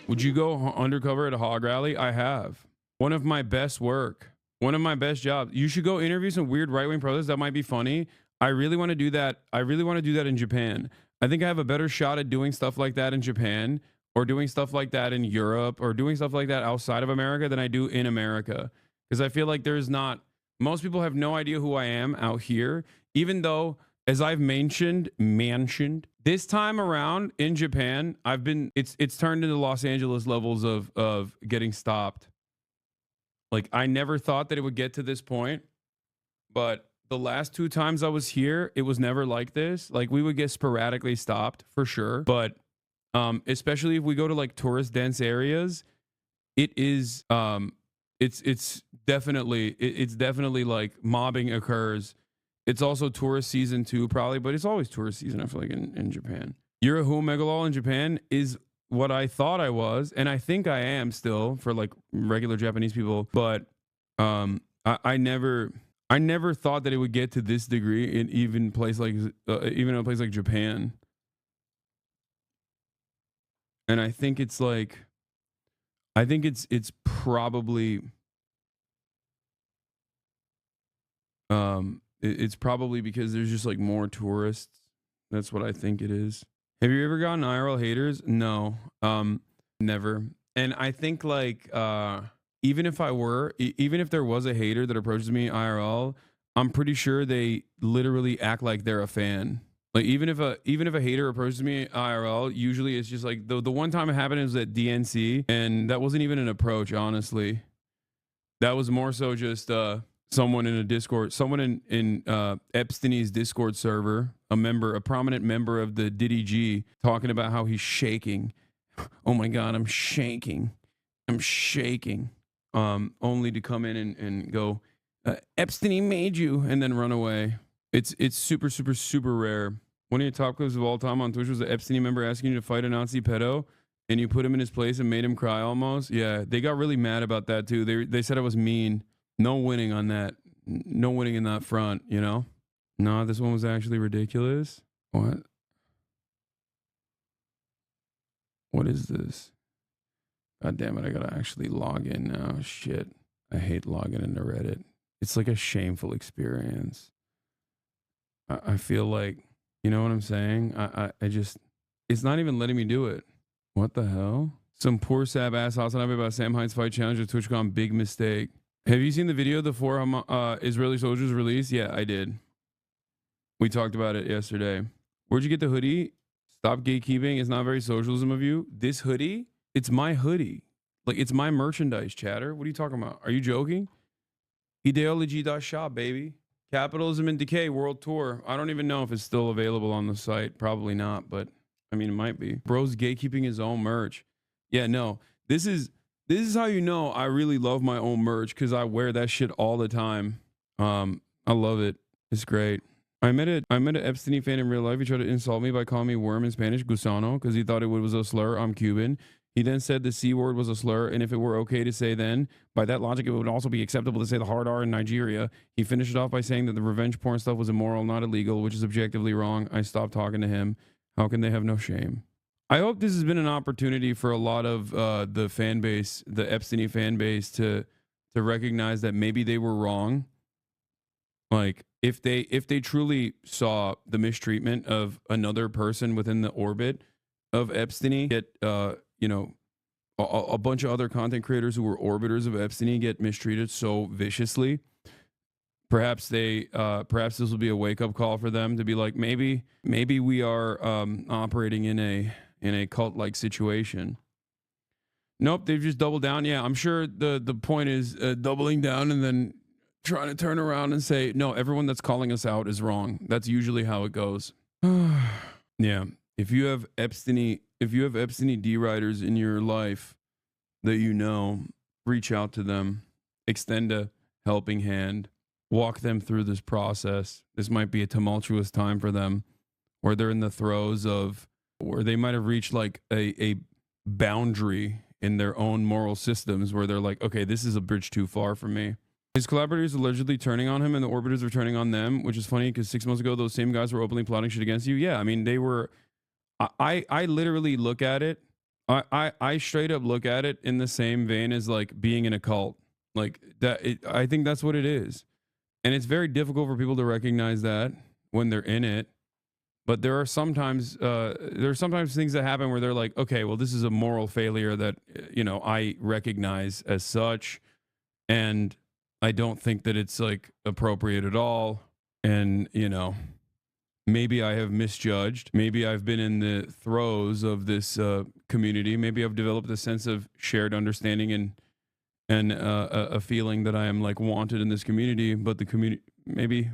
Speaker 1: Would you go undercover at a hog rally? I have. One of my best work. One of my best jobs. You should go interview some weird right-wing protesters. That might be funny. I really want to do that. I really want to do that in Japan. I think I have a better shot at doing stuff like that in Japan, or doing stuff like that in Europe, or doing stuff like that outside of America than I do in America. Because I feel like there's not, most people have no idea who I am out here, even though, as I've mentioned, this time around in Japan, it's turned into Los Angeles levels of getting stopped. Like, I never thought that it would get to this point, but the last 2 times I was here, it was never like this. Like, we would get sporadically stopped for sure, but especially if we go to like tourist dense areas, it is it's definitely like mobbing occurs. It's also tourist season too, probably, but it's always tourist season, I feel like, in Japan. You're a who megalol in Japan is what I thought I was, and I think I am still for like regular Japanese people, but I never thought that it would get to this degree in even in a place like Japan. And I think it's like, it's probably it's probably because there's just like more tourists. That's what I think it is. Have you ever gotten IRL haters? No, never. And I think like even if there was a hater that approaches me IRL, I'm pretty sure they literally act like they're a fan. Like even if a hater approaches me IRL, usually it's just like the one time it happened was at DNC, and that wasn't even an approach, honestly. That was more so just someone in a Discord, someone in Epstein's Discord server, a prominent member of the Diddy G, talking about how he's shaking. Oh my God, I'm shaking. Only to come in and go, Epstein made you, and then run away. It's super, super, super rare. One of your top clips of all time on Twitch was the Epstein member asking you to fight a Nazi pedo, and you put him in his place and made him cry almost. Yeah, they got really mad about that too. They said I was mean. No winning on that. No winning in that front, you know? No, this one was actually ridiculous. What? What is this? God damn it, I gotta actually log in now. Shit. I hate logging into Reddit. It's like a shameful experience. I feel like, you know what I'm saying? I just, it's not even letting me do it. What the hell? Some poor sab ass Hasanabi about Sam Hines fight challenge at TwitchCon. Big mistake. Have you seen the video of the 4 Israeli soldiers released? Yeah, I did. We talked about it yesterday. Where'd you get the hoodie? Stop gatekeeping. It's not very socialism of you. This hoodie? It's my hoodie. Like, it's my merchandise, chatter. What are you talking about? Are you joking? Ideology.shop, baby. Capitalism in Decay World Tour. I don't even know if it's still available on the site. Probably not, but I mean, it might be. Bro's gatekeeping his own merch. Yeah, no. This is how you know I really love my own merch, because I wear that shit all the time. I love it. It's great. I met an Epstein fan in real life. He tried to insult me by calling me worm in Spanish, gusano, because he thought it was a slur. I'm Cuban. He then said the C word was a slur, and if it were okay to say then, by that logic, it would also be acceptable to say the hard R in Nigeria. He finished it off by saying that the revenge porn stuff was immoral, not illegal, which is objectively wrong. I stopped talking to him. How can they have no shame? I hope this has been an opportunity for a lot of the fan base, the Epstein fan base, to recognize that maybe they were wrong. Like, if they truly saw the mistreatment of another person within the orbit of Epstein, get a bunch of other content creators who were orbiters of Epstein get mistreated so viciously, perhaps this will be a wake-up call for them to be like, maybe we are operating in a cult-like situation. Nope, they've just doubled down. Yeah, I'm sure the point is doubling down and then trying to turn around and say, no, everyone that's calling us out is wrong. That's usually how it goes. Yeah. if you have Epstein-D writers in your life that you know, reach out to them, extend a helping hand, walk them through this process. This might be a tumultuous time for them, where they're in the throes of, where they might have reached like a boundary in their own moral systems where they're like, okay, this is a bridge too far for me. His collaborators allegedly turning on him and the orbiters are turning on them, which is funny because 6 months ago, those same guys were openly plotting shit against you. Yeah, I mean, they were, I literally look at it, I straight up look at it in the same vein as like being in a cult. Like that, I think that's what it is. And it's very difficult for people to recognize that when they're in it. But there are sometimes things that happen where they're like, okay, well, this is a moral failure that, you know, I recognize as such. And I don't think that it's like appropriate at all. And, you know, maybe I have misjudged. Maybe I've been in the throes of this community. Maybe I've developed a sense of shared understanding and a feeling that I am like wanted in this community. But the community, maybe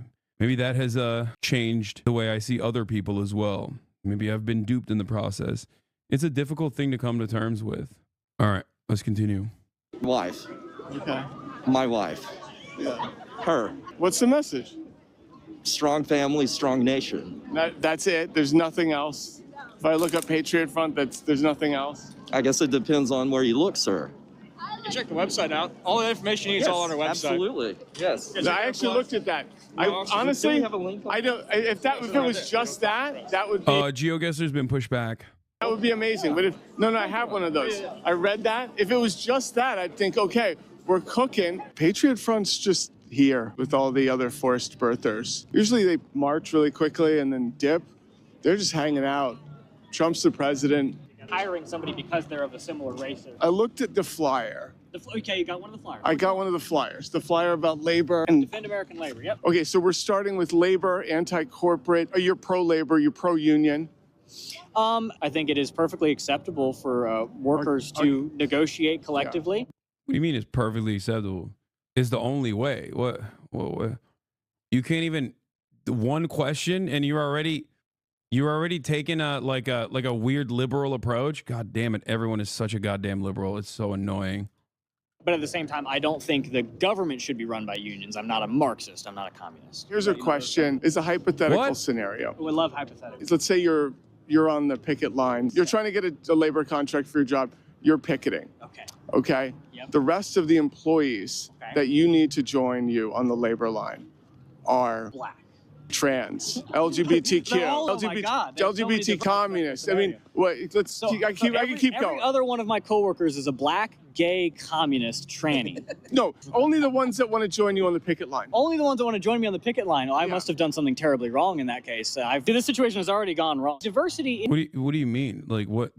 Speaker 1: that has changed the way I see other people as well. Maybe I've been duped in the process. It's a difficult thing to come to terms with. All right, let's continue.
Speaker 21: Wife.
Speaker 18: Okay.
Speaker 21: My wife.
Speaker 18: Yeah.
Speaker 21: Her.
Speaker 18: What's the message?
Speaker 21: Strong family, strong nation.
Speaker 18: That's it. There's nothing else. If I look up Patriot Front, there's nothing else.
Speaker 21: I guess it depends on where you look, sir.
Speaker 19: You can check the website out. All the information you need is all on our website.
Speaker 21: Absolutely. Yes.
Speaker 18: I actually looked at that. Honestly, I don't. If it was just that, that would be.
Speaker 1: GeoGuessr's been pushed back.
Speaker 18: That would be amazing. But no, I have one of those. I read that. If it was just that, I'd think, okay, we're cooking. Patriot Front's just here with all the other forced birthers. Usually they march really quickly and then dip. They're just hanging out. Trump's the president.
Speaker 2: Hiring somebody because they're of a similar race.
Speaker 18: I looked at the flyer.
Speaker 2: Okay, you got one of the flyers.
Speaker 18: I got one of the flyers. The flyer about labor. And
Speaker 2: Defend American labor, yep.
Speaker 18: okay, so we're starting with labor, anti-corporate. You're pro-labor, you're pro-union.
Speaker 2: I think it is perfectly acceptable for workers to negotiate collectively.
Speaker 1: What do you mean it's perfectly acceptable? It's the only way. What? You can't even, one question and you're already taking a weird liberal approach. God damn it. Everyone is such a goddamn liberal. It's so annoying.
Speaker 2: But at the same time, I don't think the government should be run by unions. I'm not a Marxist. I'm not a communist.
Speaker 18: Here's a question. It's a hypothetical scenario.
Speaker 2: We love hypotheticals.
Speaker 18: Let's say you're on the picket line. You're trying to get a labor contract for your job. You're picketing. Okay?
Speaker 2: Yep.
Speaker 18: The rest of the employees that you need to join you on the labor line are
Speaker 2: black,
Speaker 18: trans, LGBTQ,
Speaker 2: oh my God, there's so many
Speaker 18: LGBT
Speaker 2: different
Speaker 18: communists. I mean, what? I can keep going.
Speaker 2: Every other one of my coworkers is a black, gay, communist, tranny.
Speaker 18: No, only the ones that want to join you on the picket line.
Speaker 2: Only the ones that want to join me on the picket line. I must have done something terribly wrong in that case. This situation has already gone wrong. Diversity.
Speaker 1: What do you mean? Like what?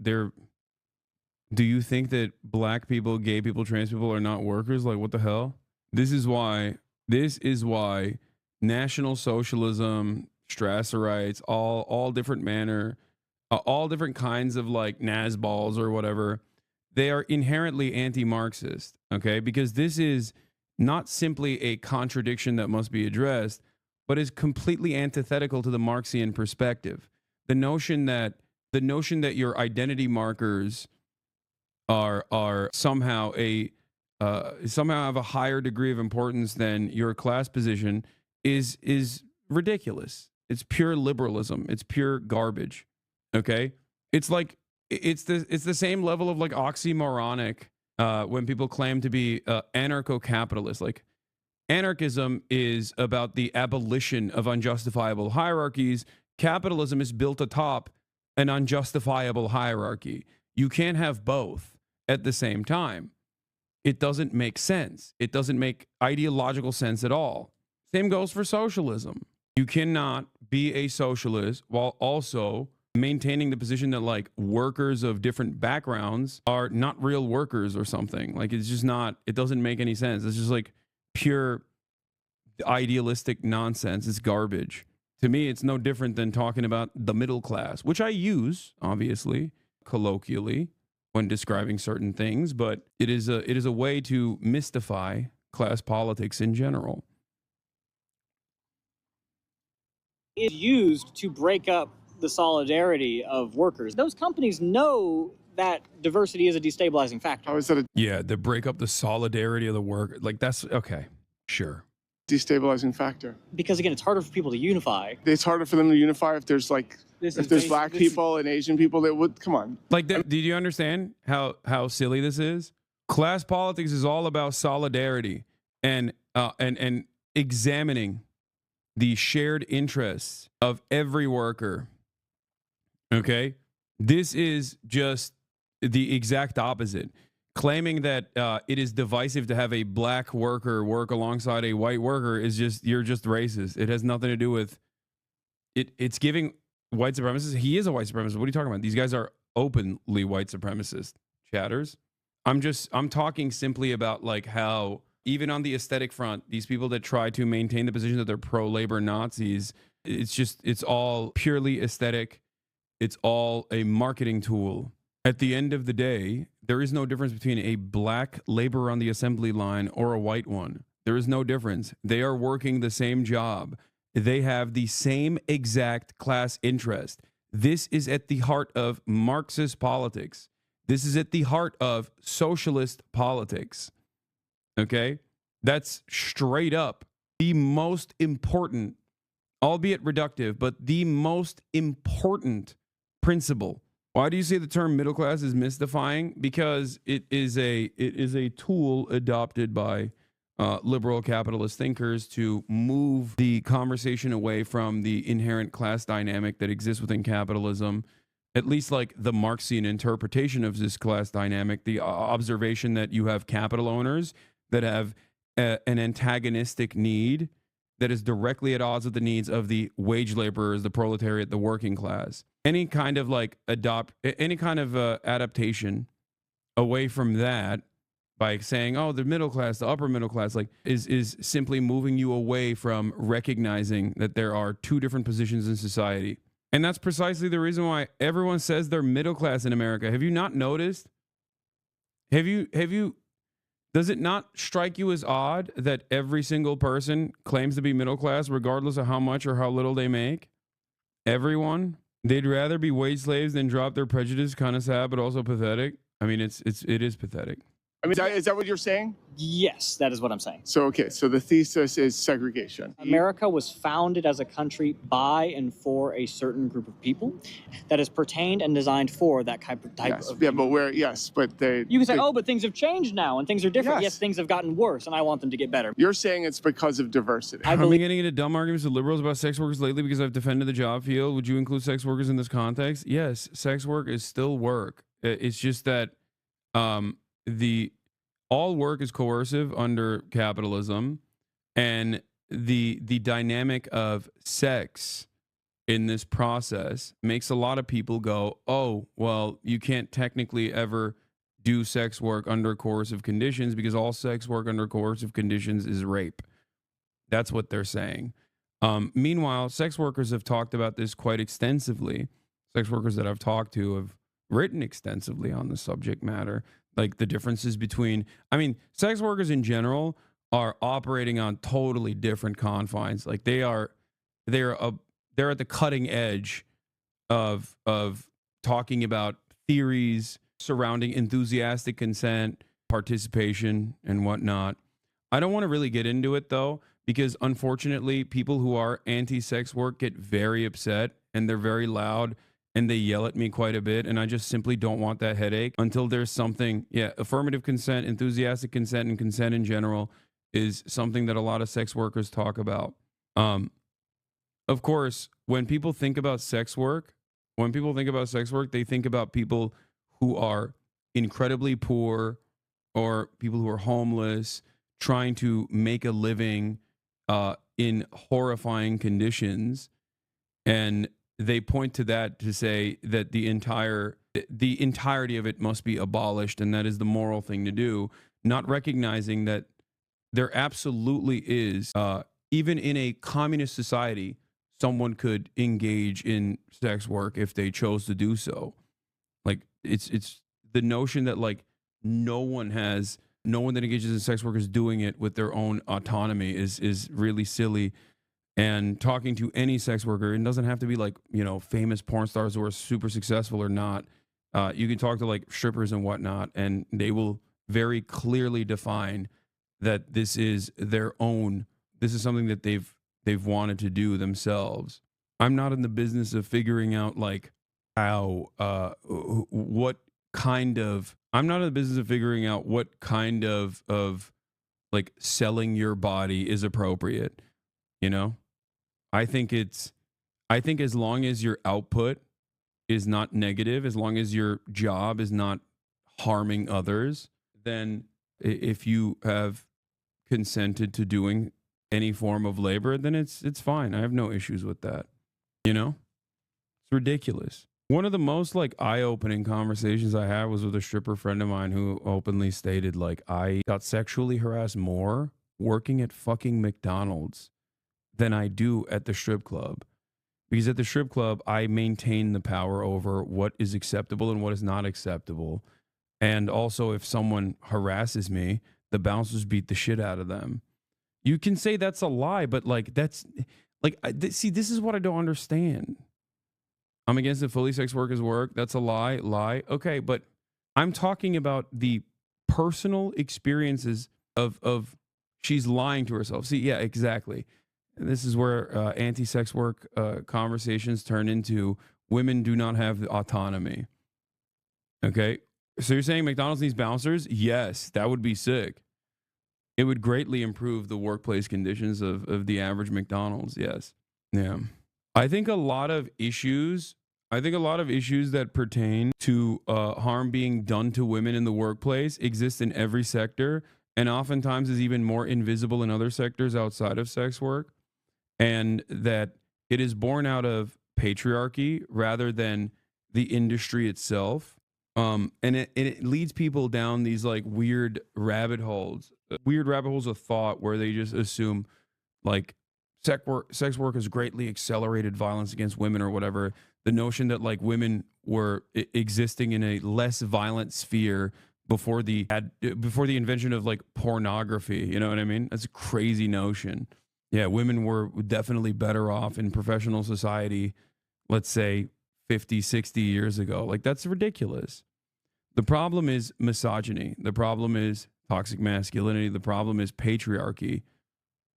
Speaker 1: Do you think that black people, gay people, trans people are not workers? Like what the hell? This is why National Socialism, Strasserites, all different all different kinds of like Nazballs or whatever, they are inherently anti-Marxist, okay? Because this is not simply a contradiction that must be addressed, but is completely antithetical to the Marxian perspective. The notion that your identity markers are somehow have a higher degree of importance than your class position is ridiculous. It's pure liberalism. It's pure garbage. Okay? It's like it's the same level of like oxymoronic when people claim to be anarcho-capitalist. Like anarchism is about the abolition of unjustifiable hierarchies. Capitalism is built atop an unjustifiable hierarchy. You can't have both at the same time. It doesn't make sense. It doesn't make ideological sense at all. Same goes for socialism. You cannot be a socialist while also maintaining the position that like workers of different backgrounds are not real workers or something. Like it's just not, it doesn't make any sense. It's just like pure idealistic nonsense. It's garbage. To me, it's no different than talking about the middle class, which I use, obviously, colloquially when describing certain things, but it is a way to mystify class politics in general.
Speaker 2: Is used to break up the solidarity of workers. Those companies know that diversity is a destabilizing factor.
Speaker 18: How is that a
Speaker 1: Yeah, to break up the solidarity of the work, like that's okay, sure.
Speaker 18: destabilizing factor?
Speaker 2: Because again, it's harder for people to unify.
Speaker 18: It's harder for them to unify if there's black people and Asian people that would come on.
Speaker 1: Like, did you understand how silly this is? Class politics is all about solidarity and examining the shared interests of every worker. Okay, this is just the exact opposite. Claiming that it is divisive to have a black worker work alongside a white worker is you're just racist. It has nothing to do with it. It's giving white supremacists. He is a white supremacist. What are you talking about? These guys are openly white supremacist chatters. I'm talking simply about like how even on the aesthetic front, these people that try to maintain the position that they're pro-labor Nazis, it's all purely aesthetic. It's all a marketing tool. At the end of the day, there is no difference between a black laborer on the assembly line or a white one. There is no difference. They are working the same job. They have the same exact class interest. This is at the heart of Marxist politics. This is at the heart of socialist politics. Okay? That's straight up the most important, albeit reductive, but the most important principle. Why do you say the term middle class is mystifying? Because it is a tool adopted by liberal capitalist thinkers to move the conversation away from the inherent class dynamic that exists within capitalism, at least like the Marxian interpretation of this class dynamic, the observation that you have capital owners that have an antagonistic need that is directly at odds with the needs of the wage laborers, the proletariat, the working class. Any kind of like adaptation away from that by saying, oh, the middle class, the upper middle class, like is simply moving you away from recognizing that there are two different positions in society. And that's precisely the reason why everyone says they're middle class in America. Have you not noticed? Does it not strike you as odd that every single person claims to be middle class regardless of how much or how little they make? Everyone? They'd rather be wage slaves than drop their prejudice, kind of sad, but also pathetic. I mean, it is pathetic.
Speaker 18: I mean, is that what you're saying?
Speaker 2: Yes, that is what I'm saying.
Speaker 18: So, okay, so the thesis is segregation.
Speaker 2: America was founded as a country by and for a certain group of people that is pertained and designed for that type of
Speaker 18: Yeah, but
Speaker 2: you can say, oh, but things have changed now and things are different. Yes, things have gotten worse and I want them to get better.
Speaker 18: You're saying it's because of diversity.
Speaker 1: I've been getting into dumb arguments with liberals about sex workers lately because I've defended the job field. Would you include sex workers in this context? Yes, sex work is still work. It's just that all work is coercive under capitalism, and the dynamic of sex in this process makes a lot of people go, oh, well, you can't technically ever do sex work under coercive conditions because all sex work under coercive conditions is rape. That's what they're saying. Meanwhile, sex workers have talked about this quite extensively. Sex workers that I've talked to have written extensively on the subject matter. Like the differences between, I mean, sex workers in general are operating on totally different confines. Like they're at the cutting edge of talking about theories surrounding enthusiastic consent, participation, and whatnot. I don't want to really get into it though, because unfortunately, people who are anti-sex work get very upset and they're very loud. And they yell at me quite a bit, and I just simply don't want that headache until there's something. Yeah, affirmative consent, enthusiastic consent, and consent in general is something that a lot of sex workers talk about. Of course, when people think about sex work, they think about people who are incredibly poor or people who are homeless, trying to make a living in horrifying conditions. And they point to that to say that the entirety of it must be abolished, and that is the moral thing to do, not recognizing that there absolutely is, even in a communist society, someone could engage in sex work if they chose to do so. Like it's the notion that like no one that engages in sex work is doing it with their own autonomy is really silly. and talking to any sex worker. It doesn't have to be like, you know, famous porn stars who are super successful or not. You can talk to like strippers and whatnot, and they will very clearly define that this is their own. This is something that they've wanted to do themselves. I'm not in the business of figuring out like how what kind of. I'm not in the business of figuring out what kind of like selling your body is appropriate. You know, I think as long as your output is not negative, as long as your job is not harming others, then if you have consented to doing any form of labor, then it's fine. I have no issues with that. You know, it's ridiculous. One of the most like eye-opening conversations I had was with a stripper friend of mine who openly stated like, I got sexually harassed more working at fucking McDonald's than I do at the strip club. Because at the strip club, I maintain the power over what is acceptable and what is not acceptable. And also, if someone harasses me, the bouncers beat the shit out of them. You can say that's a lie, but like that's like, see, this is what I don't understand. I'm against the fully sex workers work. That's a lie. Lie. Okay, but I'm talking about the personal experiences of she's lying to herself. See, yeah, exactly. And this is where anti-sex work conversations turn into women do not have autonomy. Okay, so you're saying McDonald's needs bouncers? Yes, that would be sick. It would greatly improve the workplace conditions of the average McDonald's. Yes. Yeah. I think a lot of issues that pertain to harm being done to women in the workplace exist in every sector, and oftentimes is even more invisible in other sectors outside of sex work. And that it is born out of patriarchy rather than the industry itself. And it leads people down these like weird rabbit holes of thought where they just assume like sex work has greatly accelerated violence against women or whatever. The notion that like women were existing in a less violent sphere before the invention of like pornography. You know what I mean? That's a crazy notion. Yeah, women were definitely better off in professional society, let's say 50, 60 years ago. Like, that's ridiculous. The problem is misogyny. The problem is toxic masculinity. The problem is patriarchy,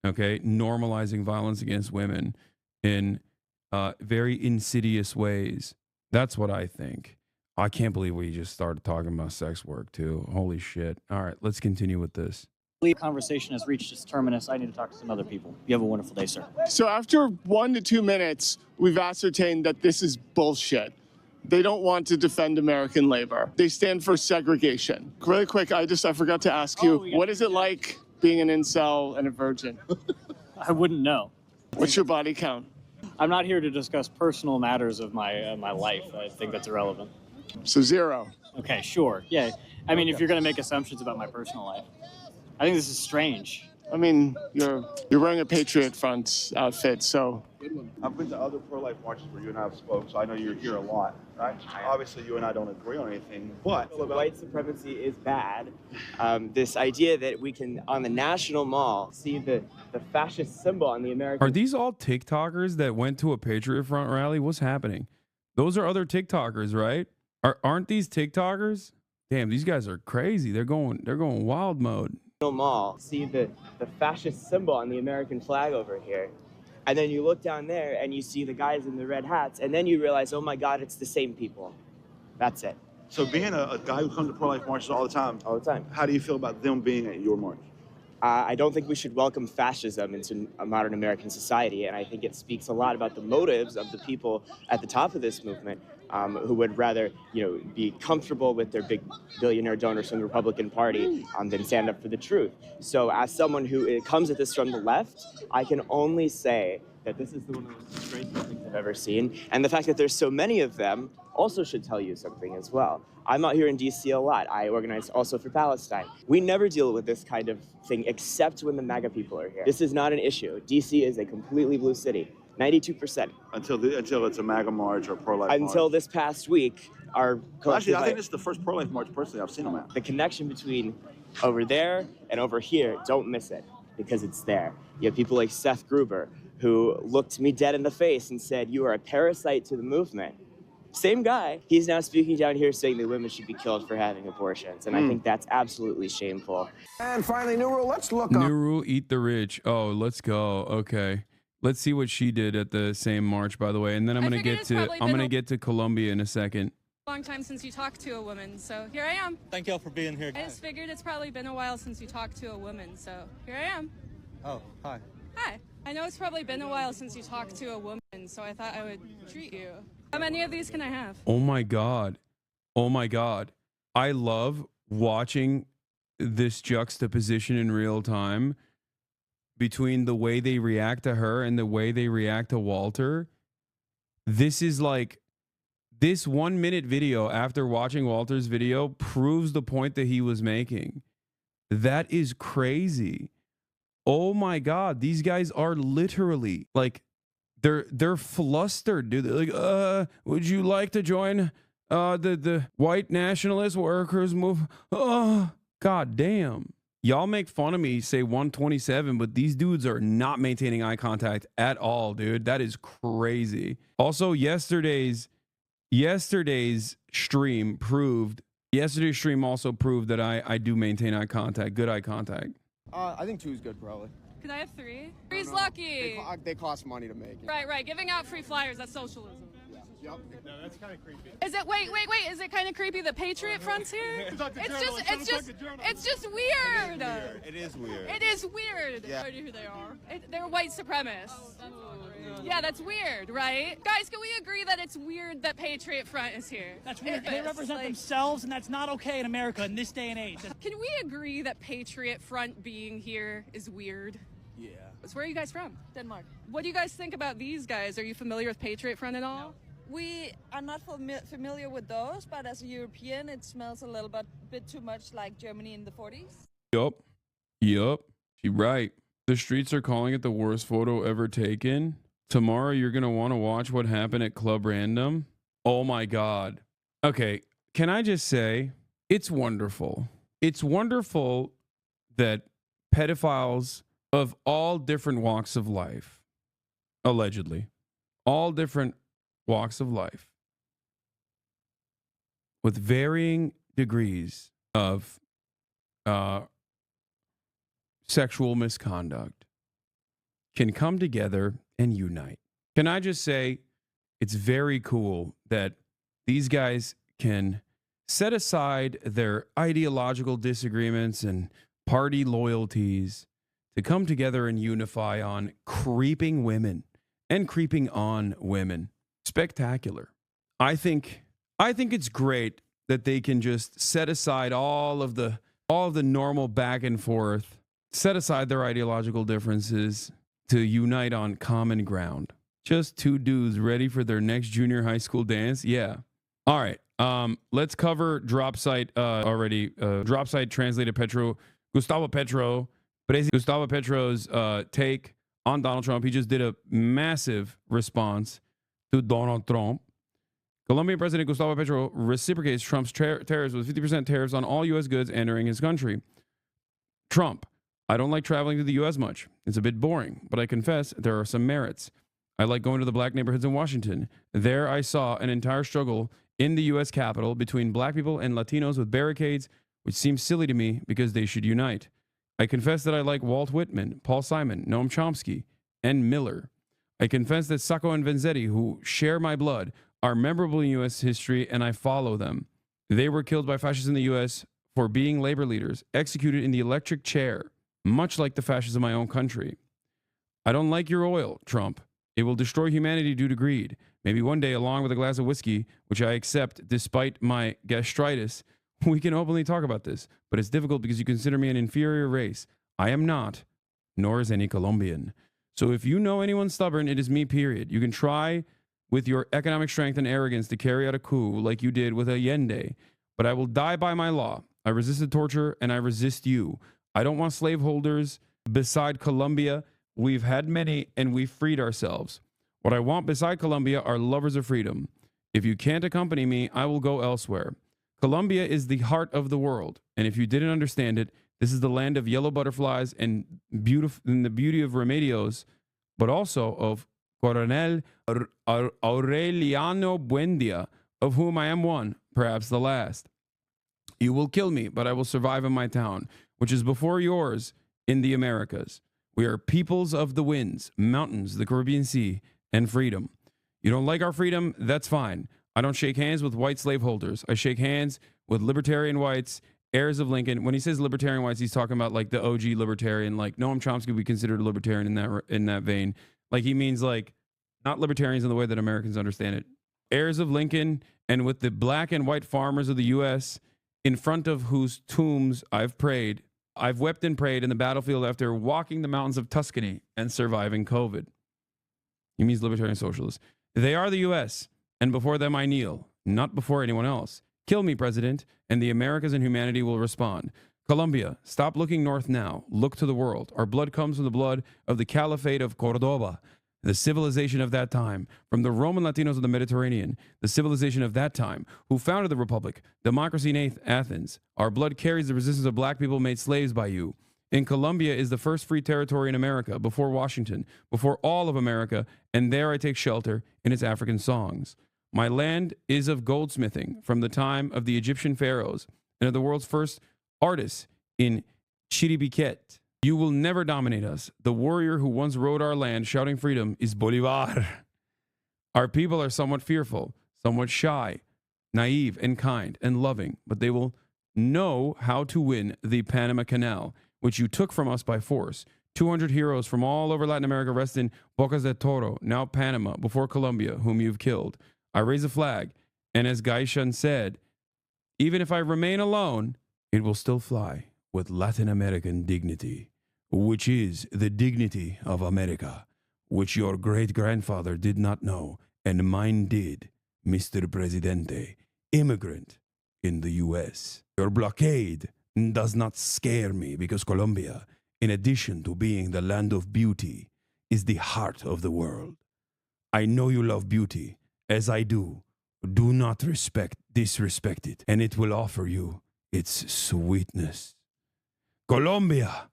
Speaker 1: okay? Normalizing violence against women in very insidious ways. That's what I think. I can't believe we just started talking about sex work, too. Holy shit. All right, let's continue with this.
Speaker 2: The conversation has reached its terminus. I need to talk to some other people. You have a wonderful day, sir.
Speaker 18: So after 1 to 2 minutes, we've ascertained that this is bullshit. They don't want to defend American labor. They stand for segregation. Really quick, I forgot to ask you, what is it like being an incel and a virgin?
Speaker 2: I wouldn't know.
Speaker 18: What's your body count?
Speaker 2: I'm not here to discuss personal matters of my life. I think that's irrelevant.
Speaker 18: So 0.
Speaker 2: Okay, sure. Yeah. I mean, if you're going to make assumptions about my personal life. I think this is strange.
Speaker 18: I mean, you're wearing a Patriot Front outfit, so.
Speaker 8: I've been to other pro-life marches where you and I have spoke, so I know you're here a lot, right? Obviously, you and I don't agree on anything, but
Speaker 3: white supremacy is bad. This idea that we can, on the National Mall, see the fascist symbol on the American.
Speaker 1: Are these all TikTokers that went to a Patriot Front rally? What's happening? Those are other TikTokers, right? Aren't these TikTokers? Damn, these guys are crazy. They're going wild mode.
Speaker 3: Mall, see the fascist symbol on the American flag over here. And then you look down there and you see the guys in the red hats, and then you realize, oh my God, it's the same people. That's it.
Speaker 8: So being a guy who comes to pro-life marches all the time, how do you feel about them being at your march?
Speaker 3: I don't think we should welcome fascism into a modern American society, and I think it speaks a lot about the motives of the people at the top of this movement, who would rather, be comfortable with their big billionaire donors from the Republican Party than stand up for the truth. So as someone who comes at this from the left, I can only say that this is one of the most disgraceful things I've ever seen. And the fact that there's so many of them also should tell you something as well. I'm out here in DC a lot. I organize also for Palestine. We never deal with this kind of thing except when the MAGA people are here. This is not an issue. DC is a completely blue city. 92%.
Speaker 8: Until it's a MAGA march or pro-life march.
Speaker 3: Until this past week, our
Speaker 8: actually, I think this is the first pro-life march personally I've seen them at.
Speaker 3: The connection between over there and over here, don't miss it, because it's there. You have people like Seth Gruber, who looked me dead in the face and said, "You are a parasite to the movement." Same guy, he's now speaking down here saying that women should be killed for having abortions. And I think that's absolutely shameful.
Speaker 17: And finally, new rule, let's look
Speaker 1: New rule, eat the rich. Oh, let's go. Okay. Let's see what she did at the same march, by the way. And then I'm going to get to Colombia in a second.
Speaker 20: Long time since you talked to a woman, so here I am.
Speaker 4: Thank y'all for being here.
Speaker 20: I just figured it's probably been a while since you talked to a woman, so here I am.
Speaker 4: Oh, hi.
Speaker 20: Hi. I know it's probably been a while since you talked to a woman, so I thought I would treat you. How many of these can I have?
Speaker 1: Oh my God. Oh my God. I love watching this juxtaposition in real time between the way they react to her and the way they react to Walter. This is like, this 1 minute video after watching Walter's video proves the point that he was making. That is crazy. Oh my God. These guys are literally like, they're flustered, dude. They're like, would you like to join the white nationalist workers move? Oh, God damn. Y'all make fun of me, say 127, but these dudes are not maintaining eye contact at all, dude. That is crazy. Also, yesterday's stream also proved that I do maintain eye contact, good eye contact.
Speaker 19: I think 2 is good, probably.
Speaker 20: Could I have 3? Three's lucky.
Speaker 19: They cost money to make.
Speaker 20: Right. Giving out free flyers, that's socialism.
Speaker 19: Yep.
Speaker 4: No, that's kind of creepy.
Speaker 20: Is it? Wait. Is it kind of creepy that Patriot Front's here? It's just weird.
Speaker 19: It is weird.
Speaker 20: It is weird.
Speaker 19: Yeah.
Speaker 20: I know who they are. They're white supremacists. Yeah, that's weird, right? Guys, can we agree that it's weird that Patriot Front is here?
Speaker 22: That's weird. They represent themselves, and that's not okay in America in this day and age.
Speaker 20: Can we agree that Patriot Front being here is weird?
Speaker 19: Yeah.
Speaker 20: So where are you guys from?
Speaker 22: Denmark.
Speaker 20: What do you guys think about these guys? Are you familiar with Patriot Front at all?
Speaker 23: We are not familiar with those, but as a European, it smells a little bit too much like Germany in the 40s.
Speaker 1: Yup. She's right. The streets are calling it the worst photo ever taken. Tomorrow, you're going to want to watch what happened at Club Random. Oh my God. Okay. Can I just say, it's wonderful. It's wonderful that pedophiles of all different walks of life, allegedly, all different walks of life, with varying degrees of sexual misconduct, can come together and unite. Can I just say, it's very cool that these guys can set aside their ideological disagreements and party loyalties to come together and unify on creeping women and creeping on women. Spectacular. I think it's great that they can just set aside all of the normal back and forth, set aside their ideological differences to unite on common ground. Just 2 dudes ready for their next junior high school dance. Yeah. All right. Let's cover drop site already. Drop site translated Gustavo Petro's take on Donald Trump. He just did a massive response to Donald Trump. Colombian President Gustavo Petro reciprocates Trump's tariffs with 50% tariffs on all U.S. goods entering his country. Trump: I don't like traveling to the U.S. much. It's a bit boring, but I confess there are some merits. I like going to the black neighborhoods in Washington. There I saw an entire struggle in the U.S. Capitol between black people and Latinos with barricades, which seems silly to me because they should unite. I confess that I like Walt Whitman, Paul Simon, Noam Chomsky, and Miller. I confess that Sacco and Vanzetti, who share my blood, are memorable in U.S. history, and I follow them. They were killed by fascists in the U.S. for being labor leaders, executed in the electric chair, much like the fascists of my own country. I don't like your oil, Trump. It will destroy humanity due to greed. Maybe one day, along with a glass of whiskey, which I accept despite my gastritis, we can openly talk about this. But it's difficult because you consider me an inferior race. I am not, nor is any Colombian. So if you know anyone stubborn, it is me, period. You can try with your economic strength and arrogance to carry out a coup like you did with Allende, but I will die by my law. I resisted torture and I resist you. I don't want slaveholders beside Colombia. We've had many and we've freed ourselves. What I want beside Colombia are lovers of freedom. If you can't accompany me, I will go elsewhere. Colombia is the heart of the world, and if you didn't understand it, this is the land of yellow butterflies and the beauty of remedios, but also of Coronel Aureliano Buendia, of whom I am one, perhaps the last. You will kill me, but I will survive in my town, which is before yours in the Americas. We are peoples of the winds, mountains, the Caribbean Sea, and freedom. You don't like our freedom? That's fine. I don't shake hands with white slaveholders. I shake hands with libertarian whites, heirs of Lincoln. When he says libertarian whites, he's talking about like the OG libertarian, like Noam Chomsky would be considered a libertarian in that vein. Like he means like not libertarians in the way that Americans understand it. Heirs of Lincoln, and with the black and white farmers of the U.S., in front of whose tombs I've prayed. I've wept and prayed in the battlefield after walking the mountains of Tuscany and surviving COVID. He means libertarian socialists. They are the U.S., and before them I kneel, not before anyone else. Kill me, President, and the Americas and humanity will respond. Colombia, stop looking north now. Look to the world. Our blood comes from the blood of the Caliphate of Cordoba, the civilization of that time, from the Roman Latinos of the Mediterranean, the civilization of that time, who founded the Republic, democracy in Athens. Our blood carries the resistance of black people made slaves by you. In Colombia is the first free territory in America, before Washington, before all of America, and there I take shelter in its African songs. My land is of goldsmithing from the time of the Egyptian pharaohs and of the world's first artists in Chiribiquete. You will never dominate us. The warrior who once rode our land shouting freedom is Bolivar. Our people are somewhat fearful, somewhat shy, naive and kind and loving, but they will know how to win the Panama Canal, which you took from us by force. 200 heroes from all over Latin America rest in Bocas de Toro, now Panama, before Colombia, whom you've killed. I raise a flag, and as Gaishan said, even if I remain alone, it will still fly with Latin American dignity, which is the dignity of America, which your great-grandfather did not know, and mine did, Mr. Presidente, immigrant in the U.S. Your blockade does not scare me because Colombia, in addition to being the land of beauty, is the heart of the world. I know you love beauty, as I do. Do not disrespect it, and it will offer you its sweetness. Colombia,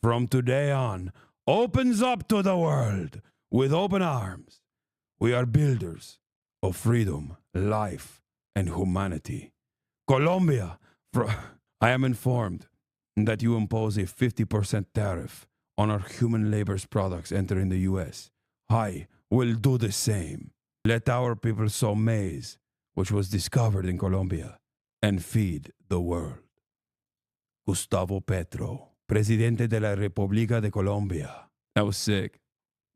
Speaker 1: from today on, opens up to the world with open arms. We are builders of freedom, life, and humanity. Colombia, I am informed that you impose a 50% tariff on our human labor's products entering the U.S. I will do the same. Let our people sow maize, which was discovered in Colombia, and feed the world. Gustavo Petro, Presidente de la República de Colombia. That was sick.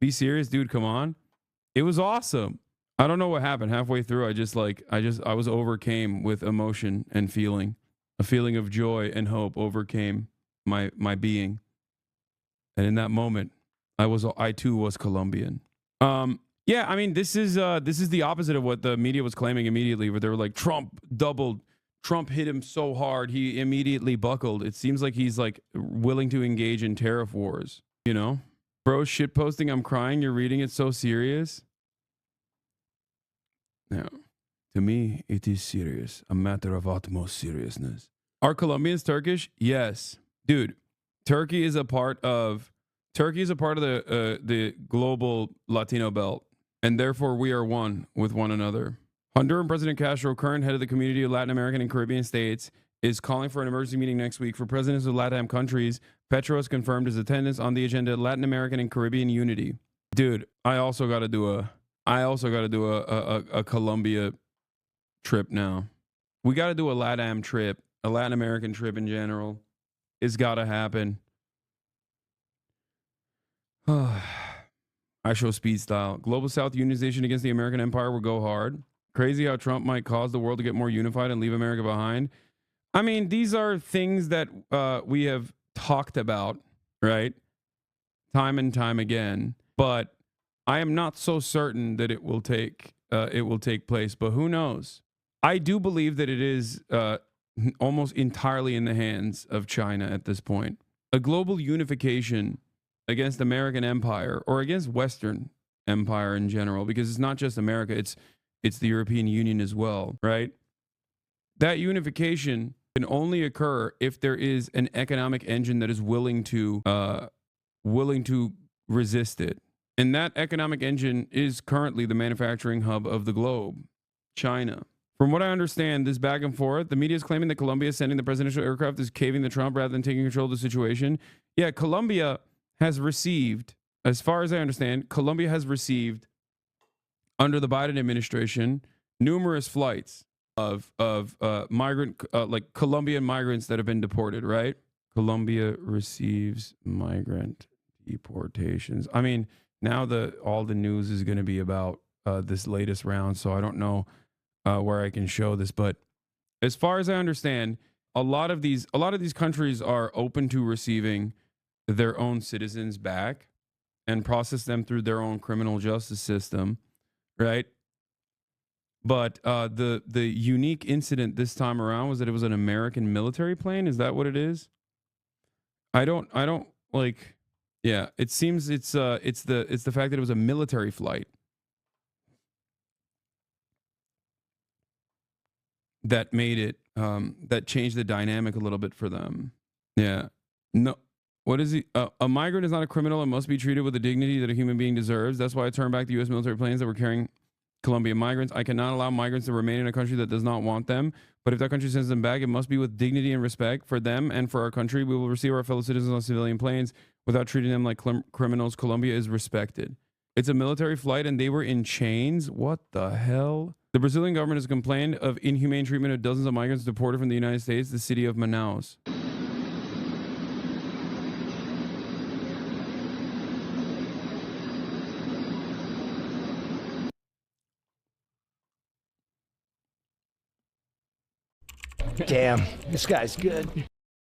Speaker 1: Be serious, dude. Come on. It was awesome. I don't know what happened halfway through. I was overcame with emotion and feeling. A feeling of joy and hope overcame my being. And in that moment, I too was Colombian. Yeah, I mean, this is the opposite of what the media was claiming immediately, where they were like, Trump hit him so hard, he immediately buckled. It seems like he's like willing to engage in tariff wars, you know? Bro, shit posting, I'm crying, you're reading it so serious. No, to me, it is serious, a matter of utmost seriousness. Are Colombians Turkish? Yes. Dude, Turkey is a part of the global Latino belt, and therefore we are one with one another. Honduran President Castro, current head of the Community of Latin American and Caribbean States, is calling for an emergency meeting next week for presidents of LATAM countries. Petro has confirmed his attendance on the agenda, Latin American and Caribbean unity. Dude, I also got to do a Colombia trip now. We got to do a LATAM trip, a Latin American trip in general. It's got to happen. I show speed style. Global South unionization against the American empire will go hard. Crazy how Trump might cause the world to get more unified and leave America behind. I mean, these are things that we have talked about, right? Time and time again. But I am not so certain that it will take place. But who knows? I do believe that it is almost entirely in the hands of China at this point. A global unification against American empire, or against Western empire in general, because it's not just America, it's the European Union as well, right? That unification can only occur if there is an economic engine that is willing to resist it. And that economic engine is currently the manufacturing hub of the globe, China. From what I understand, this back and forth, the media is claiming that Colombia sending the presidential aircraft is caving to Trump rather than taking control of the situation. Yeah, Colombia has received, as far as I understand, Colombia has received, under the Biden administration, numerous flights of migrant, like Colombian migrants that have been deported, right? Colombia receives migrant deportations. I mean, now all the news is going to be about this latest round, so I don't know where I can show this, but as far as I understand, a lot of these countries are open to receiving their own citizens back and process them through their own criminal justice system, right? But the unique incident this time around was that it was an American military plane. Is that what it is? I don't like. Yeah, it seems it's the fact that it was a military flight that made it that changed the dynamic a little bit for them. Yeah. No. What is he? A migrant is not a criminal and must be treated with the dignity that a human being deserves. That's why I turned back the U.S. military planes that were carrying Colombian migrants. I cannot allow migrants to remain in a country that does not want them. But if that country sends them back, it must be with dignity and respect for them and for our country. We will receive our fellow citizens on civilian planes without treating them like criminals. Colombia is respected. It's a military flight and they were in chains. What the hell? The Brazilian government has complained of inhumane treatment of dozens of migrants deported from the United States, the city of Manaus.
Speaker 5: Damn, this guy's good.